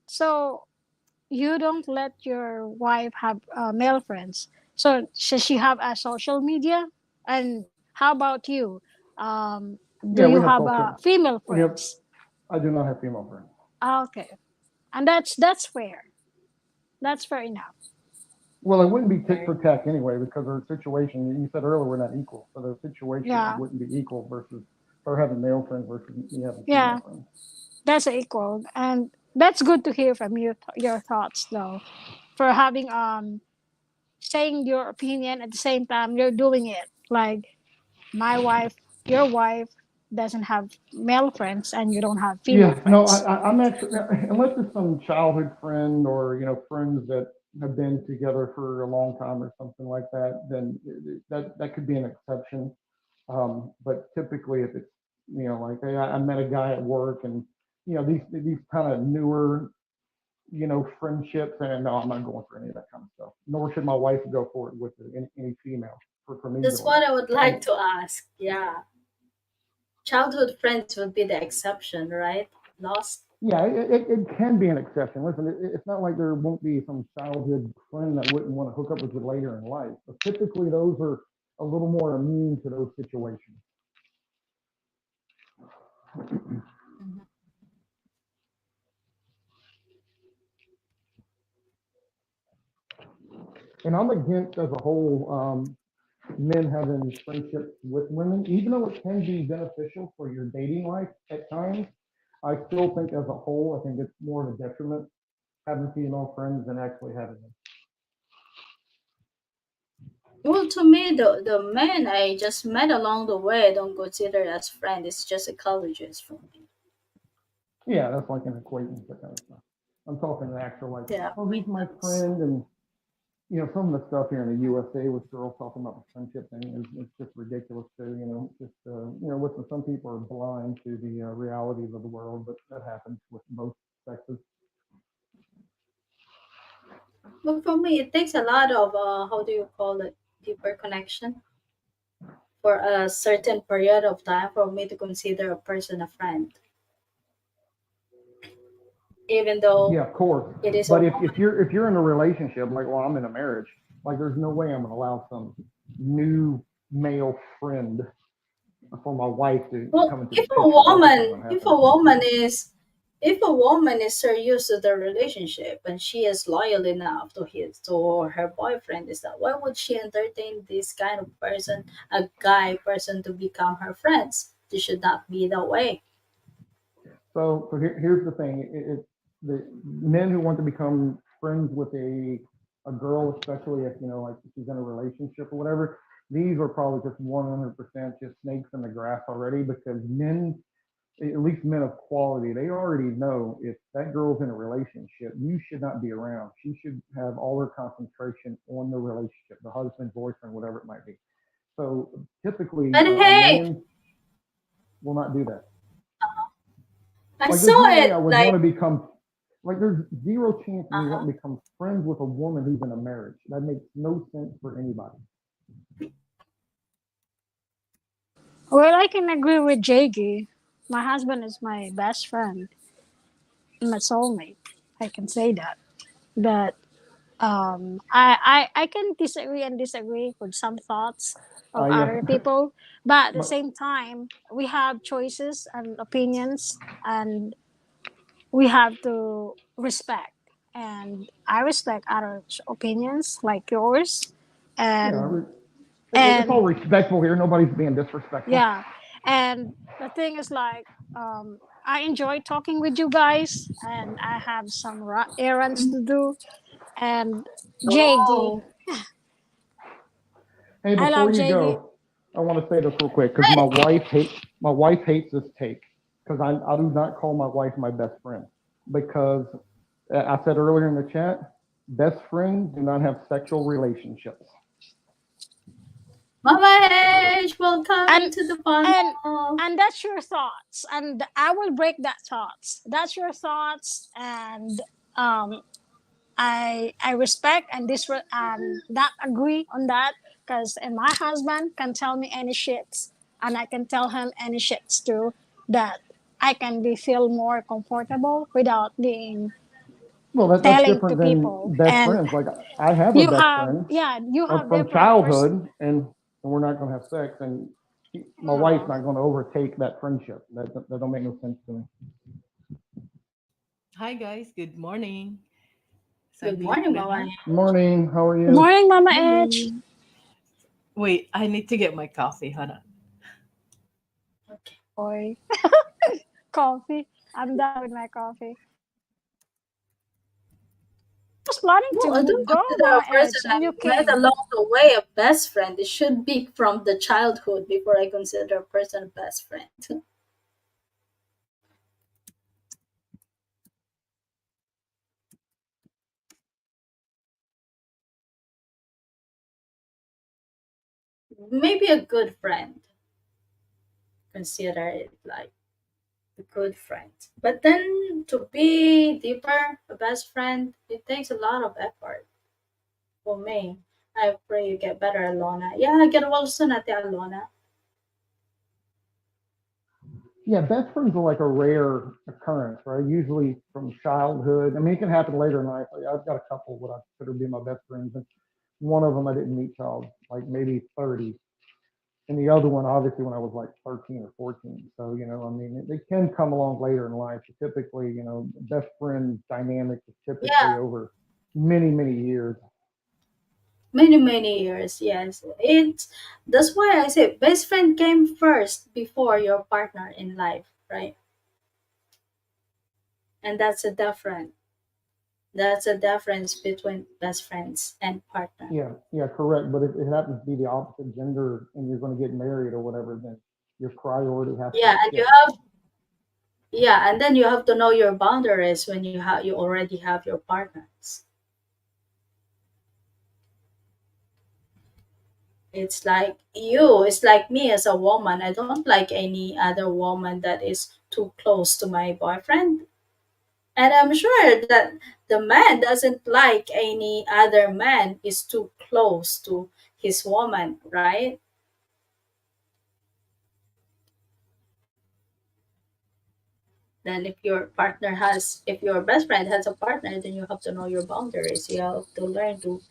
Speaker 5: So you don't let your wife have male friends. So should she have a social media? And how about you? Do
Speaker 4: Yeah,
Speaker 5: you
Speaker 4: we have
Speaker 5: have
Speaker 4: social.
Speaker 5: female
Speaker 4: We have.
Speaker 5: friends?
Speaker 4: I do not have female friends.
Speaker 5: Ah, okay, and that's fair. That's fair enough.
Speaker 4: Well, it wouldn't be tit
Speaker 1: Right.
Speaker 4: for tat anyway because our situation. You said earlier we're not equal, so the situation
Speaker 5: Yeah,
Speaker 4: wouldn't be equal versus her having male friends versus me having female
Speaker 5: yeah,
Speaker 4: friends.
Speaker 5: that's equal, and that's good to hear from you. Your thoughts, though, for having saying your opinion at the same time you're doing it. Like my wife, your wife doesn't have male friends, and you don't have female
Speaker 4: Yeah, no,
Speaker 5: friends.
Speaker 4: I'm actually unless it's some childhood friend or friends that have been together for a long time or something like that, then that could be an exception. But typically, if it's like hey, I met a guy at work and these kind of newer friendships, and no, I'm not going for any of that kind of stuff. Nor should my wife go for it with any female for me
Speaker 1: That's
Speaker 4: doing
Speaker 1: what
Speaker 4: it.
Speaker 1: I would
Speaker 4: And
Speaker 1: like to ask. Yeah, childhood friends would be the exception, right? Lost.
Speaker 4: yeah, it can be an exception. Listen, it's not like there won't be some childhood friend that wouldn't want to hook up with you later in life. But typically, those are a little more immune to those situations.
Speaker 1: Mhm.
Speaker 4: And I'm against, as a whole, men having friendships with women, even though it can be beneficial for your dating life at times. I still think, as a whole, I think it's more of a detriment having female friends than actually having them.
Speaker 1: Well, to me, the men I just met along the way, I don't consider as friend. It's just a colleges for me.
Speaker 4: Yeah, that's like an acquaintance, that kind of stuff. I'm talking an actual like,
Speaker 1: Yeah,
Speaker 4: oh, he's my
Speaker 1: acquaintance.
Speaker 4: friend, and some of the stuff here in the USA with girls talking about the friendship thing is it's just ridiculous too. Just listen, some people are blind to the realities of the world, but that happens with both sexes.
Speaker 1: But for me, it takes a lot of how do you call it, deeper connection for a certain period of time for me to consider a person a friend, even though
Speaker 4: Yeah, of course.
Speaker 1: it is a
Speaker 4: But if,
Speaker 1: woman.
Speaker 4: if you're if you're in a relationship, like, well, I'm in a marriage, like there's no way I'm gonna allow some new male friend for my wife to
Speaker 1: Well,
Speaker 4: come into the picture. That's just not gonna happen.
Speaker 1: if a woman is serious to the relationship and she is loyal enough to her boyfriend, is that why would she entertain this kind of person, a guy person, to become her friends? It should not be that way.
Speaker 4: Here's the thing: the men who want to become friends with a girl, especially if like she's in a relationship or whatever, these are probably just 100% just snakes in the grass already because men, at least men of quality, they already know if that girl's in a relationship, you should not be around. She should have all her concentration on the relationship, the husband, boyfriend, whatever it might be. So typically,
Speaker 1: But
Speaker 4: a
Speaker 1: hey,
Speaker 4: man will not do that.
Speaker 1: I
Speaker 4: Like, there's
Speaker 1: saw
Speaker 4: no way I
Speaker 1: it
Speaker 4: would want
Speaker 1: like
Speaker 4: to become, like, there's zero chance of me
Speaker 1: uh-huh.
Speaker 4: wanting to become friends with a woman who's in a marriage. That makes no sense for anybody.
Speaker 5: Well, I can agree with JG. My husband is my best friend, my soulmate. I can say that. But I can disagree and disagree with some thoughts of
Speaker 4: Yeah,
Speaker 5: other people, but at the
Speaker 4: but
Speaker 5: same time we have choices and opinions, and we have to respect, and I respect others opinions like yours.
Speaker 4: yeah,
Speaker 5: And
Speaker 4: It's all
Speaker 5: And
Speaker 4: respectful here. Nobody's being disrespectful.
Speaker 5: yeah, and the thing is like, I enjoy talking with you guys, and I have some errands to do. And JD,
Speaker 1: Oh,
Speaker 4: Hey,
Speaker 5: I
Speaker 4: before
Speaker 5: love
Speaker 4: you
Speaker 5: JD.
Speaker 4: go, I want to say this real quick because
Speaker 1: hey,
Speaker 4: my wife hates this take because I do not call my wife my best friend because I said earlier in the chat, best friends do not have sexual relationships.
Speaker 1: Mama H, welcome
Speaker 5: and
Speaker 1: to the
Speaker 5: and
Speaker 1: panel.
Speaker 5: and that's your thoughts, and I will break that thoughts. That's your thoughts, and um I respect and not agree on that, because my husband can tell me any shits, and I can tell him any shits too, that I can be feel more comfortable without being
Speaker 4: Well, that's
Speaker 5: telling to
Speaker 4: different
Speaker 5: people.
Speaker 4: than best
Speaker 5: And
Speaker 4: friends. Like I have a
Speaker 5: you
Speaker 4: best
Speaker 5: have,
Speaker 4: friend
Speaker 5: yeah, you have
Speaker 4: from
Speaker 5: different
Speaker 4: childhood, and we're not going to have sex, and my wife's
Speaker 5: oh,
Speaker 4: not going to overtake that friendship. That don't make no sense to me.
Speaker 6: Hi guys, good morning.
Speaker 1: Good
Speaker 6: Sabi
Speaker 1: morning, Mama
Speaker 6: Leha.
Speaker 1: H.
Speaker 4: Morning, how are
Speaker 5: good
Speaker 4: you?
Speaker 5: morning, Mama Edge.
Speaker 1: Morning.
Speaker 6: Wait, I need to get my coffee. Hold on.
Speaker 1: Okay.
Speaker 5: Boy, coffee. I'm done with my coffee. I was planning
Speaker 1: Well, I
Speaker 5: to
Speaker 1: don't
Speaker 5: go,
Speaker 1: consider a
Speaker 5: Mama
Speaker 1: person
Speaker 5: Edge, and you
Speaker 1: I've met
Speaker 5: came.
Speaker 1: along the way a best friend. It should be from the childhood before I consider a person a best friend. Maybe a good friend. Consider it like a good friend. But then to be deeper, a best friend, it takes a lot of effort for me. I pray you get better, Alona. Yeah, get well soon, Ate Alona.
Speaker 4: Yeah, best friends are like a rare occurrence, right? Usually from childhood. I mean, it can happen later in life. I've got a couple what I consider to be my best friends, and one of them I didn't meet till like maybe 30, and the other one obviously when I was like 13 or 14. So I mean, they can come along later in life. Typically, best friend dynamic is typically
Speaker 1: Yeah,
Speaker 4: over many years.
Speaker 1: many years. Yes, it's that's why I say best friend came first before your partner in life, right? And that's a difference between best friends and partner.
Speaker 4: Yeah, correct. But if it happens to be the opposite gender and you're going to get married or whatever, then your priority has to
Speaker 1: Yeah, and you
Speaker 4: shift.
Speaker 1: have yeah, and then you have to know your boundaries when you already have your partners. It's like me as a woman. I don't like any other woman that is too close to my boyfriend. And I'm sure that the man doesn't like any other man is too close to his woman, right? Then if your best friend has a partner, then you have to know your boundaries. You have to learn to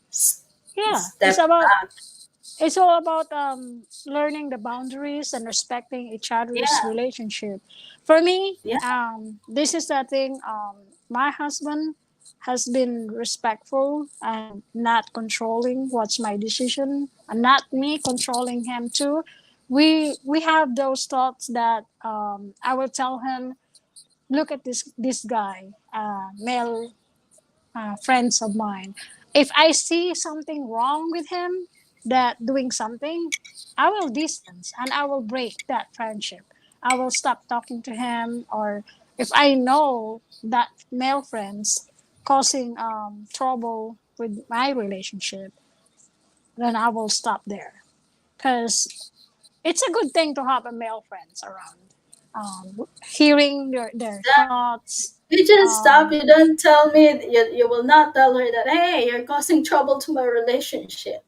Speaker 1: s-
Speaker 5: Yeah,
Speaker 1: step back.
Speaker 5: it's all about learning the boundaries and respecting each other's
Speaker 1: Yeah,
Speaker 5: relationship. For me,
Speaker 1: yeah,
Speaker 5: this is the thing. My husband has been respectful and not controlling what's my decision, and not me controlling him too. We have those thoughts that I will tell him, look at this guy, male friends of mine. If I see something wrong with him, that doing something, I will distance and I will break that friendship. I will stop talking to him, or if I know that male friends causing trouble with my relationship, then I will stop there. Because it's a good thing to have a male friends around. Hearing their thoughts.
Speaker 1: you just stop.
Speaker 5: Um,
Speaker 1: You don't tell me. You will not tell her that, hey, you're causing trouble to my relationship.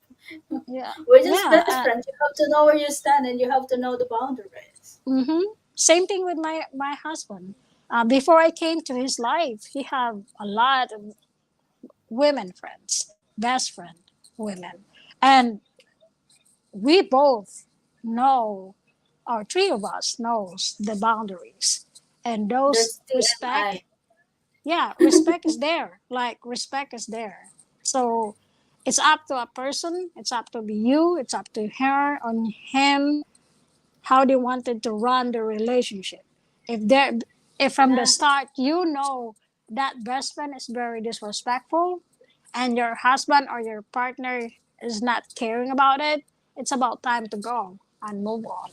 Speaker 5: yeah,
Speaker 1: We're just
Speaker 5: yeah.
Speaker 1: best friends. You have to know where you stand and you have to know the boundaries.
Speaker 5: Same thing with my husband. Before I came to his life, he had a lot of women friends, best friend women, and we both know, or three of us knows the boundaries, and those
Speaker 1: That's
Speaker 5: respect.
Speaker 1: TMI.
Speaker 5: Yeah, respect is there. Like respect is there. So It's up to a person. It's up to you. It's up to her on him how they wanted to run the relationship. If they're if from the
Speaker 1: Yeah.
Speaker 5: start you know that best friend is very disrespectful and your husband or your partner is not caring about it, it's about time to go and move on.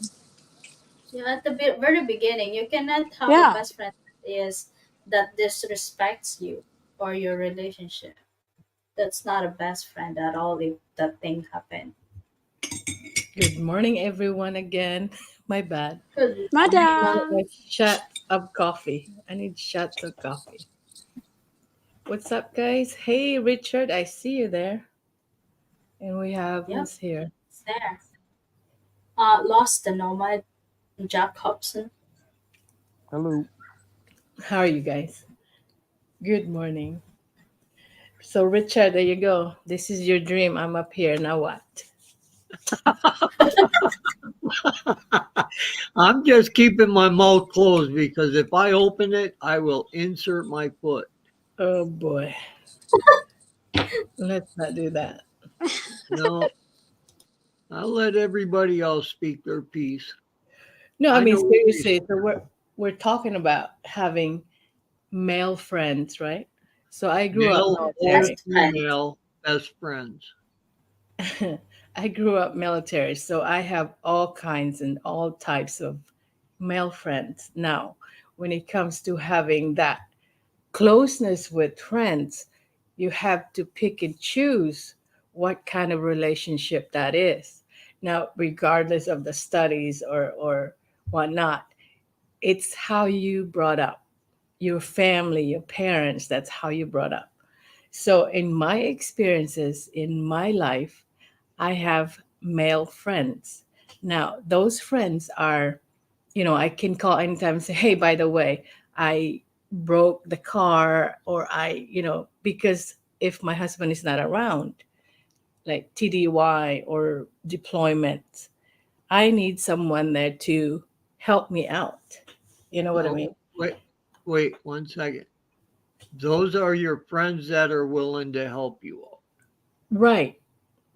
Speaker 1: Yeah, at the very beginning, you cannot have a
Speaker 5: Yeah.
Speaker 1: best friend that is that disrespects you or your relationship. That's not a best friend at all if that thing happened.
Speaker 6: Good morning, everyone, again. My bad.
Speaker 1: Good morning,
Speaker 6: I
Speaker 1: mom.
Speaker 6: need
Speaker 5: Madam.
Speaker 6: a shot of coffee. I need shots of coffee. What's up, guys? Hey, Richard, I see you there. And we have
Speaker 1: Yep,
Speaker 6: who's here?
Speaker 1: it's there. Lost the Nomad, Jack Hobson.
Speaker 4: Hello.
Speaker 6: How are you guys? Good morning. So, Richard, there you go. This is your dream. I'm up here. Now what?
Speaker 2: I'm just keeping my mouth closed because if I open it, I will insert my foot.
Speaker 6: Oh boy. Let's not do that.
Speaker 2: No, I'll let everybody else speak their piece.
Speaker 6: No, I
Speaker 2: I
Speaker 6: mean
Speaker 2: know what you
Speaker 6: seriously. So we're talking about having male friends, right? So I grew up
Speaker 2: male or
Speaker 6: military.
Speaker 1: Best friend.
Speaker 2: female best friends.
Speaker 6: I grew up military, so I have all kinds and all types of male friends. Now, when it comes to having that closeness with friends, you have to pick and choose what kind of relationship that is. Now, regardless of the studies or whatnot, it's how you brought up your family, your parents, that's how you brought up. So, in my experiences in my life, I have male friends. Now, those friends are, I can call anytime and say, hey, by the way, I broke the car, or because if my husband is not around, like TDY or deployment, I need someone there to help me out. You know what I
Speaker 2: Oh,
Speaker 6: mean?
Speaker 2: wait 1 second. Those are your friends that are willing to help you.
Speaker 6: Right.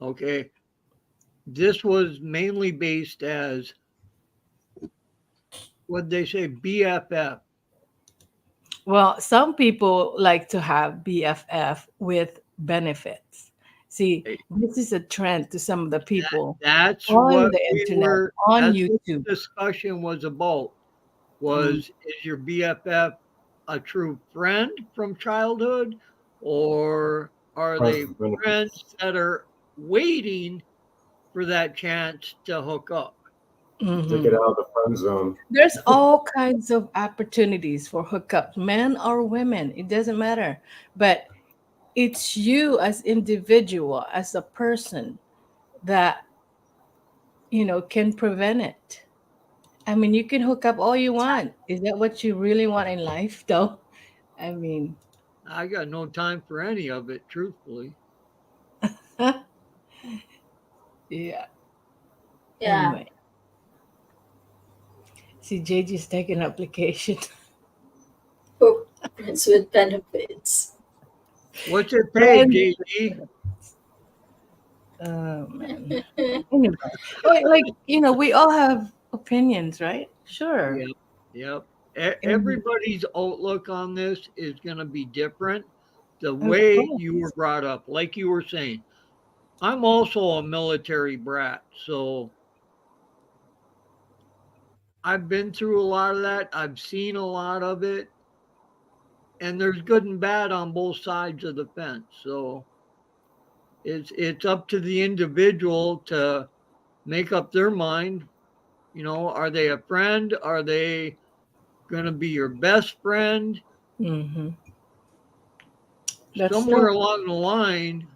Speaker 2: Okay. This was mainly based as what they say BFF.
Speaker 6: Well, some people like to have BFF with benefits. See, this is a trend to some of the people
Speaker 2: That's
Speaker 6: on
Speaker 2: what
Speaker 6: the
Speaker 2: we
Speaker 6: internet,
Speaker 2: were.
Speaker 6: on
Speaker 2: That's what
Speaker 6: YouTube.
Speaker 2: the discussion was about.
Speaker 6: Mm,
Speaker 2: Was is your BFF a true friend from childhood, or are
Speaker 3: Friends
Speaker 2: they
Speaker 3: with
Speaker 2: friends
Speaker 3: benefits.
Speaker 2: that are waiting for that chance to hook up?
Speaker 3: To get
Speaker 6: mhm.
Speaker 3: out of the friend zone.
Speaker 6: There's all kinds of opportunities for hookups, men or women, it doesn't matter. But it's you as individual, as a person that, can prevent it. I mean, you can hook up all you want. Is that what you really want in life, though? I mean,
Speaker 2: I got no time for any of it, truthfully.
Speaker 6: yeah.
Speaker 1: Yeah,
Speaker 6: Anyway, see, JJ's taking application.
Speaker 1: for friends with benefits.
Speaker 2: What's it pay,
Speaker 6: Friends.
Speaker 2: JD?
Speaker 6: Oh man. Anyway, we all have opinions, right? Sure.
Speaker 2: Yep, yep.
Speaker 6: And
Speaker 2: Everybody's outlook on this is going to be different. The
Speaker 6: of
Speaker 2: way you were
Speaker 6: course.
Speaker 2: brought up, like you were saying, I'm also a military brat, so I've been through a lot of that. I've seen a lot of it, and there's good and bad on both sides of the fence. So it's up to the individual to make up their mind. Are they a friend? Are they going to be your best friend?
Speaker 6: Hmm. That's
Speaker 2: Somewhere
Speaker 6: true.
Speaker 2: along the line,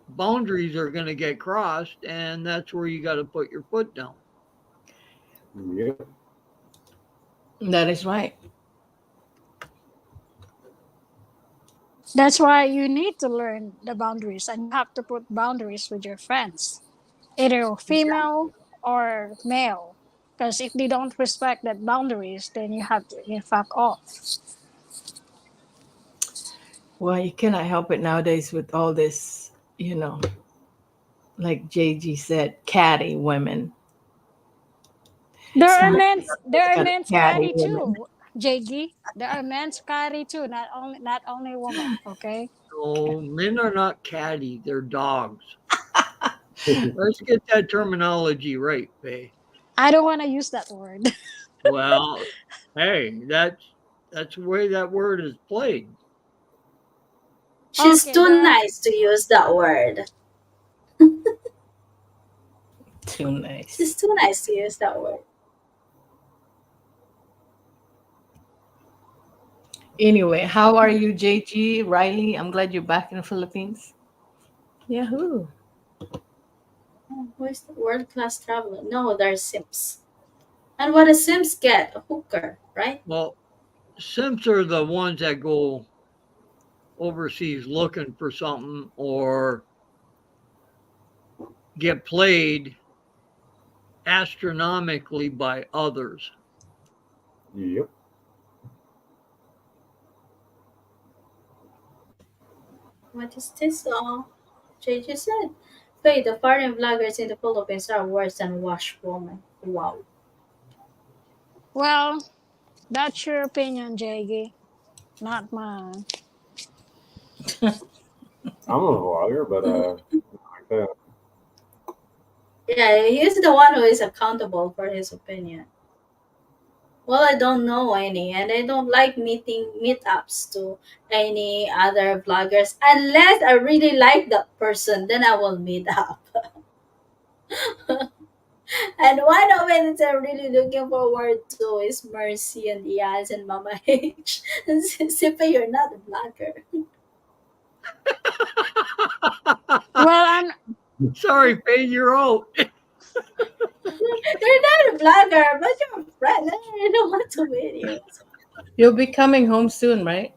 Speaker 2: boundaries are going to get crossed, and that's where you got to put your foot down.
Speaker 3: Yep.
Speaker 6: That is right.
Speaker 5: That's why you need to learn the boundaries and you have to put boundaries with your friends, either female or male. Because if they don't respect that boundaries, then you have to fuck off.
Speaker 6: Well, you cannot help it nowadays with all this. you know, like JG said, catty women.
Speaker 5: There are
Speaker 6: Some
Speaker 5: there are
Speaker 6: kind of
Speaker 5: men's
Speaker 6: catty
Speaker 5: carry
Speaker 6: women.
Speaker 5: too, JG. There are men's carry too, not only women. Okay.
Speaker 2: No, men are not catty, they're dogs. Let's get that terminology right, Faye.
Speaker 5: I don't want to use that word.
Speaker 2: Well, hey, that's the way that word is played.
Speaker 1: She's
Speaker 5: Okay,
Speaker 1: too
Speaker 5: there are
Speaker 1: nice to use that word.
Speaker 6: Too
Speaker 1: She's
Speaker 6: nice.
Speaker 1: too nice to use that word.
Speaker 6: Anyway, how are you, JG? Riley, I'm glad you're back in the Philippines. Yahoo.
Speaker 1: Oh, where's the world class traveler? No, they're Sims. And what does Sims get? A hooker, right?
Speaker 2: Well, simps are the ones that go overseas looking for something or get played astronomically by others.
Speaker 3: Yep.
Speaker 1: What is this? JJ said. Wait, the foreign vloggers in the Philippines are worse than wash women. Wow.
Speaker 5: well, that's your opinion, JG, not mine.
Speaker 3: I'm a vlogger, but like that.
Speaker 1: Yeah, he's the one who is accountable for his opinion. Well, I don't know any, and I don't like meeting meetups to any other vloggers unless I really like that person. Then I will meet up. And one of it that I'm really looking forward to is Mercy and Iaz and Mama H. Sipa, you're not a vlogger.
Speaker 5: Well, I'm
Speaker 2: Sorry, Faye, you're out.
Speaker 1: You're not a vlogger, but you're a friend. I don't want to meet you.
Speaker 6: You'll be coming home soon, right?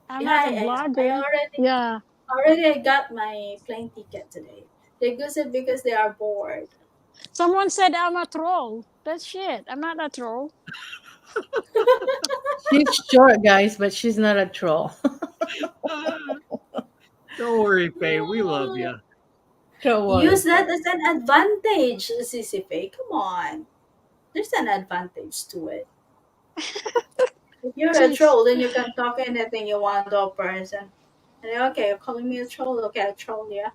Speaker 5: I'm
Speaker 1: Yeah,
Speaker 5: not a
Speaker 1: I am. I
Speaker 5: vlogger. Yeah.
Speaker 1: already I got my plane ticket today. They goes it because they are bored.
Speaker 5: Someone said I'm a troll. That's shit. I'm not a troll.
Speaker 6: She's short, guys, but she's not a troll.
Speaker 2: Don't worry, Faye, we love you.
Speaker 6: Don't
Speaker 1: Use
Speaker 6: worry.
Speaker 1: that as an advantage, CCP. Come on. There's an advantage to it. If you're a
Speaker 5: Jeez.
Speaker 1: troll, then you can talk anything you want to a person. And okay, you're calling me a troll. Okay, I'll troll you.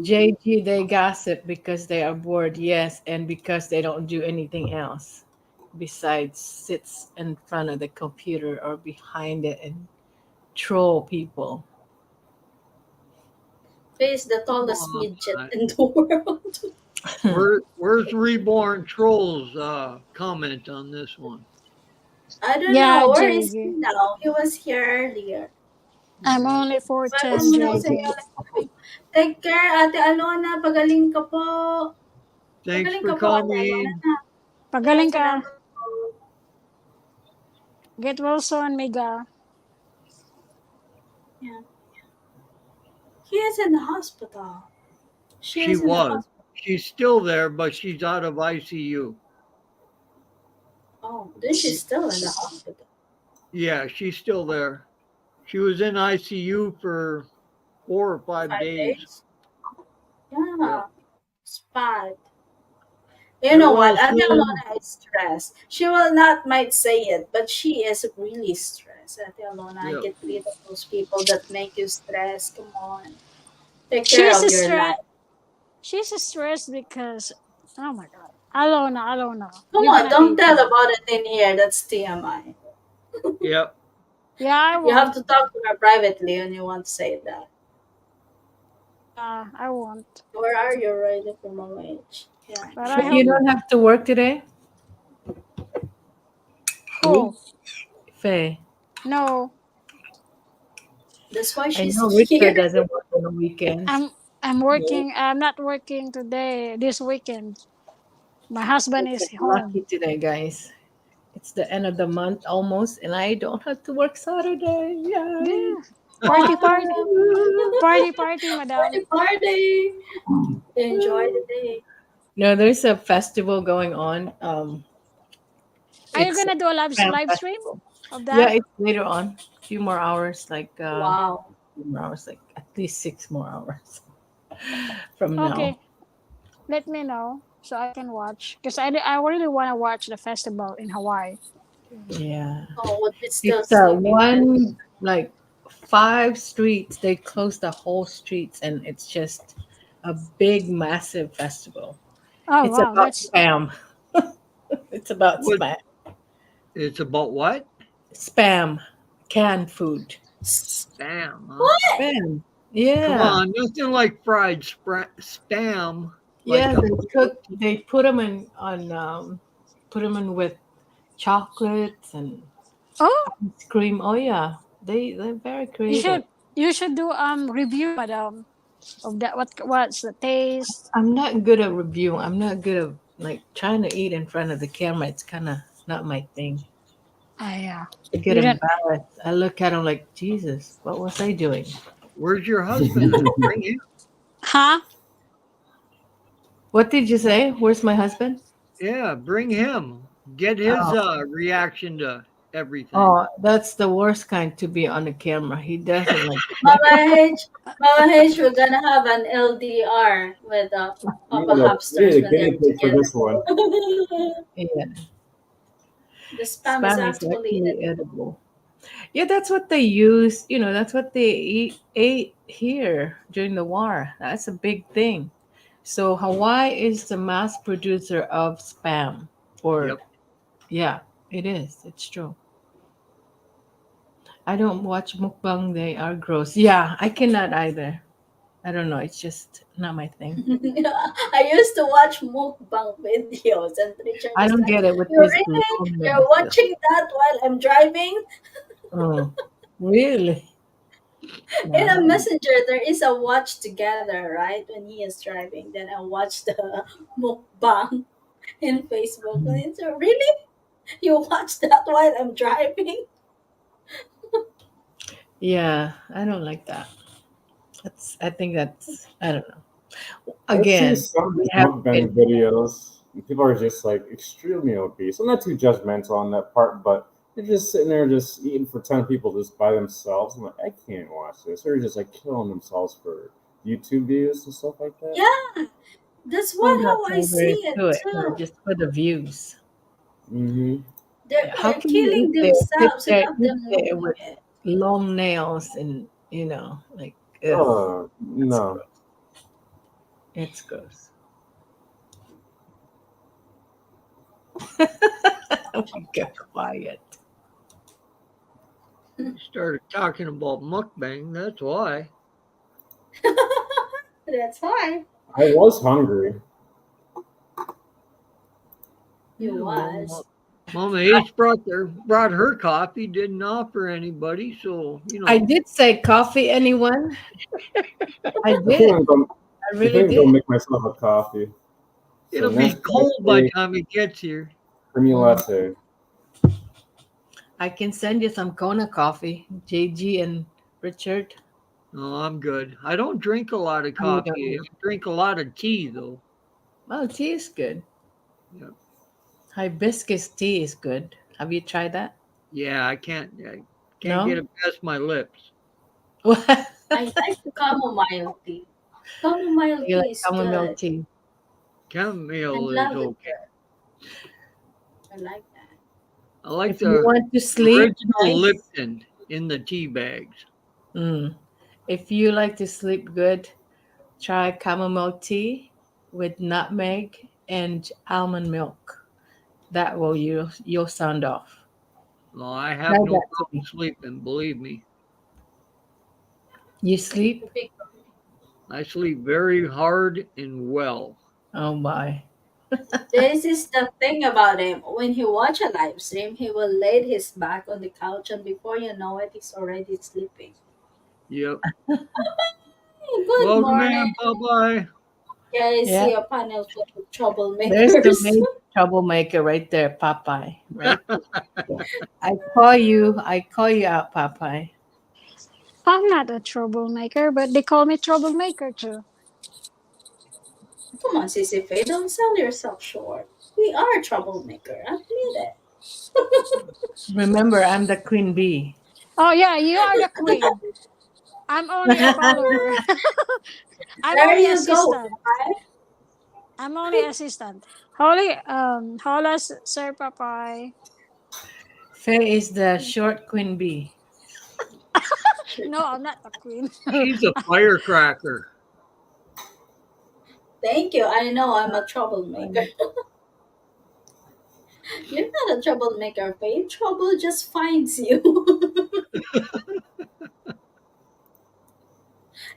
Speaker 6: JG, they gossip because they are bored, yes, and because they don't do anything else besides sits in front of the computer or behind it and troll people.
Speaker 1: Face the tallest
Speaker 2: Oh,
Speaker 1: midget
Speaker 2: my.
Speaker 1: in the world.
Speaker 2: Where's Reborn Trolls comment on this one?
Speaker 1: I don't
Speaker 5: Yeah,
Speaker 1: know. Where is he
Speaker 5: JG.
Speaker 1: now? He was here earlier.
Speaker 5: I'm
Speaker 2: Yeah.
Speaker 5: only
Speaker 1: Well,
Speaker 5: 4'10",
Speaker 1: kung sa
Speaker 5: JG.
Speaker 1: Take care, Ate Alona. Pagaling ka po.
Speaker 2: Thanks
Speaker 1: Pagaling
Speaker 2: for
Speaker 1: ka po, Ate
Speaker 2: coming.
Speaker 1: Alona. Yeah,
Speaker 5: Pagaling ka.
Speaker 1: salamat po.
Speaker 5: Get well soon, Mega.
Speaker 1: Yeah. He is in the hospital. She
Speaker 2: She
Speaker 1: is in the
Speaker 2: was.
Speaker 1: hospital.
Speaker 2: She's still there, but she's out of ICU.
Speaker 1: Oh, then she's still in the hospital.
Speaker 2: Yeah, she's still there. She was in ICU for 4 or 5 days.
Speaker 1: 5 days?
Speaker 2: Yep.
Speaker 1: Yeah, it's bad. You
Speaker 2: Get
Speaker 1: know what?
Speaker 2: well
Speaker 1: Ate
Speaker 2: soon.
Speaker 1: Alona is stressed. She will not might say it, but she is really stressed. Ate Alona,
Speaker 2: Yep.
Speaker 1: get rid of those people that make you stressed. Come on. Take care
Speaker 5: She's
Speaker 1: of your
Speaker 5: stressed.
Speaker 1: life.
Speaker 5: She's stressed because, oh my god, Alona, Alona,
Speaker 1: Come
Speaker 5: you're
Speaker 1: on,
Speaker 5: gonna
Speaker 1: don't
Speaker 5: hate
Speaker 1: tell
Speaker 5: me.
Speaker 1: about it in here. That's TMI.
Speaker 2: Yep.
Speaker 5: Yeah, I
Speaker 1: You have
Speaker 5: won't.
Speaker 1: to talk to her privately when you want to say that.
Speaker 5: I won't.
Speaker 1: Where are you already from my age? Yeah.
Speaker 5: But I
Speaker 6: But you
Speaker 5: hope.
Speaker 6: don't have to work today?
Speaker 5: Who?
Speaker 6: Who? Faye.
Speaker 5: No,
Speaker 1: That's why
Speaker 6: I
Speaker 1: she's
Speaker 6: know Richard
Speaker 1: here.
Speaker 6: doesn't work on the weekends.
Speaker 5: I'm
Speaker 2: No.
Speaker 5: working. I'm not working today. This weekend, my husband
Speaker 6: Looks
Speaker 5: is
Speaker 6: like lucky
Speaker 5: home.
Speaker 6: today, guys. It's the end of the month almost, and I don't have to work Saturday. Yay!
Speaker 5: Yeah, party, party, party, party, madam.
Speaker 1: Party, party. Enjoy the day.
Speaker 6: No, there's a festival going on.
Speaker 5: Are you
Speaker 6: It's a
Speaker 5: gonna do a
Speaker 6: Cram
Speaker 5: live stream
Speaker 6: festival.
Speaker 5: of
Speaker 6: Yeah,
Speaker 5: that?
Speaker 6: it's later on. A few more hours, like
Speaker 1: Wow.
Speaker 6: few more hours, like at least 6 more hours from now.
Speaker 5: Okay, let me know so I can watch because I really want to watch the festival in Hawaii.
Speaker 6: Yeah.
Speaker 1: Oh, what is the
Speaker 6: It's
Speaker 1: sleeping
Speaker 6: one like 5 streets. They close the whole streets, and it's just a big, massive festival.
Speaker 5: Oh
Speaker 6: It's
Speaker 5: wow,
Speaker 6: about
Speaker 5: that's
Speaker 6: spam. It's about
Speaker 2: What?
Speaker 6: spam.
Speaker 2: It's about what?
Speaker 6: Spam, canned food.
Speaker 2: Spam, huh?
Speaker 1: what?
Speaker 6: Spam.
Speaker 2: Come
Speaker 6: Yeah.
Speaker 2: on, nothing like fried spam, like
Speaker 6: Yeah,
Speaker 2: a
Speaker 6: they cook. They put them in on. Put them in with chocolates and
Speaker 5: oh
Speaker 6: ice cream. Oh yeah, they're very
Speaker 5: you
Speaker 6: creative.
Speaker 5: should you should do review, madam, of that. What's the taste?
Speaker 6: I'm not good at reviewing. I'm not good at like trying to eat in front of the camera. It's kind of not my thing.
Speaker 5: Yeah,
Speaker 6: I get
Speaker 5: you don't.
Speaker 6: embarrassed. I look at them like, Jesus, what was I doing?
Speaker 2: Where's your husband then? Bring him.
Speaker 5: Huh?
Speaker 6: What did you say? Where's my husband?
Speaker 2: Yeah, bring him. Get his
Speaker 6: Oh,
Speaker 2: reaction to everything.
Speaker 6: oh, that's the worst kind to be on the camera. He doesn't like.
Speaker 1: Mama H, Mama H, we're gonna have an LDR with Papa
Speaker 3: We
Speaker 1: Hamsters
Speaker 3: need a
Speaker 1: when they're
Speaker 3: guinea pig for
Speaker 1: together.
Speaker 3: this one.
Speaker 6: Yeah,
Speaker 1: The spam is
Speaker 6: spam is
Speaker 1: actually
Speaker 6: actually
Speaker 1: edible.
Speaker 6: edible. Yeah, that's what they use. That's what they ate here during the war. That's a big thing. So Hawaii is the mass producer of spam. Or
Speaker 2: Yep.
Speaker 6: yeah, it is. It's true. I don't watch mukbang. They are gross. Yeah, I cannot either. I don't know. It's just not my thing.
Speaker 1: I used to watch mukbang videos, and Richard
Speaker 6: I
Speaker 1: is
Speaker 6: don't
Speaker 1: like,
Speaker 6: get it with
Speaker 1: "You
Speaker 6: this
Speaker 1: really?
Speaker 6: long
Speaker 1: You're
Speaker 6: nails.
Speaker 1: watching that while I'm driving?"
Speaker 6: Oh, really?
Speaker 1: In a
Speaker 6: No.
Speaker 1: messenger, there is a watch together, right? When he is driving, then I watch the mukbang in Facebook, and it's really you watch that while I'm driving.
Speaker 6: Yeah, I don't like that. That's. I think that's. I don't know.
Speaker 3: I've seen
Speaker 6: Again,
Speaker 3: some of
Speaker 6: we
Speaker 3: these
Speaker 6: have been.
Speaker 3: mukbang videos. And people are just like extremely obese. I'm not too judgmental on that part, but they're just sitting there just eating for 10 people just by themselves. I'm like, I can't watch this. They're just like killing themselves for YouTube views and stuff like that.
Speaker 1: Yeah, that's
Speaker 6: Well,
Speaker 1: what how
Speaker 6: that's
Speaker 1: I
Speaker 6: all there
Speaker 1: see
Speaker 6: is
Speaker 1: it
Speaker 6: to it.
Speaker 1: too.
Speaker 6: Just for the views.
Speaker 3: Mm-hmm.
Speaker 6: Yeah, how
Speaker 1: They're
Speaker 6: can you
Speaker 1: killing
Speaker 6: eat there,
Speaker 1: themselves without
Speaker 6: eat
Speaker 1: them
Speaker 6: there
Speaker 1: knowing
Speaker 6: with
Speaker 1: it.
Speaker 6: long nails and like, ugh, it's
Speaker 3: No.
Speaker 6: gross. It's gross. We got quiet.
Speaker 2: You started talking about mukbang. That's why.
Speaker 1: That's why
Speaker 3: I was hungry.
Speaker 1: he
Speaker 2: Yeah, well,
Speaker 1: was.
Speaker 2: Mama H brought her coffee. Didn't offer anybody, so
Speaker 6: I did say coffee, anyone? I
Speaker 3: I think
Speaker 6: did.
Speaker 3: I'm going.
Speaker 6: I
Speaker 3: I
Speaker 6: really
Speaker 3: think I'm gonna
Speaker 6: did.
Speaker 3: make myself a coffee. So
Speaker 2: it'll be cold by the
Speaker 3: Nescafe
Speaker 2: time it gets here.
Speaker 3: creamy
Speaker 6: Mm.
Speaker 3: latte.
Speaker 6: I can send you some Kona coffee, JG and Richard.
Speaker 2: No, I'm good. I don't drink a lot of
Speaker 6: Oh, you don't
Speaker 2: coffee.
Speaker 6: need.
Speaker 2: I drink a lot of tea, though.
Speaker 6: Well, tea is good.
Speaker 2: Yep.
Speaker 6: Hibiscus tea is good. Have you tried that?
Speaker 2: Yeah, I can't get
Speaker 6: No?
Speaker 2: it past my lips.
Speaker 6: What?
Speaker 1: I like chamomile tea. Chamomile
Speaker 6: You like
Speaker 1: tea is
Speaker 6: chamomile
Speaker 1: good.
Speaker 6: tea?
Speaker 1: I
Speaker 2: Chamomile is
Speaker 1: lavender.
Speaker 2: okay.
Speaker 1: I like that.
Speaker 2: I like
Speaker 6: If you
Speaker 2: the
Speaker 6: want to sleep
Speaker 2: original
Speaker 6: nice,
Speaker 2: Lipton in the tea bags.
Speaker 6: mm, if you like to sleep good, try chamomile tea with nutmeg and almond milk. That will you'll sound off.
Speaker 2: Well, I
Speaker 6: Try
Speaker 2: have no
Speaker 6: that
Speaker 2: problem
Speaker 6: tea.
Speaker 2: sleeping, believe me.
Speaker 6: You sleep?
Speaker 2: I sleep very hard and well.
Speaker 6: Oh my.
Speaker 1: This is the thing about him. When he watch a live stream, he will lay his back on the couch, and before you know it, he's already sleeping.
Speaker 2: Yep.
Speaker 1: Hey, good
Speaker 2: Welcome
Speaker 1: morning.
Speaker 2: in. Bye bye.
Speaker 1: Yeah, I
Speaker 6: Yeah.
Speaker 1: see a panel full of
Speaker 6: There's the
Speaker 1: troublemakers.
Speaker 6: main troublemaker right there, Popeye. Right? I call you out, Popeye.
Speaker 5: I'm not a troublemaker, but they call me troublemaker too.
Speaker 1: Come on, Sissy Faye, don't sell yourself short. We are a troublemaker. Admit it.
Speaker 6: Remember, I'm the queen bee.
Speaker 5: Oh yeah, you are the queen. I'm only a follower. I'm
Speaker 1: There
Speaker 5: only
Speaker 1: you go.
Speaker 5: assistant. I'm only assistant. Holy hola Sir Papay.
Speaker 6: Faye is the short queen bee.
Speaker 5: No, I'm not the queen.
Speaker 2: She's a firecracker.
Speaker 1: Thank you. I know I'm a troublemaker. You're not a troublemaker, Faye. Trouble just finds you.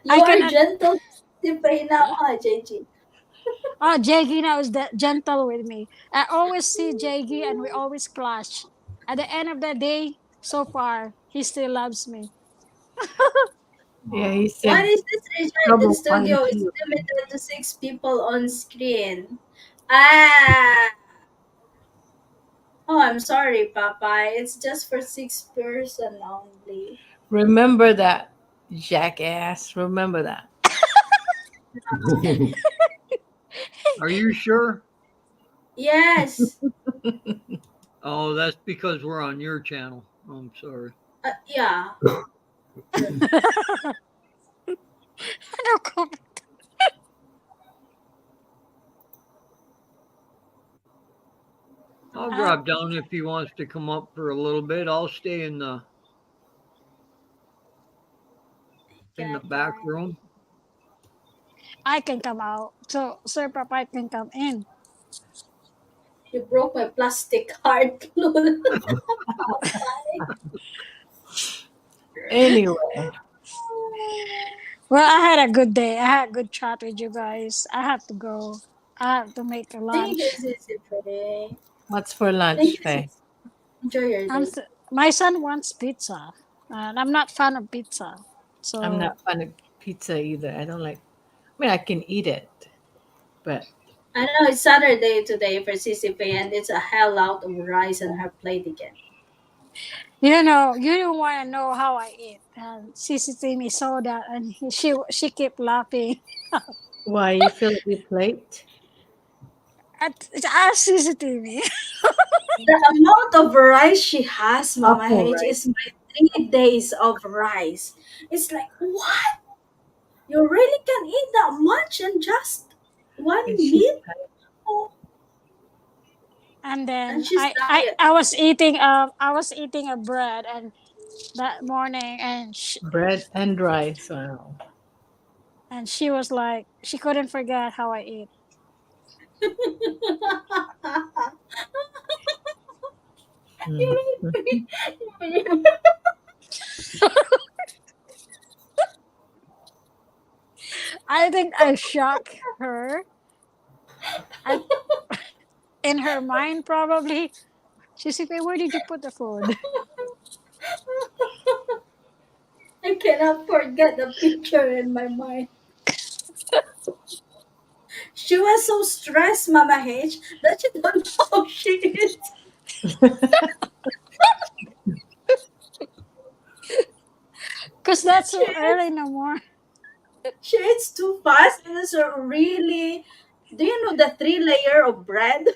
Speaker 1: You
Speaker 5: I can
Speaker 1: are gentle to Faye now, huh, JG?
Speaker 5: oh Jaggy now is that gentle with me. I always see Jaggy and we always clash. At the end of the day, so far, he still loves me.
Speaker 6: Yeah, he
Speaker 1: What
Speaker 6: said
Speaker 1: is this Richard in
Speaker 6: trouble
Speaker 1: studio?
Speaker 6: finds
Speaker 1: It's
Speaker 6: you.
Speaker 1: limited to 6 people on screen. Ah! Oh, I'm sorry, Papa. It's just for 6 person only.
Speaker 6: Remember that, jackass. Remember that.
Speaker 2: Are you sure?
Speaker 1: Yes.
Speaker 2: Oh, that's because we're on your channel. I'm sorry.
Speaker 1: Yeah.
Speaker 5: No comment.
Speaker 2: I'll
Speaker 5: Uh,
Speaker 2: drop down if he wants to come up for a little bit. I'll stay in the
Speaker 1: Cannot
Speaker 2: back
Speaker 1: join.
Speaker 2: room.
Speaker 5: I can come out. So Sir Papay can come in.
Speaker 1: You broke my plastic heart, Lul. Papa.
Speaker 6: Anyway,
Speaker 5: Well, I had a good day. I had a good chat with you guys. I have to go. I have to make a
Speaker 1: Thank you,
Speaker 5: lunch.
Speaker 1: Sissy Faye.
Speaker 6: what's for
Speaker 1: Thank
Speaker 6: lunch,
Speaker 1: you,
Speaker 6: Faye?
Speaker 1: Sissy. Enjoy your
Speaker 5: I'm
Speaker 1: day.
Speaker 5: s My son wants pizza, and I'm not fan of pizza.
Speaker 6: I'm
Speaker 5: So
Speaker 6: not fan of pizza either. I don't like. I mean, I can eat it, but
Speaker 1: I know it's Saturday today for Sissy Faye, and it's a hell out of rice on her plate again.
Speaker 5: you don't want to know how I eat. And CCTV saw that, and she kept laughing.
Speaker 6: why you fill up your plate?
Speaker 5: Ask CCTV.
Speaker 1: The amount of rice she has, Mama
Speaker 6: Apple
Speaker 1: H,
Speaker 6: rice.
Speaker 1: is my 3 days of rice. It's like, what? You really can eat that much in just
Speaker 6: And
Speaker 1: one
Speaker 6: she's
Speaker 1: meal? Oh,
Speaker 5: And
Speaker 1: and
Speaker 5: then
Speaker 1: she's diet.
Speaker 5: I was eating a bread and that morning,
Speaker 6: bread and rice. Wow.
Speaker 5: and she was like she couldn't forget how I eat.
Speaker 6: Mm.
Speaker 5: I think I shocked her. I in her mind probably she's like, where did you put the food?
Speaker 1: I cannot forget the picture in my mind. She was so stressed, Mama H, that she don't know how she eats.
Speaker 5: Because that's
Speaker 1: She
Speaker 5: so early
Speaker 1: eats,
Speaker 5: in the morning.
Speaker 1: she eats too fast, and it's a really. Do you know the 3 layer of bread?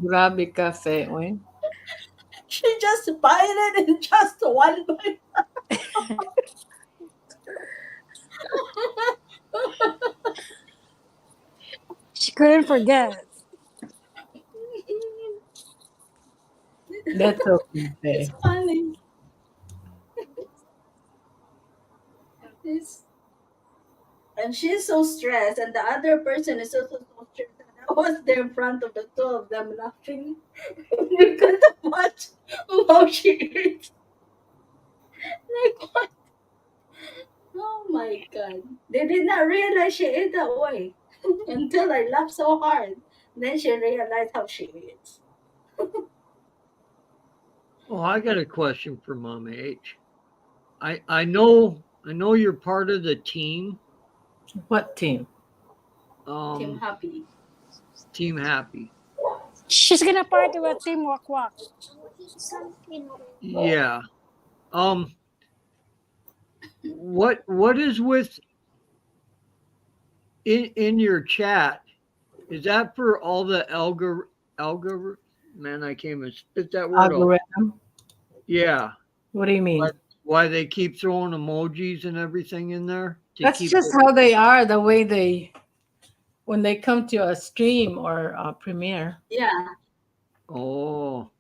Speaker 6: Grabe cafe, oy.
Speaker 1: She just bite it in just one bite.
Speaker 5: She couldn't forget.
Speaker 6: That's okay,
Speaker 1: It's
Speaker 6: Faye.
Speaker 1: funny. It's, and she's so stressed, and the other person is also so stressed. And I was there in front of the two of them laughing because of much of how she eats. Like, what? Oh my god. They did not realize she ate that way until I laughed so hard. Then she realized how she eats.
Speaker 2: Oh, I got a question for Mama H. I know you're part of the team.
Speaker 6: What team?
Speaker 1: Team
Speaker 2: Um,
Speaker 1: happy.
Speaker 2: Team Happy.
Speaker 5: She's gonna party with Team Wak Wak.
Speaker 2: Yeah. Um, what is with in your chat? Is that for all the algor? Man, I can't even spit that word out.
Speaker 6: Algorithm.
Speaker 2: Yeah.
Speaker 6: What do you
Speaker 2: Why,
Speaker 6: mean?
Speaker 2: why they keep throwing emojis and everything in there to
Speaker 6: That's
Speaker 2: keep
Speaker 6: just
Speaker 2: it?
Speaker 6: how they are, the way they, when they come to a stream or a premiere.
Speaker 1: Yeah.
Speaker 2: Oh,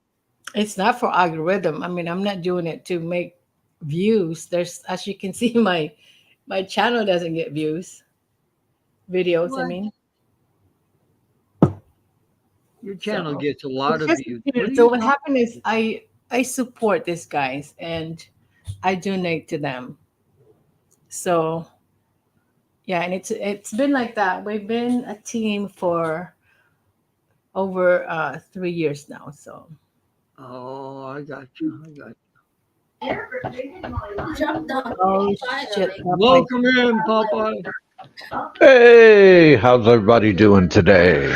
Speaker 6: It's not for algorithm. I mean, I'm not doing it to make views. There's, as you can see, my channel doesn't get views, videos. I
Speaker 1: What?
Speaker 6: mean,
Speaker 2: your channel
Speaker 6: so
Speaker 2: gets a lot
Speaker 6: it's
Speaker 2: of
Speaker 6: just
Speaker 2: views. What
Speaker 6: weird.
Speaker 2: are
Speaker 6: So
Speaker 2: you
Speaker 6: what
Speaker 2: talking?
Speaker 6: happened is I support these guys and I donate to them. So yeah, and it's been like that. We've been a team for over 3 years now. So
Speaker 2: Oh, I got you. I got
Speaker 1: Drop down
Speaker 6: oh shit,
Speaker 1: finally.
Speaker 2: you.
Speaker 6: Popeye.
Speaker 2: Welcome in, Popeye.
Speaker 7: Hey, how's everybody doing today?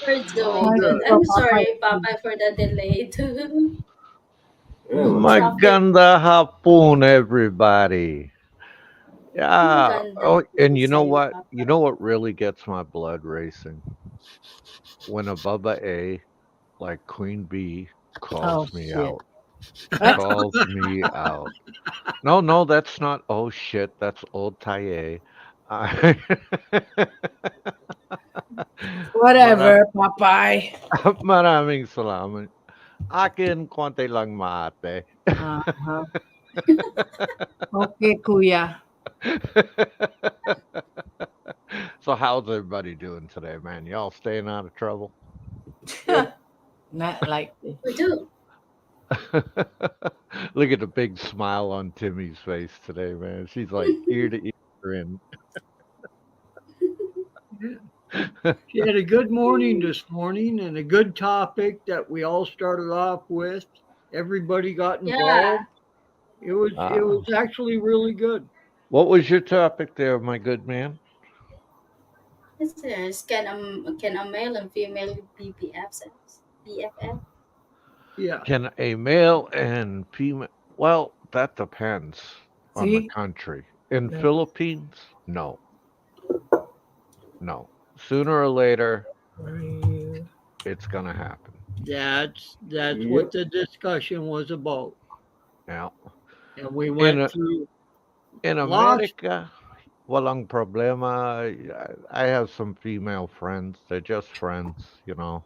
Speaker 1: We're
Speaker 2: All
Speaker 1: doing
Speaker 6: Hi,
Speaker 1: good.
Speaker 2: good.
Speaker 6: Tito
Speaker 1: I'm
Speaker 6: Popeye.
Speaker 1: sorry, Papa, for the delay.
Speaker 3: Yeah, what's
Speaker 1: Traffic.
Speaker 7: Maganda hapon, everybody. Yeah.
Speaker 1: Magandang
Speaker 7: Oh, and
Speaker 1: gabi
Speaker 7: you know
Speaker 1: sa'yo,
Speaker 7: what?
Speaker 1: Papa.
Speaker 7: You know what really gets my blood racing? When a Bubba A, like Queen Bee,
Speaker 6: Oh
Speaker 7: calls me
Speaker 6: shit.
Speaker 7: out.
Speaker 6: What?
Speaker 7: Calls me out. No, no, that's not. Oh shit, that's old Taye. I- Mara-
Speaker 6: Whatever, Popeye.
Speaker 7: Maraming salamat. Akin, konti lang mate.
Speaker 6: Uh-huh. Okay, Kuya.
Speaker 7: So how's everybody doing today, man? Y'all staying out of trouble?
Speaker 3: yeah.
Speaker 6: Not likely.
Speaker 1: We do.
Speaker 7: Look at the big smile on Timmy's face today, man. She's like ear to ear grin.
Speaker 2: She had a good morning this morning and a good topic that we all started off with. Everybody got
Speaker 1: Yeah.
Speaker 2: involved. It was
Speaker 7: Ah,
Speaker 2: actually really good.
Speaker 7: what was your topic there, my good man?
Speaker 1: It says, can a male and female be BFFs? BFF?
Speaker 2: Yeah.
Speaker 7: Can a male and female? Well, that depends on the
Speaker 6: See?
Speaker 7: country. In
Speaker 6: No.
Speaker 7: Philippines, no, no. Sooner or later,
Speaker 6: Where are you?
Speaker 7: it's gonna happen.
Speaker 2: That's what
Speaker 3: Yep.
Speaker 2: the discussion was about.
Speaker 7: Now,
Speaker 2: And we
Speaker 7: in
Speaker 2: went through
Speaker 7: in
Speaker 2: lots.
Speaker 7: America, walang problema. I have some female friends. They're just friends, you know.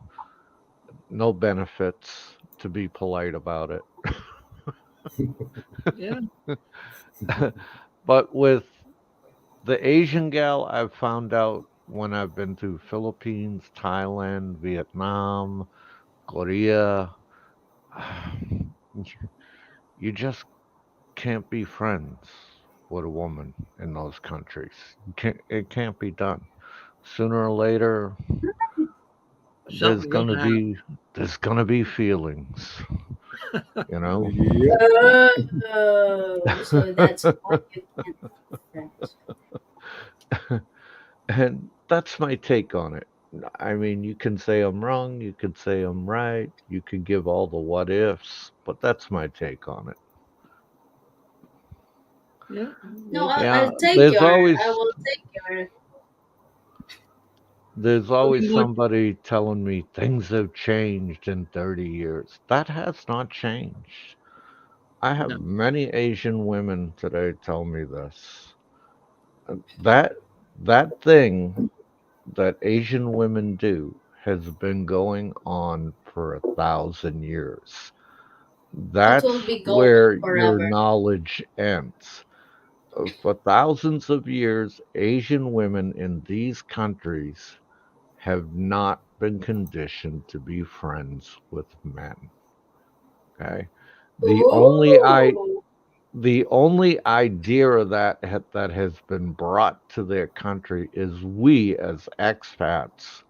Speaker 7: No benefits to be polite about it.
Speaker 2: Yeah.
Speaker 7: But with the Asian gal, I've found out when I've been to Philippines, Thailand, Vietnam, Korea, you just can't be friends with a woman in those countries. It can't be done. Sooner or later, there's
Speaker 2: Something's
Speaker 7: gonna
Speaker 2: gonna happen.
Speaker 7: be there's gonna be feelings, you know.
Speaker 3: Yep.
Speaker 1: Oh, so that's why you can't be friends.
Speaker 7: And that's my take on it. I mean, you can say I'm wrong, you could say I'm right, you could give all the what ifs, but that's my take on it.
Speaker 2: Yeah.
Speaker 1: No,
Speaker 2: It's
Speaker 7: Yeah,
Speaker 1: I'll take I will take your,
Speaker 7: there's
Speaker 2: pretty
Speaker 7: always
Speaker 2: much.
Speaker 7: somebody telling me things have changed in 30 years. That has not changed. I have
Speaker 2: No.
Speaker 7: many Asian women today tell me this. That that thing that Asian women do has been going on for 1,000 years.
Speaker 1: it
Speaker 7: That's
Speaker 1: will be going
Speaker 7: where your
Speaker 1: forever.
Speaker 7: knowledge ends. For thousands of years, Asian women in these countries have not been conditioned to be friends with men. Okay, the only I
Speaker 1: Ooh.
Speaker 7: the only idea that has been brought to their country is we as expats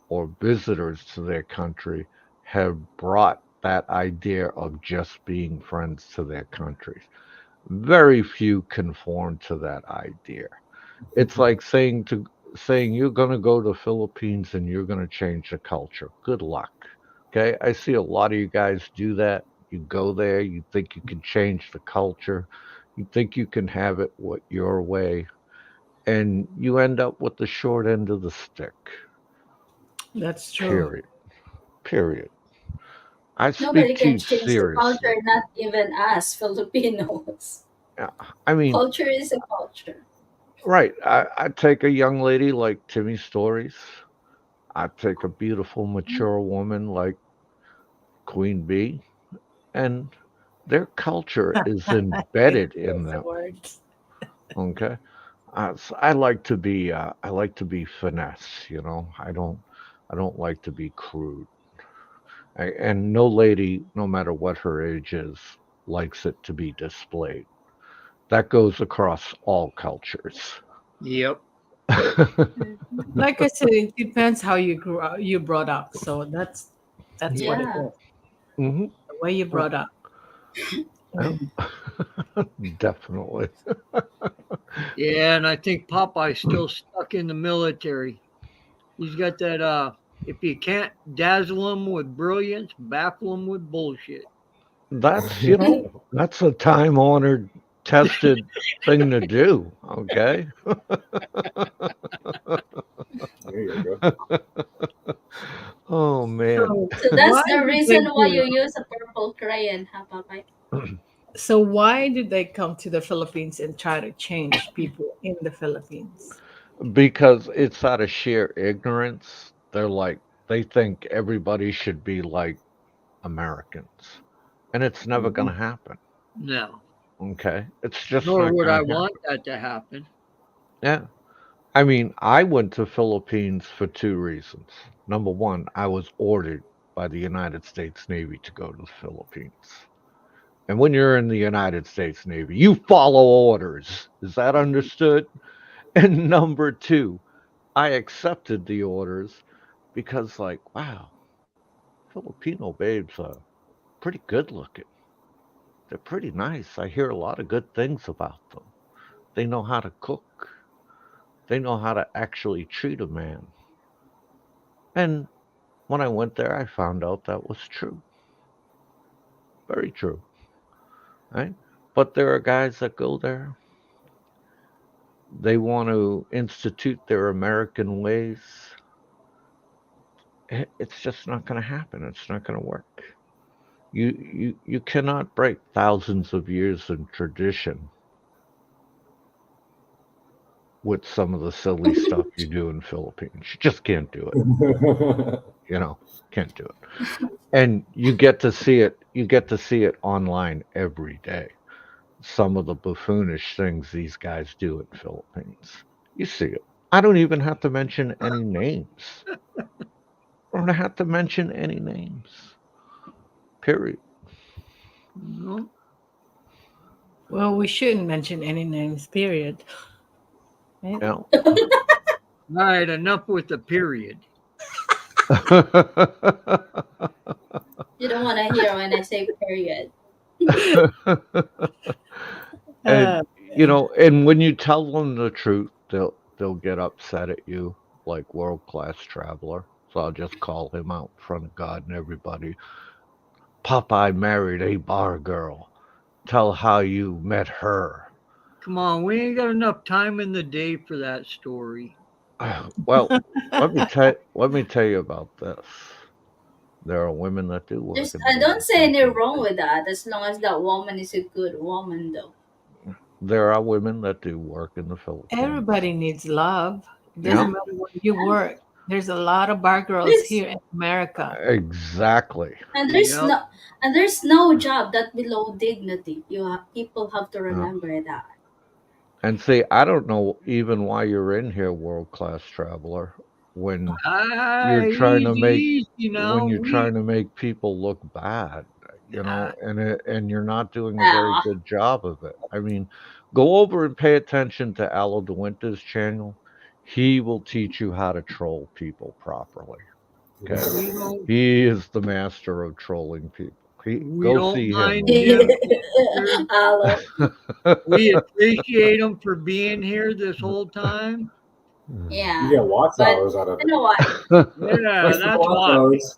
Speaker 7: or visitors to their country have brought that idea of just being friends to their countries. Very few conform to that idea. It's like saying you're going to go to the Philippines and you're going to change the culture. Good luck. Okay? I see a lot of you guys do that. You go there, you think you can change the culture. You think you can have it what your way, and you end up with the short end of the stick.
Speaker 6: That's true.
Speaker 7: Period. Period. I speak
Speaker 1: Nobody
Speaker 7: to
Speaker 1: can
Speaker 7: you
Speaker 1: change the
Speaker 7: seriously.
Speaker 1: culture, not even us Filipinos.
Speaker 7: Yeah, I mean,
Speaker 1: Culture is a culture.
Speaker 7: right. I take a young lady like Timmy Stories. I take a beautiful, mature woman like Queen Bee, and their culture is
Speaker 6: I
Speaker 7: embedded in
Speaker 6: those
Speaker 7: them.
Speaker 6: words.
Speaker 7: Okay, I like to be I like to be finesse. I don't like to be crude. And no lady, no matter what her age is, likes it to be displayed. That goes across all cultures.
Speaker 2: Yep.
Speaker 6: Like I said, it depends how you grew up, you brought up. So that's what it
Speaker 1: Yeah.
Speaker 6: is.
Speaker 7: Hmm.
Speaker 6: The way you brought up.
Speaker 7: Yeah, definitely.
Speaker 2: Yeah, and I think Popeye's still stuck in the military. He's got that if you can't dazzle him with brilliance, baffle him with bullshit.
Speaker 7: That's, that's a time honored, tested thing to do. Okay.
Speaker 3: There you go.
Speaker 7: Oh, man.
Speaker 6: So
Speaker 1: So
Speaker 6: why
Speaker 1: that's the
Speaker 6: did
Speaker 1: reason
Speaker 6: they
Speaker 1: why
Speaker 6: do
Speaker 1: you
Speaker 6: it?
Speaker 1: use a purple crayon, huh, Papa?
Speaker 6: So why did they come to the Philippines and try to change people in the Philippines?
Speaker 7: Because it's out of sheer ignorance. They think everybody should be like Americans. And it's never going
Speaker 3: Mhm.
Speaker 7: to happen.
Speaker 2: No.
Speaker 7: Okay. It's just
Speaker 2: Nor
Speaker 7: not
Speaker 2: would
Speaker 7: going
Speaker 2: I
Speaker 7: to
Speaker 2: want
Speaker 7: happen.
Speaker 2: that to happen.
Speaker 7: Yeah. I mean, I went to Philippines for two reasons. Number one, I was ordered by the United States Navy to go to the Philippines. And when you're in the United States Navy, you follow orders. Is that understood? And number two, I accepted the orders because, like, wow, Filipino babes are pretty good looking. They're pretty nice. I hear a lot of good things about them. They know how to cook, they know how to actually treat a man. And when I went there, I found out that was true. Very true. Right? But there are guys that go there, they want to institute their American ways. It's just not going to happen. It's not going to work. You cannot break thousands of years of tradition with some of the silly stuff you do in Philippines. You just can't do it. You know, can't do it. And you get to see it online every day. Some of the buffoonish things these guys do in Philippines. You see it. I don't even have to mention any names. I don't have to mention any names. Period.
Speaker 2: No.
Speaker 6: Well, we shouldn't mention any names, period. Right?
Speaker 7: You
Speaker 2: All right, enough with the period.
Speaker 7: know.
Speaker 1: You don't want to hear when I say period.
Speaker 7: And
Speaker 6: Uh,
Speaker 7: and when you tell them the truth, they'll get upset at you, like world class traveler. So I'll just call him out in front of God and everybody. Popeye married a bar girl. Tell how you met her.
Speaker 2: Come on, we ain't got enough time in the day for that story.
Speaker 7: Well, let me tell you about this. There are women that do work
Speaker 1: There's,
Speaker 7: in the
Speaker 1: I don't say any
Speaker 7: Philippines.
Speaker 1: wrong with that as long as that woman is a good woman, though.
Speaker 7: There are women that do work in the Philippines.
Speaker 6: everybody needs love. It
Speaker 7: Yeah,
Speaker 6: doesn't matter where you work. There's a lot of bar girls
Speaker 1: There's
Speaker 6: here in America.
Speaker 7: exactly.
Speaker 1: and there's
Speaker 2: Yep.
Speaker 1: no and there's no job that below dignity. People have to
Speaker 7: Yeah.
Speaker 1: remember that.
Speaker 7: And see, I don't know even why you're in here, world class traveler, when
Speaker 2: Ah,
Speaker 7: you're trying to make
Speaker 2: easy
Speaker 7: when
Speaker 2: now.
Speaker 7: you're
Speaker 2: We
Speaker 7: trying to make people look bad, and you're not doing a very
Speaker 1: Ah,
Speaker 7: good job of it. I mean, go over and pay attention to Alo De Winter's channel. He will teach you how to troll people properly. Okay,
Speaker 2: we don't
Speaker 7: he is the master of trolling people. He
Speaker 2: we
Speaker 7: go
Speaker 2: don't
Speaker 7: see him
Speaker 2: mind
Speaker 7: one
Speaker 2: Jim
Speaker 7: day.
Speaker 2: Cancer.
Speaker 1: Hello.
Speaker 2: We appreciate him for being here this whole time.
Speaker 3: You
Speaker 1: Yeah,
Speaker 3: get watch
Speaker 1: but
Speaker 3: hours out of
Speaker 1: you
Speaker 3: it.
Speaker 1: know what?
Speaker 2: Yeah,
Speaker 3: Thanks for the
Speaker 2: that's
Speaker 3: watch
Speaker 2: why.
Speaker 3: hours.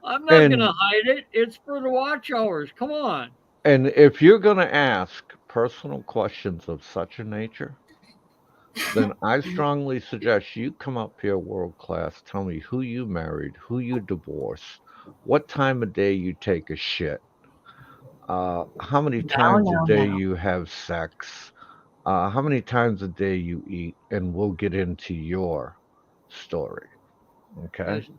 Speaker 2: I'm not gonna
Speaker 7: and
Speaker 2: hide it. It's for the watch hours. Come on.
Speaker 7: and if you're going to ask personal questions of such a nature, then I strongly suggest you come up here world class. Tell me who you married, who you divorced, what time of day you take a shit, how many
Speaker 6: Now,
Speaker 7: times a
Speaker 6: now,
Speaker 7: day
Speaker 6: now.
Speaker 7: you have sex, how many times a day you eat, and we'll get into your story. Okay.
Speaker 2: Listen,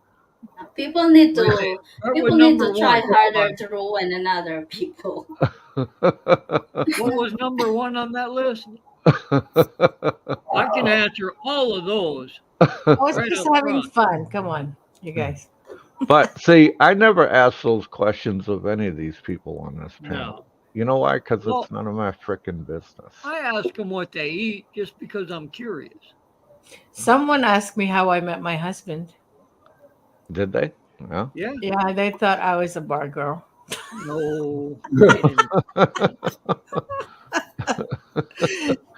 Speaker 1: People need
Speaker 2: wait,
Speaker 1: to
Speaker 2: start with
Speaker 1: people need
Speaker 2: number
Speaker 1: to try
Speaker 2: one. Come
Speaker 1: harder
Speaker 2: on.
Speaker 1: to ruin another people.
Speaker 2: What was number one on that list? I can answer all of those
Speaker 6: I was
Speaker 2: right
Speaker 6: just
Speaker 2: up
Speaker 6: having
Speaker 2: front.
Speaker 6: fun. Come on, you guys.
Speaker 7: But see, I never ask those questions of any of these people on this panel.
Speaker 2: No.
Speaker 7: You know why? Because
Speaker 2: Well,
Speaker 7: it's none of my frickin' business.
Speaker 2: I ask them what they eat just because I'm curious.
Speaker 6: Someone asked me how I met my husband.
Speaker 7: Did they? Yeah.
Speaker 2: Yeah.
Speaker 6: Yeah, they thought I was a bar girl.
Speaker 2: No, they didn't.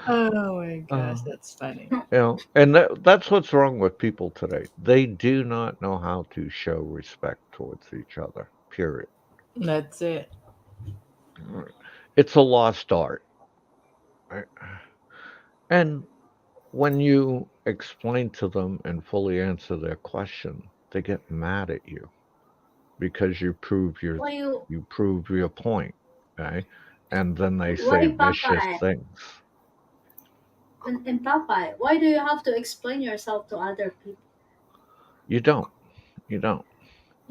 Speaker 6: Oh my gosh,
Speaker 7: Uh,
Speaker 6: that's funny.
Speaker 7: and that's what's wrong with people today. They do not know how to show respect towards each other. Period.
Speaker 6: That's it.
Speaker 7: It's a lost art. Right? And when you explain to them and fully answer their question, they get mad at you because
Speaker 1: Why you
Speaker 7: you prove your point. Okay? And then they say
Speaker 1: why
Speaker 7: vicious
Speaker 1: Papa
Speaker 7: things.
Speaker 1: and Papa? Why do you have to explain yourself to other people?
Speaker 7: You don't. You don't.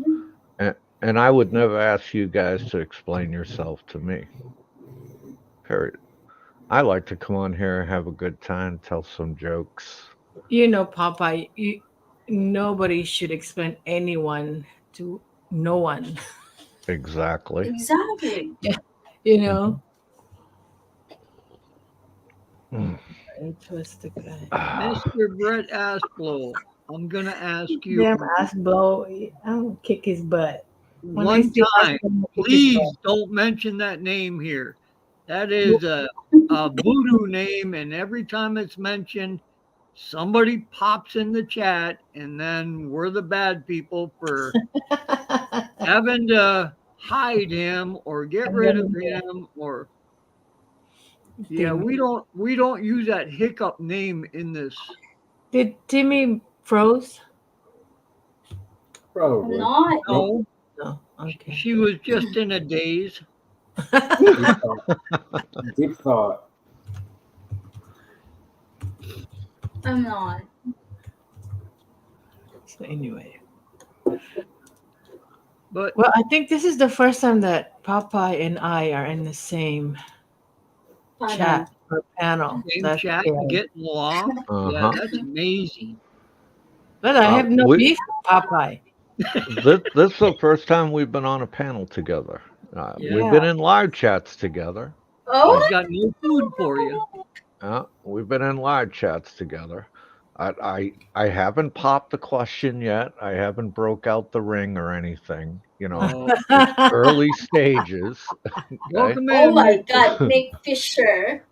Speaker 1: Hmm.
Speaker 7: And I would never ask you guys to explain yourself to me. Period. I like to come on here and have a good time, tell some jokes.
Speaker 6: You know, Popeye, nobody should explain anyone to no one.
Speaker 7: Exactly.
Speaker 1: Exactly.
Speaker 6: Yeah, you know,
Speaker 7: Mm.
Speaker 6: it was the guy.
Speaker 2: Mr. Brett Asplow, I'm going to ask you
Speaker 6: Damn ass blow. I'll kick his butt. When I
Speaker 2: one
Speaker 6: see
Speaker 2: time,
Speaker 6: husband, I'll kick his butt.
Speaker 2: please don't mention that name here. That is a voodoo name, and every time it's mentioned, somebody pops in the chat, and then we're the bad people for having to hide him or get
Speaker 6: I'm
Speaker 2: rid of
Speaker 6: gonna do
Speaker 2: him or yeah,
Speaker 6: Timmy.
Speaker 2: we don't use that hiccup name in this.
Speaker 6: Did Timmy froze?
Speaker 1: I'm
Speaker 3: Probably.
Speaker 1: not.
Speaker 3: Nope.
Speaker 2: No,
Speaker 6: No. Okay.
Speaker 2: she was just in a daze.
Speaker 3: Deep thought. Deep thought.
Speaker 1: I'm not.
Speaker 6: So anyway,
Speaker 2: But
Speaker 6: well, I think this is the first time that Popeye and I are in the same
Speaker 1: Panel.
Speaker 6: chat or panel.
Speaker 2: same
Speaker 6: That's
Speaker 2: chat and
Speaker 6: scary.
Speaker 2: getting along. Yeah,
Speaker 7: Uh-huh.
Speaker 2: that's amazing.
Speaker 6: But I have no
Speaker 7: We
Speaker 6: beef with Popeye.
Speaker 7: this is the first time we've been on a panel together. We've
Speaker 2: Yeah,
Speaker 6: Yeah.
Speaker 7: been in live chats together.
Speaker 1: Oh,
Speaker 2: he's got no food for you.
Speaker 7: We've been in live chats together. I haven't popped the question yet. I haven't broke out the ring or anything.
Speaker 2: Oh,
Speaker 7: It's early stages. Okay.
Speaker 2: welcome
Speaker 1: oh
Speaker 2: in,
Speaker 1: my
Speaker 2: Nick.
Speaker 1: God, Nick Fisher.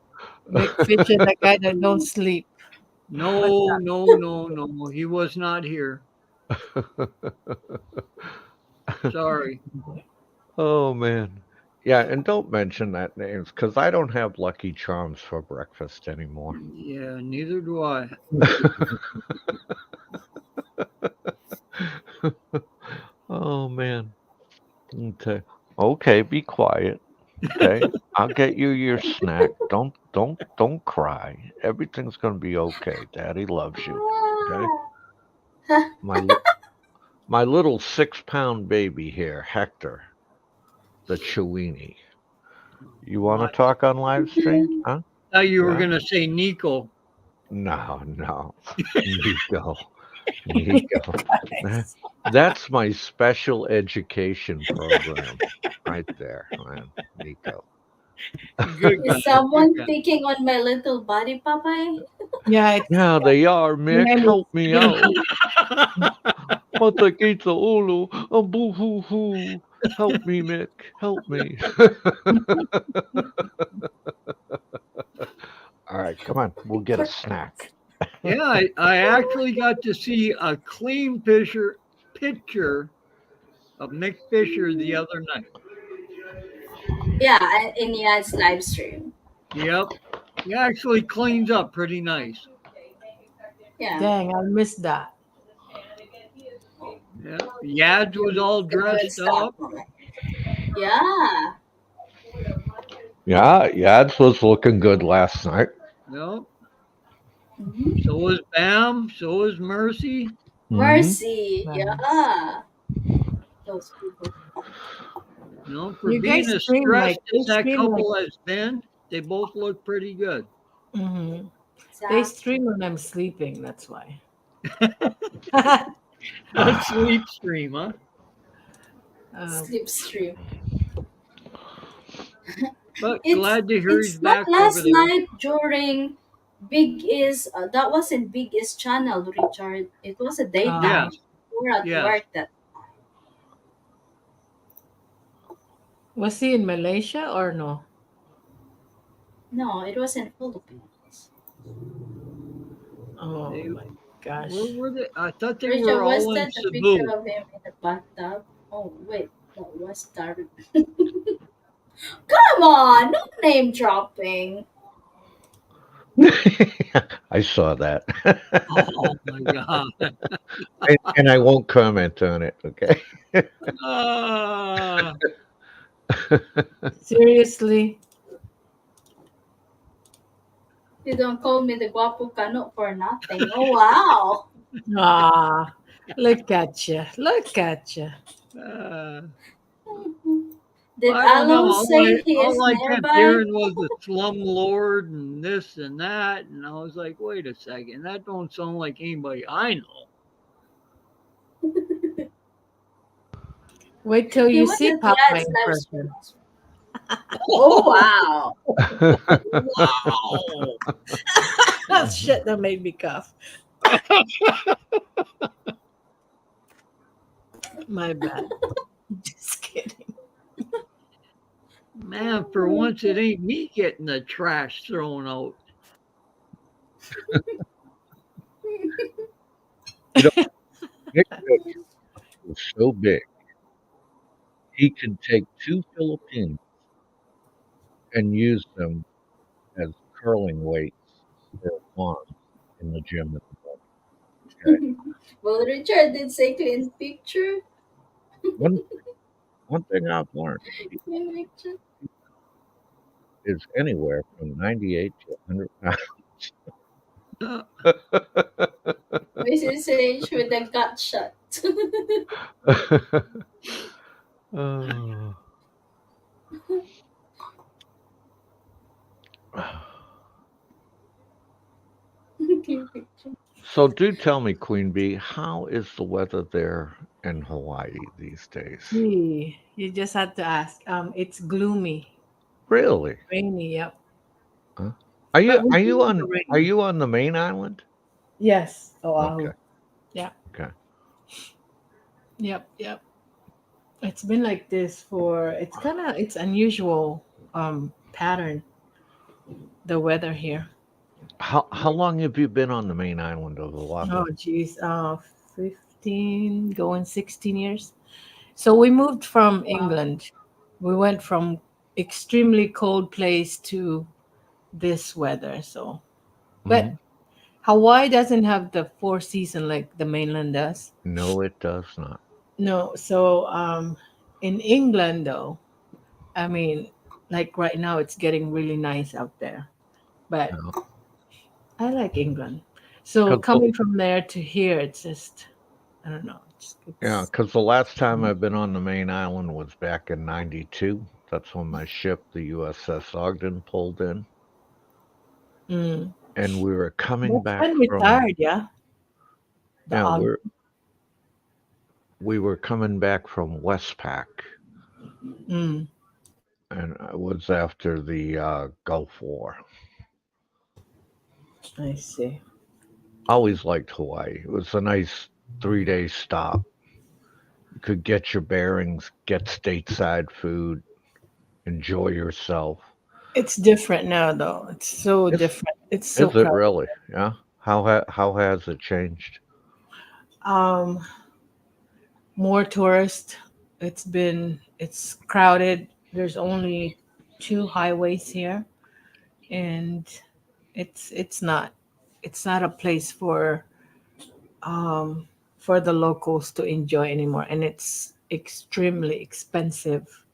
Speaker 6: Nick Fisher, the guy that don't sleep. What's
Speaker 2: No, no, no, no. He was not here. Sorry.
Speaker 6: that?
Speaker 7: Oh man. Yeah, and don't mention that names because I don't have Lucky Charms for breakfast anymore.
Speaker 2: Yeah, neither do I.
Speaker 7: Oh man. Okay. Okay, be quiet. Okay. I'll get you your snack. Don't cry. Everything's gonna be okay. Daddy loves you. Okay. My li- my little 6 pound baby here, Hector, the Chewini. You wanna
Speaker 2: My,
Speaker 7: talk on live stream? Huh?
Speaker 2: thought you were
Speaker 7: Yeah?
Speaker 2: gonna say Nico.
Speaker 7: No, no. Nico. Nico. That- That's my special education program right there, man. Nico.
Speaker 2: Good guy.
Speaker 1: Is
Speaker 2: Good
Speaker 1: someone
Speaker 2: guy.
Speaker 1: picking on my little body, Papa?
Speaker 6: Yeah, it's
Speaker 7: Yeah, they are, Mick.
Speaker 6: Miami.
Speaker 7: Help me out. Matakita Ulu. Boo hoo hoo. Help me, Mick. Help me. All right, come on. We'll get a snack.
Speaker 2: Yeah, I actually got to see a clean picture of Nick Fisher the other night.
Speaker 1: Yeah, in Yan's live stream.
Speaker 2: Yep. He actually cleans up pretty nice.
Speaker 1: Yeah.
Speaker 6: Dang, I missed that.
Speaker 2: Yeah. Yads was all
Speaker 1: The good
Speaker 2: dressed
Speaker 1: stuff.
Speaker 2: up.
Speaker 1: Yeah.
Speaker 7: Yeah, Yads was looking good last night.
Speaker 2: Yep.
Speaker 1: Mhm.
Speaker 2: So was Bam. So was Mercy.
Speaker 7: Hmm.
Speaker 1: Mercy.
Speaker 6: Nice.
Speaker 1: Yeah. Those people.
Speaker 2: For
Speaker 6: You
Speaker 2: being
Speaker 6: guys
Speaker 2: as
Speaker 6: stream
Speaker 2: stressed
Speaker 6: like they
Speaker 2: as that
Speaker 6: stream like.
Speaker 2: couple has been, they both look pretty good.
Speaker 6: Hmm. They
Speaker 1: Exactly.
Speaker 6: stream when I'm sleeping. That's why.
Speaker 2: A sleep stream, huh?
Speaker 6: um,
Speaker 1: Slipstream.
Speaker 2: But glad to hear he's
Speaker 1: It's not
Speaker 2: back over
Speaker 1: last
Speaker 2: there.
Speaker 1: night during Big is that wasn't Big is channel, Richard. It was a
Speaker 6: uh,
Speaker 1: daytime.
Speaker 2: Yes,
Speaker 1: We were at
Speaker 2: yes.
Speaker 1: work that
Speaker 6: was he in Malaysia or no?
Speaker 1: no, it was in Philippines.
Speaker 6: Oh
Speaker 2: They
Speaker 6: my
Speaker 2: where
Speaker 6: gosh.
Speaker 2: were they? I thought they
Speaker 1: Richard,
Speaker 2: were
Speaker 1: was
Speaker 2: all in
Speaker 1: that the picture
Speaker 2: Cebu.
Speaker 1: of him in the bathtub? Oh wait, that was Darren. Come on, no name dropping.
Speaker 7: I saw that.
Speaker 2: Oh my God.
Speaker 7: And I won't comment on it, okay?
Speaker 2: Ah,
Speaker 6: Seriously?
Speaker 1: You don't call me the guapo cano for nothing. Oh wow.
Speaker 6: Ah, look at you. Look at you.
Speaker 2: uh,
Speaker 1: Did
Speaker 2: I don't know.
Speaker 1: Alon say he
Speaker 2: All
Speaker 1: is
Speaker 2: I kept
Speaker 1: nearby?
Speaker 2: hearing was the slumlord and this and that, and I was like, wait a second, that don't sound like anybody I know.
Speaker 6: Wait till
Speaker 1: He
Speaker 6: you
Speaker 1: was
Speaker 6: see
Speaker 1: at
Speaker 6: Papa
Speaker 1: Yad's
Speaker 6: in
Speaker 1: live stream
Speaker 6: person.
Speaker 1: as well. Oh wow.
Speaker 2: Wow.
Speaker 6: Shit, that made me cough. My bad. Just kidding.
Speaker 2: Man, for once it ain't me getting the trash thrown out.
Speaker 7: You know, Nick was so big, he could take two Philippines and use them as curling weights for one in the gym at the moment. Okay.
Speaker 1: Well, Richard did say clean picture.
Speaker 7: One one thing I've learned
Speaker 1: Clean picture.
Speaker 7: is anywhere from 98 to 100 pounds.
Speaker 1: Mrs. H with a gut shot.
Speaker 7: Oh.
Speaker 1: Clean picture.
Speaker 7: So do tell me, Queen Bee, how is the weather there in Hawaii these days?
Speaker 6: Gee, you just had to ask. It's gloomy,
Speaker 7: Really?
Speaker 6: rainy. Yep.
Speaker 7: Huh?
Speaker 6: But we do the
Speaker 7: Are
Speaker 6: rain.
Speaker 7: you on the main island?
Speaker 6: Yes,
Speaker 7: Okay.
Speaker 6: Oahu. Yeah.
Speaker 7: Okay.
Speaker 6: Yep. Yep. It's been like this for. It's unusual pattern. The weather here.
Speaker 7: How long have you been on the main island of Oahu?
Speaker 6: Oh, geez. 15, going 16 years. So we moved from
Speaker 1: Wow.
Speaker 6: England. We went from extremely cold place to this weather. So,
Speaker 7: Hmm.
Speaker 6: but Hawaii doesn't have the four season like the mainland does.
Speaker 7: No, it does not.
Speaker 6: No. So, in England though, I mean, like right now, it's getting really nice out there. But
Speaker 7: No.
Speaker 6: I like England. So
Speaker 7: 'Cause the,
Speaker 6: coming from there to here, it's just I don't know.
Speaker 7: yeah,
Speaker 6: It's
Speaker 7: because the last time I've been on the main island was back in '92. That's when my ship, the USS Ogden, pulled in,
Speaker 6: mm.
Speaker 7: and we were coming
Speaker 6: That's
Speaker 7: back
Speaker 6: when
Speaker 7: from
Speaker 6: retired, yeah. The
Speaker 7: yeah,
Speaker 6: Ogden.
Speaker 7: we were coming back from Westpac,
Speaker 6: Mm,
Speaker 7: and it was after the Gulf War.
Speaker 6: I see.
Speaker 7: Always liked Hawaii. It was a nice 3 day stop. You could get your bearings, get stateside food, enjoy yourself.
Speaker 6: It's different now, though. It's so
Speaker 7: Is
Speaker 6: different. It's so
Speaker 7: is it
Speaker 6: crowded.
Speaker 7: really? Yeah. How has it changed?
Speaker 6: Um, More tourists. It's crowded. There's only two highways here, and it's it's not it's not a place for um for the locals to enjoy anymore, and it's extremely expensive.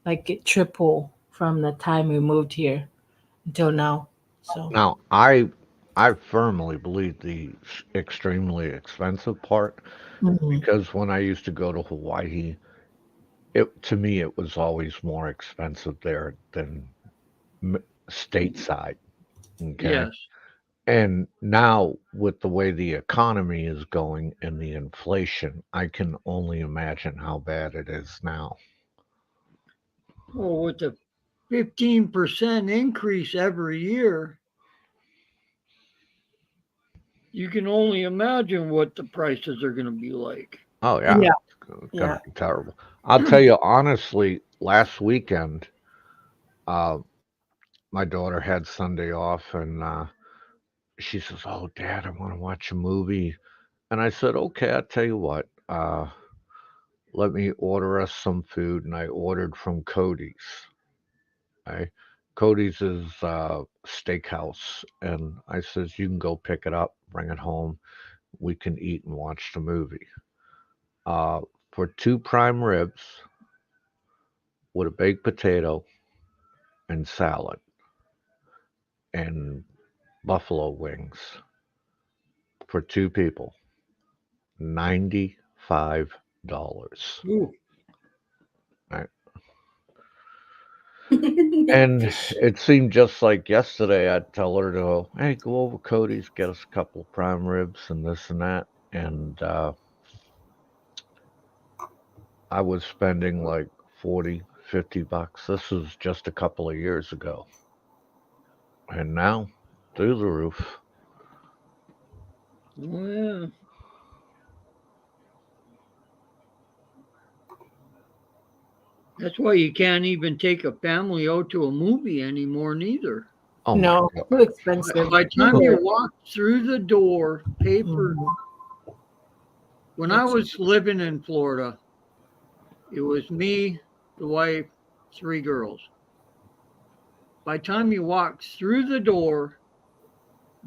Speaker 6: Like it triple from the time we moved here until now. So
Speaker 7: Now, I firmly believe the extremely expensive part
Speaker 6: mhm.
Speaker 7: because when I used to go to Hawaii, it to me it was always more expensive there than stateside. Okay.
Speaker 2: Yes.
Speaker 7: And now, with the way the economy is going and the inflation, I can only imagine how bad it is now.
Speaker 2: Well, with a 15% increase every year, you can only imagine what the prices are going to be like.
Speaker 7: Oh, yeah,
Speaker 6: Yeah,
Speaker 7: it's going
Speaker 6: yeah.
Speaker 7: to be terrible. I'll tell you honestly, last weekend, uh, my daughter had Sunday off, and she says, "Oh, Dad, I want to watch a movie." And I said, "Okay, I'll tell you what. Let me order us some food." And I ordered from Cody's. I Cody's is steakhouse, and I says you can go pick it up, bring it home. We can eat and watch the movie. Uh, for two prime ribs with a baked potato and salad and buffalo wings for two people, $95.
Speaker 2: Ooh.
Speaker 7: Right. And it seemed just like yesterday. I'd tell her to, hey, go over Cody's, get us a couple of prime ribs and this and that. And I was spending like 40, $50. This was just a couple of years ago. And now, through the roof.
Speaker 2: Well, that's why you can't even take a family out to a movie anymore, neither.
Speaker 7: Oh my
Speaker 6: No, too
Speaker 7: God.
Speaker 6: expensive.
Speaker 2: By the time you walk through the door, pay for.
Speaker 6: Mhm.
Speaker 2: When I
Speaker 6: It's
Speaker 2: was living in Florida, it was me, the wife, three girls. By the time you walk through the door,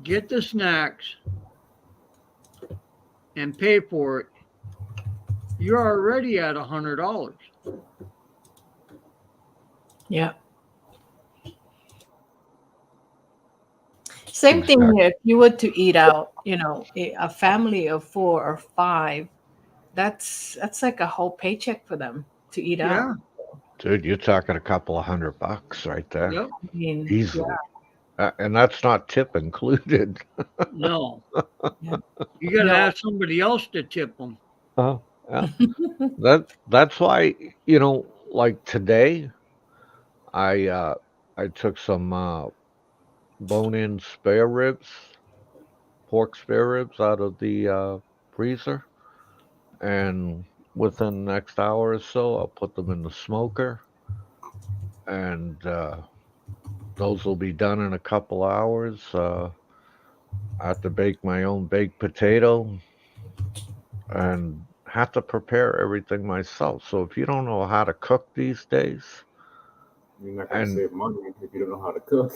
Speaker 2: get the snacks, and pay for it, you're already at $100.
Speaker 6: yeah. Same thing
Speaker 7: Exactly.
Speaker 6: here. If you were to eat out, a family of four or five, that's like a whole paycheck for them to eat out.
Speaker 2: Yeah.
Speaker 7: Dude, you're talking a couple of $100 right there.
Speaker 2: Yep.
Speaker 6: I mean, yeah,
Speaker 7: Easily. And that's not tip included.
Speaker 2: No.
Speaker 6: yeah.
Speaker 2: You got to
Speaker 6: No.
Speaker 2: ask somebody else to tip them.
Speaker 7: Oh, yeah. That's why, like today, I uh I took some bone-in spare ribs, pork spare ribs out of the freezer, and within the next hour or so, I'll put them in the smoker, and those will be done in a couple hours. I have to bake my own baked potato and have to prepare everything myself. So if you don't know how to cook these days,
Speaker 3: You're not gonna
Speaker 7: and
Speaker 3: save money if you don't know how to cook.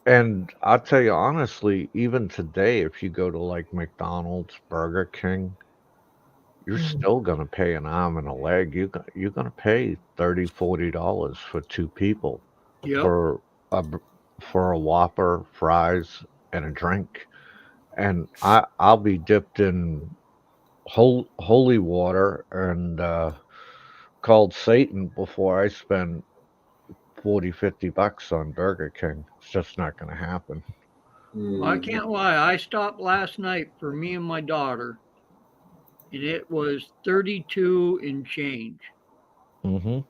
Speaker 7: and I'll tell you honestly, even today, if you go to like McDonald's, Burger King, you're
Speaker 6: Mhm.
Speaker 7: still gonna pay an arm and a leg. You're gonna pay $30, $40 for two people
Speaker 2: Yep.
Speaker 7: for a for a Whopper, fries, and a drink. And I'll be dipped in holy water and called Satan before I spend 40, $50 on Burger King. It's just not going to happen.
Speaker 2: Well, I
Speaker 3: Hmm.
Speaker 2: can't lie. I stopped last night for me and my daughter, and it was 32 and change.
Speaker 7: Mm-hmm.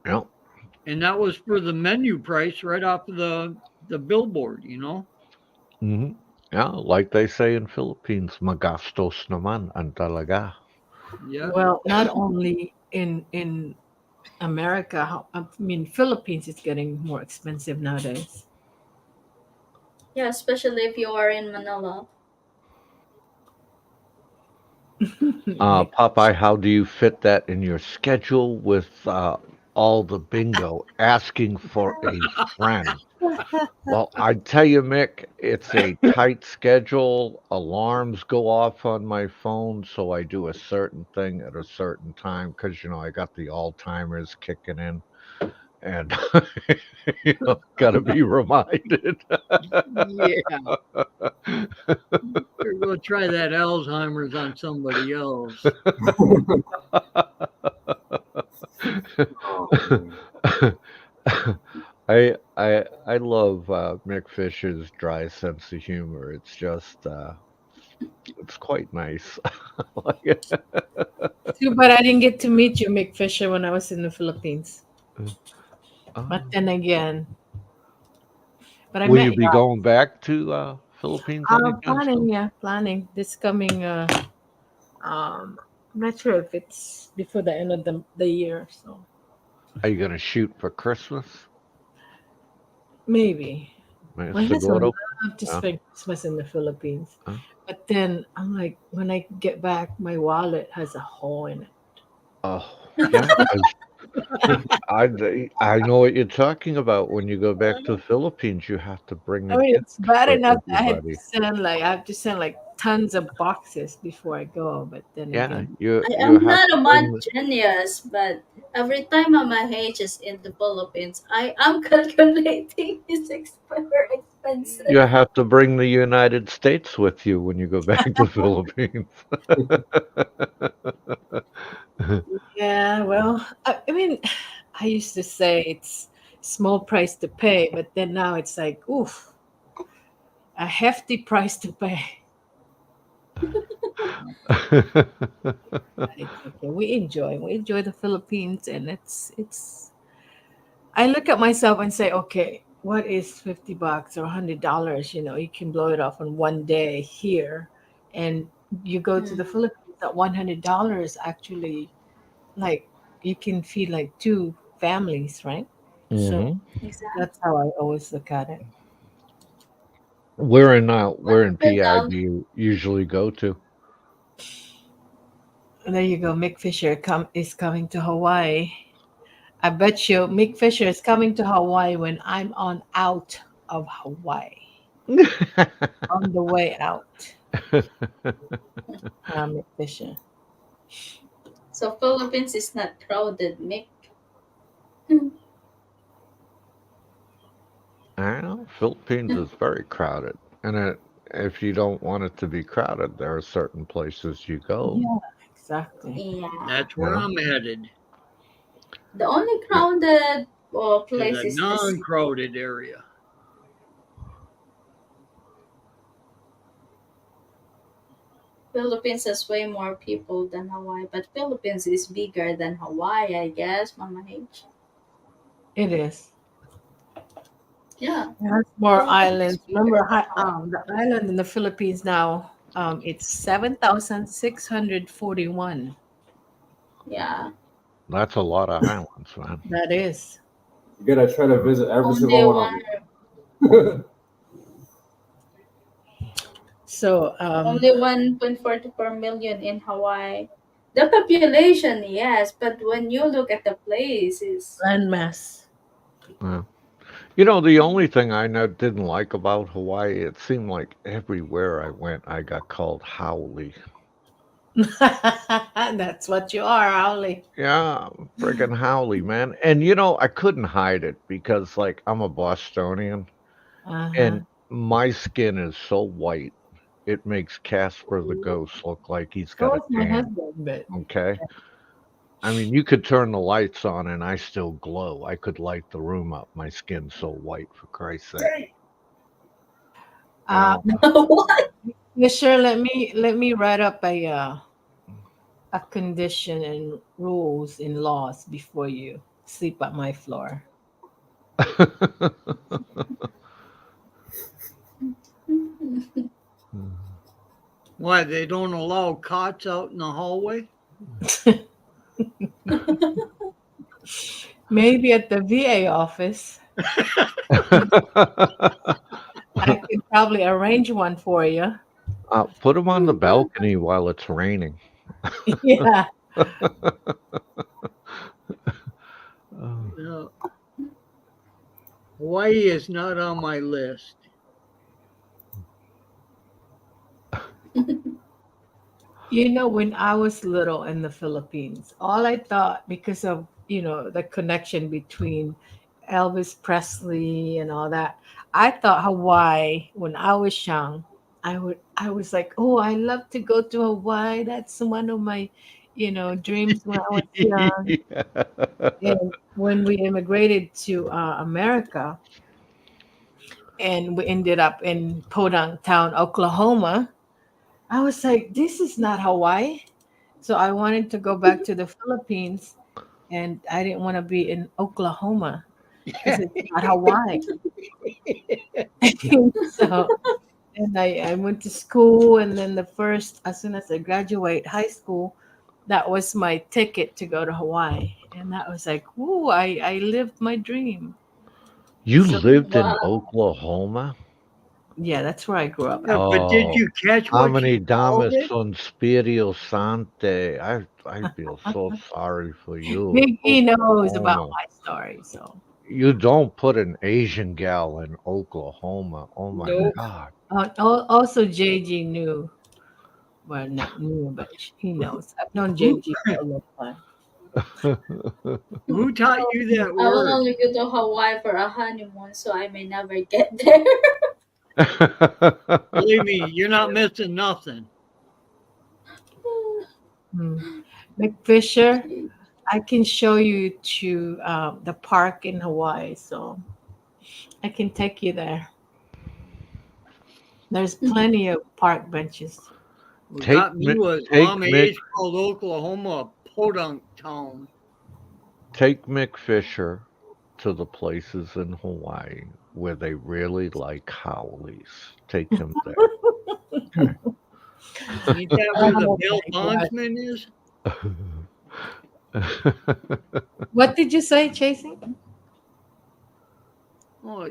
Speaker 7: Yeah.
Speaker 2: And that was for the menu price right off of the billboard.
Speaker 7: Mm-hmm. Yeah, like they say in Philippines, magastos naman ang talaga.
Speaker 2: Yeah.
Speaker 6: Well, not only in America, I mean Philippines is getting more expensive nowadays.
Speaker 1: Yeah, especially if you are in Manila.
Speaker 6: Yeah.
Speaker 7: Popeye, how do you fit that in your schedule with all the bingo asking for a friend? Well, I tell you, Mick, it's a tight schedule. Alarms go off on my phone, so I do a certain thing at a certain time because, I got the Alzheimer's kicking in, and gotta be reminded.
Speaker 2: Yeah, you're going to try that Alzheimer's on somebody else.
Speaker 3: Oh, man.
Speaker 7: I love Mick Fisher's dry sense of humor. It's just it's quite nice. Like,
Speaker 6: Too bad I didn't get to meet you, Mick Fisher, when I was in the Philippines. But
Speaker 7: um,
Speaker 6: then again, but I
Speaker 7: will
Speaker 6: met
Speaker 7: you
Speaker 6: you.
Speaker 7: be going back to Philippines anytime
Speaker 6: Planning,
Speaker 7: soon?
Speaker 6: yeah, planning this coming. I'm not sure if it's before the end of the year, so
Speaker 7: Are you gonna shoot for Christmas?
Speaker 6: maybe.
Speaker 7: My
Speaker 6: My husband
Speaker 7: Siguro?
Speaker 6: loved to
Speaker 7: Uh,
Speaker 6: spend Christmas in the Philippines,
Speaker 7: uh,
Speaker 6: but then I'm like, when I get back, my wallet has a hole in it.
Speaker 7: oh, yeah. I know what you're talking about. When you go back to the Philippines, you have to bring
Speaker 6: I
Speaker 7: a
Speaker 6: mean,
Speaker 7: gift
Speaker 6: it's bad
Speaker 7: for
Speaker 6: enough that
Speaker 7: everybody.
Speaker 6: I have to send like tons of boxes before I go. But then
Speaker 7: Yeah,
Speaker 6: again,
Speaker 7: you
Speaker 1: am
Speaker 7: have
Speaker 1: not
Speaker 7: to
Speaker 1: a
Speaker 7: bring
Speaker 1: math genius, but every time my age is in the Philippines, I am calculating his
Speaker 7: you
Speaker 1: expenses.
Speaker 7: have to bring the United States with you when you go back to the Philippines.
Speaker 6: yeah, well, I mean, I used to say it's small price to pay, but then now it's like, oof, a hefty price to pay. It's okay. We enjoy the Philippines, and it's. I look at myself and say, okay, what is $50 or $100? You can blow it off in one day here, and you go to the
Speaker 1: Mm,
Speaker 6: Philippines at $100 actually, like you can feed like two families, right? So
Speaker 7: Hmm.
Speaker 6: that's
Speaker 1: exactly.
Speaker 6: how I always look at it.
Speaker 1: But
Speaker 7: Where in
Speaker 1: even
Speaker 7: PI
Speaker 1: now,
Speaker 7: do you usually go to?
Speaker 6: And there you go. Mick Fisher is coming to Hawaii. I bet you Mick Fisher is coming to Hawaii when I'm on out of Hawaii. On the way out. Mick Fisher.
Speaker 1: so Philippines is not crowded, Mick.
Speaker 7: I know Philippines is very crowded, and if you don't want it to be crowded, there are certain places you go.
Speaker 6: Yeah, exactly.
Speaker 1: Yeah.
Speaker 2: That's
Speaker 7: You
Speaker 2: where
Speaker 7: know,
Speaker 2: I'm headed,
Speaker 1: The only
Speaker 7: yeah.
Speaker 1: crowded
Speaker 2: to
Speaker 1: place
Speaker 2: the
Speaker 1: is the Cebu.
Speaker 2: non-crowded area.
Speaker 1: Philippines has way more people than Hawaii, but Philippines is bigger than Hawaii, I guess, Mama H.
Speaker 6: It is.
Speaker 1: Yeah,
Speaker 6: It has more
Speaker 1: Philippines is
Speaker 6: islands.
Speaker 1: bigger
Speaker 6: Remember,
Speaker 1: than Hawaii.
Speaker 6: the island in the Philippines now, it's 7,641.
Speaker 1: Yeah,
Speaker 7: That's a lot of islands, man.
Speaker 6: That is.
Speaker 3: You gotta try to visit every
Speaker 1: only
Speaker 3: single one of
Speaker 1: one,
Speaker 3: them.
Speaker 6: So,
Speaker 1: only 1.44 million in Hawaii. The population, yes, but when you look at the places,
Speaker 6: landmass.
Speaker 7: Yeah. The only thing I didn't like about Hawaii, it seemed like everywhere I went, I got called Howley.
Speaker 6: That's what you are, Holly.
Speaker 7: Yeah, friggin' Howley, man. And I couldn't hide it because, like, I'm a Bostonian,
Speaker 6: Uh-huh.
Speaker 7: and my skin is so white, it makes Casper the Ghost look like he's got
Speaker 6: So
Speaker 7: a
Speaker 6: is my
Speaker 7: tan.
Speaker 6: husband, but
Speaker 7: Okay, I mean, you could turn the lights on and I still glow. I could light the room up. My skin's so white, for Christ's sake. You
Speaker 6: uh,
Speaker 7: know,
Speaker 1: what?
Speaker 6: yeah, sure. Let me write up a condition and rules and laws before you sleep at my floor.
Speaker 2: Why, they don't allow cots out in the hallway?
Speaker 6: Maybe at the VA office, I could probably arrange one for you.
Speaker 7: Put them on the balcony while it's raining.
Speaker 6: Yeah.
Speaker 7: Oh,
Speaker 2: Yeah. Hawaii is not on my list.
Speaker 6: You know, when I was little in the Philippines, all I thought, because of, the connection between Elvis Presley and all that, I thought Hawaii when I was young. I was like, oh, I love to go to Hawaii. That's one of my, dreams when I was young. And when we immigrated to America, and we ended up in Podunk Town, Oklahoma, I was like, this is not Hawaii. So I wanted to go back to the Philippines, and I didn't want to be in Oklahoma because it's not Hawaii. So, and I went to school, and then as soon as I graduate high school, that was my ticket to go to Hawaii. And that was like, whoo, I lived my dream.
Speaker 7: You
Speaker 6: So,
Speaker 7: lived in
Speaker 1: Wow.
Speaker 7: Oklahoma?
Speaker 6: yeah, that's where I grew up
Speaker 2: Yeah,
Speaker 6: at.
Speaker 2: but did
Speaker 7: Oh,
Speaker 2: you catch what she
Speaker 7: Amini
Speaker 2: called
Speaker 7: Damas
Speaker 2: it?
Speaker 7: son Spirito Sante. I feel so sorry for you.
Speaker 6: Big E knows about
Speaker 7: Oklahoma.
Speaker 6: my story. So,
Speaker 7: You don't put an Asian gal in Oklahoma. Oh my
Speaker 1: Nope.
Speaker 7: God.
Speaker 6: also JG knew. Well, not new, but he knows. I've known
Speaker 2: Who
Speaker 6: JG for a long time.
Speaker 2: who taught you that
Speaker 1: I will
Speaker 2: word?
Speaker 1: only go to Hawaii for a honeymoon, so I may never get there.
Speaker 2: Believe me, you're not missing nothing.
Speaker 6: Hmm. McFisher, I can show you to the park in Hawaii, so I can take you there. There's plenty of park benches.
Speaker 2: What
Speaker 7: take
Speaker 2: got me
Speaker 7: Mi-
Speaker 2: was
Speaker 7: take
Speaker 2: Mama
Speaker 7: Mick
Speaker 2: H called Oklahoma a podunk town.
Speaker 7: take Mick Fisher to the places in Hawaii where they really like howlies. Take him
Speaker 2: Ain't that where the
Speaker 6: Oh
Speaker 2: bail
Speaker 6: my God.
Speaker 2: bondsman is?
Speaker 7: there.
Speaker 6: What did you say, Chasing?
Speaker 2: Oh,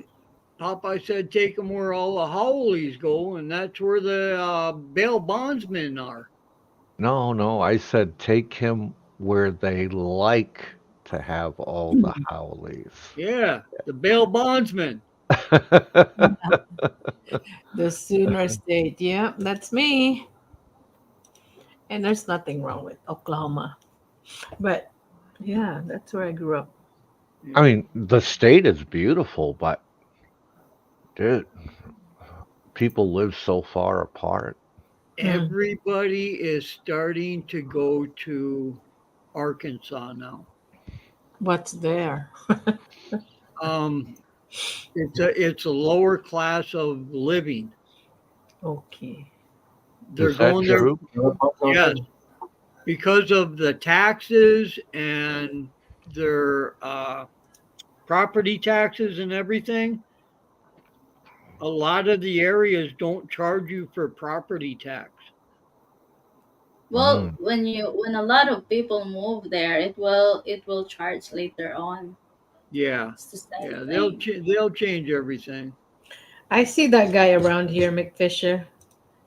Speaker 2: Popeye said take them where all the howlies go, and that's where the bail bondsmen are.
Speaker 7: No, no, I said take him where they like to have all the howlies.
Speaker 2: Yeah, the bail bondsman.
Speaker 6: The Sooner State. Yeah, that's me. And there's nothing wrong with Oklahoma. But yeah, that's where I grew up.
Speaker 7: I
Speaker 2: Yeah.
Speaker 7: mean, the state is beautiful, but dude, people live so far apart.
Speaker 6: Hmm.
Speaker 2: Everybody is starting to go to Arkansas now.
Speaker 6: What's there?
Speaker 2: Um, it's a lower class of living.
Speaker 6: Okay.
Speaker 2: They're
Speaker 7: Is that
Speaker 2: going there,
Speaker 7: true?
Speaker 2: yes, because of the taxes and their property taxes and everything. A lot of the areas don't charge you for property tax.
Speaker 1: Well,
Speaker 7: Mm.
Speaker 1: when a lot of people move there, it will charge later on.
Speaker 2: Yeah,
Speaker 1: It's the same
Speaker 2: yeah,
Speaker 1: thing.
Speaker 2: they'll change everything.
Speaker 6: I see that guy around here, McFisher.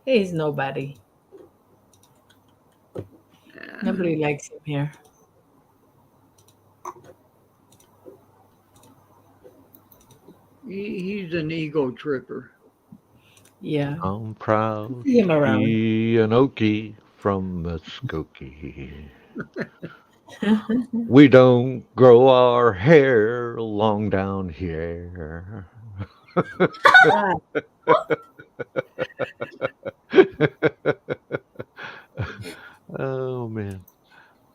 Speaker 6: He's nobody.
Speaker 2: Yeah,
Speaker 6: Nobody likes him here.
Speaker 2: he's an ego tripper.
Speaker 6: Yeah.
Speaker 7: I'm
Speaker 6: I
Speaker 7: proud
Speaker 6: see
Speaker 7: to
Speaker 6: him around.
Speaker 7: be an Okie from Muskogee. We don't grow our hair long down here.
Speaker 6: Ah,
Speaker 7: Oh man,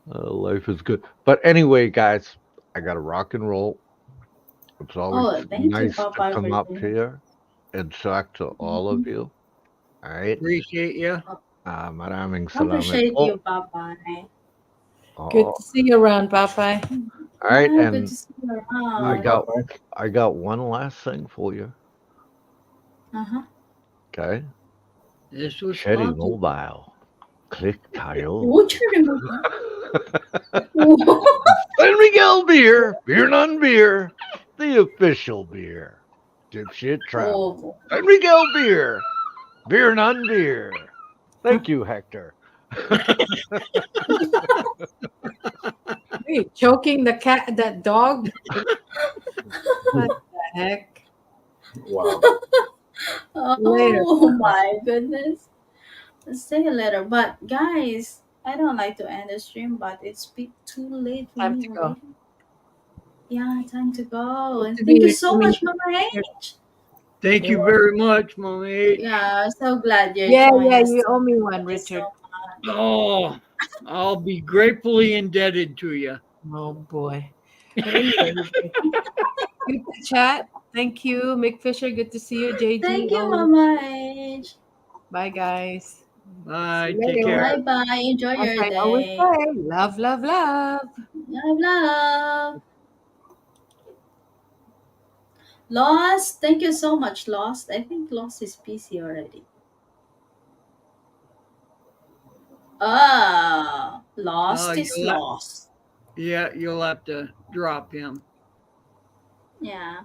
Speaker 7: life is good. But anyway, guys, I got to rock and roll. It's always
Speaker 1: Oh, thank you,
Speaker 7: nice to
Speaker 1: Papa,
Speaker 7: come
Speaker 1: for
Speaker 7: up
Speaker 1: doing.
Speaker 7: here and talk to all of
Speaker 1: Mhm.
Speaker 7: you. All right.
Speaker 2: Appreciate you.
Speaker 7: Maraming
Speaker 1: I
Speaker 7: salamat
Speaker 1: appreciate you,
Speaker 7: po.
Speaker 1: Papa.
Speaker 6: good
Speaker 7: Oh,
Speaker 6: to see you around, Popeye.
Speaker 7: all right,
Speaker 1: Yeah, good
Speaker 7: and
Speaker 1: to see you
Speaker 3: See
Speaker 7: I
Speaker 3: you,
Speaker 1: around.
Speaker 7: got
Speaker 3: Popeye.
Speaker 7: I got one last thing for you.
Speaker 1: Uh huh.
Speaker 7: Okay,
Speaker 2: This was
Speaker 7: Cherry
Speaker 2: sponsored.
Speaker 7: Mobile. Click tayo.
Speaker 1: Would you remove that?
Speaker 7: San Miguel beer, beer none beer, the official beer. Dipshit travel.
Speaker 1: Oh,
Speaker 7: San Miguel beer, beer none beer. Thank you, Hector.
Speaker 6: Wait, choking the cat, that dog? What the heck?
Speaker 3: Wow.
Speaker 6: Later.
Speaker 1: Oh my goodness. Let's say a letter. But guys, I don't like to end the stream, but it's too late for
Speaker 6: Time
Speaker 1: me
Speaker 6: to go.
Speaker 1: already. Yeah, time to go.
Speaker 6: Good
Speaker 1: And
Speaker 6: to be
Speaker 1: thank you
Speaker 6: here.
Speaker 1: so much, Mama H.
Speaker 2: Thank you very much, Mama H.
Speaker 1: Yeah, so glad you
Speaker 6: Yeah,
Speaker 1: joined
Speaker 6: yeah,
Speaker 1: us
Speaker 6: you owe
Speaker 1: tonight.
Speaker 6: me one,
Speaker 1: Thank you so
Speaker 6: Richard.
Speaker 1: much.
Speaker 2: Oh, I'll be gratefully indebted to you.
Speaker 6: Oh boy. But anyway, good to chat. Thank you, Mick Fisher. Good to see you, JG.
Speaker 1: Thank you,
Speaker 6: Always.
Speaker 1: Mama H.
Speaker 6: Bye, guys. See
Speaker 2: Bye.
Speaker 6: you
Speaker 2: Take
Speaker 6: later.
Speaker 2: care.
Speaker 1: Bye bye. Enjoy
Speaker 6: As
Speaker 1: your
Speaker 6: I always
Speaker 1: day.
Speaker 6: say, love, love, love.
Speaker 1: Love, love. Lost. Thank you so much, Lost. I think Lost is busy already. Ah,
Speaker 2: Oh,
Speaker 1: Lost is
Speaker 2: you'll have,
Speaker 1: lost.
Speaker 2: yeah, you'll have to drop him.
Speaker 1: Yeah.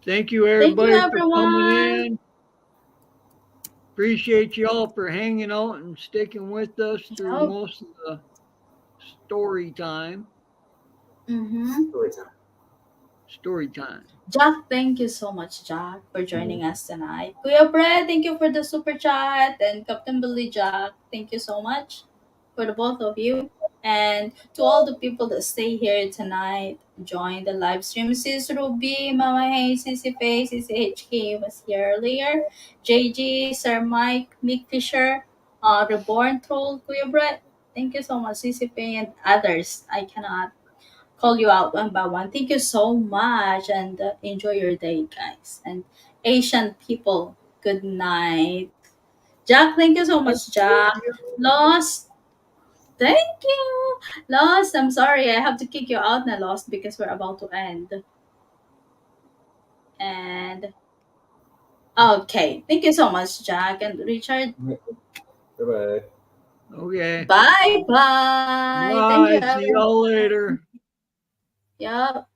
Speaker 2: Thank you,
Speaker 1: Thank you,
Speaker 2: everybody, for coming
Speaker 1: everyone.
Speaker 2: in. Appreciate you all for hanging out and sticking with us through
Speaker 1: Yep.
Speaker 2: most of the story time.
Speaker 1: Mm-hmm.
Speaker 3: Story time.
Speaker 2: Story time.
Speaker 1: Jack, thank you so much, Jack, for
Speaker 3: Mhm.
Speaker 1: joining us tonight. Kuya Brad, thank you for the super chat. And Captain Billy Jack, thank you so much for the both of you. And to all the people that stay here tonight, join the live stream. Sis Ruby, Mama Hay, Sissy Faye, Sissy HK was here earlier. JG, Sir Mike, Mick Fisher, Reborn Troll, Kuya Brad. Thank you so much, Sissy Faye, and others. I cannot call you out one by one. Thank you so much and enjoy your day, guys. And Asian people, good night. Jack, thank you so much, Jack. Lost, thank you. Lost, I'm sorry, I have to kick you out now, Lost, because we're about to end. And okay, thank you so much, Jack and Richard.
Speaker 3: Bye bye.
Speaker 2: Okay.
Speaker 1: Bye bye. Thank you,
Speaker 2: Bye. See
Speaker 1: everyone.
Speaker 2: y'all later.
Speaker 1: Yep.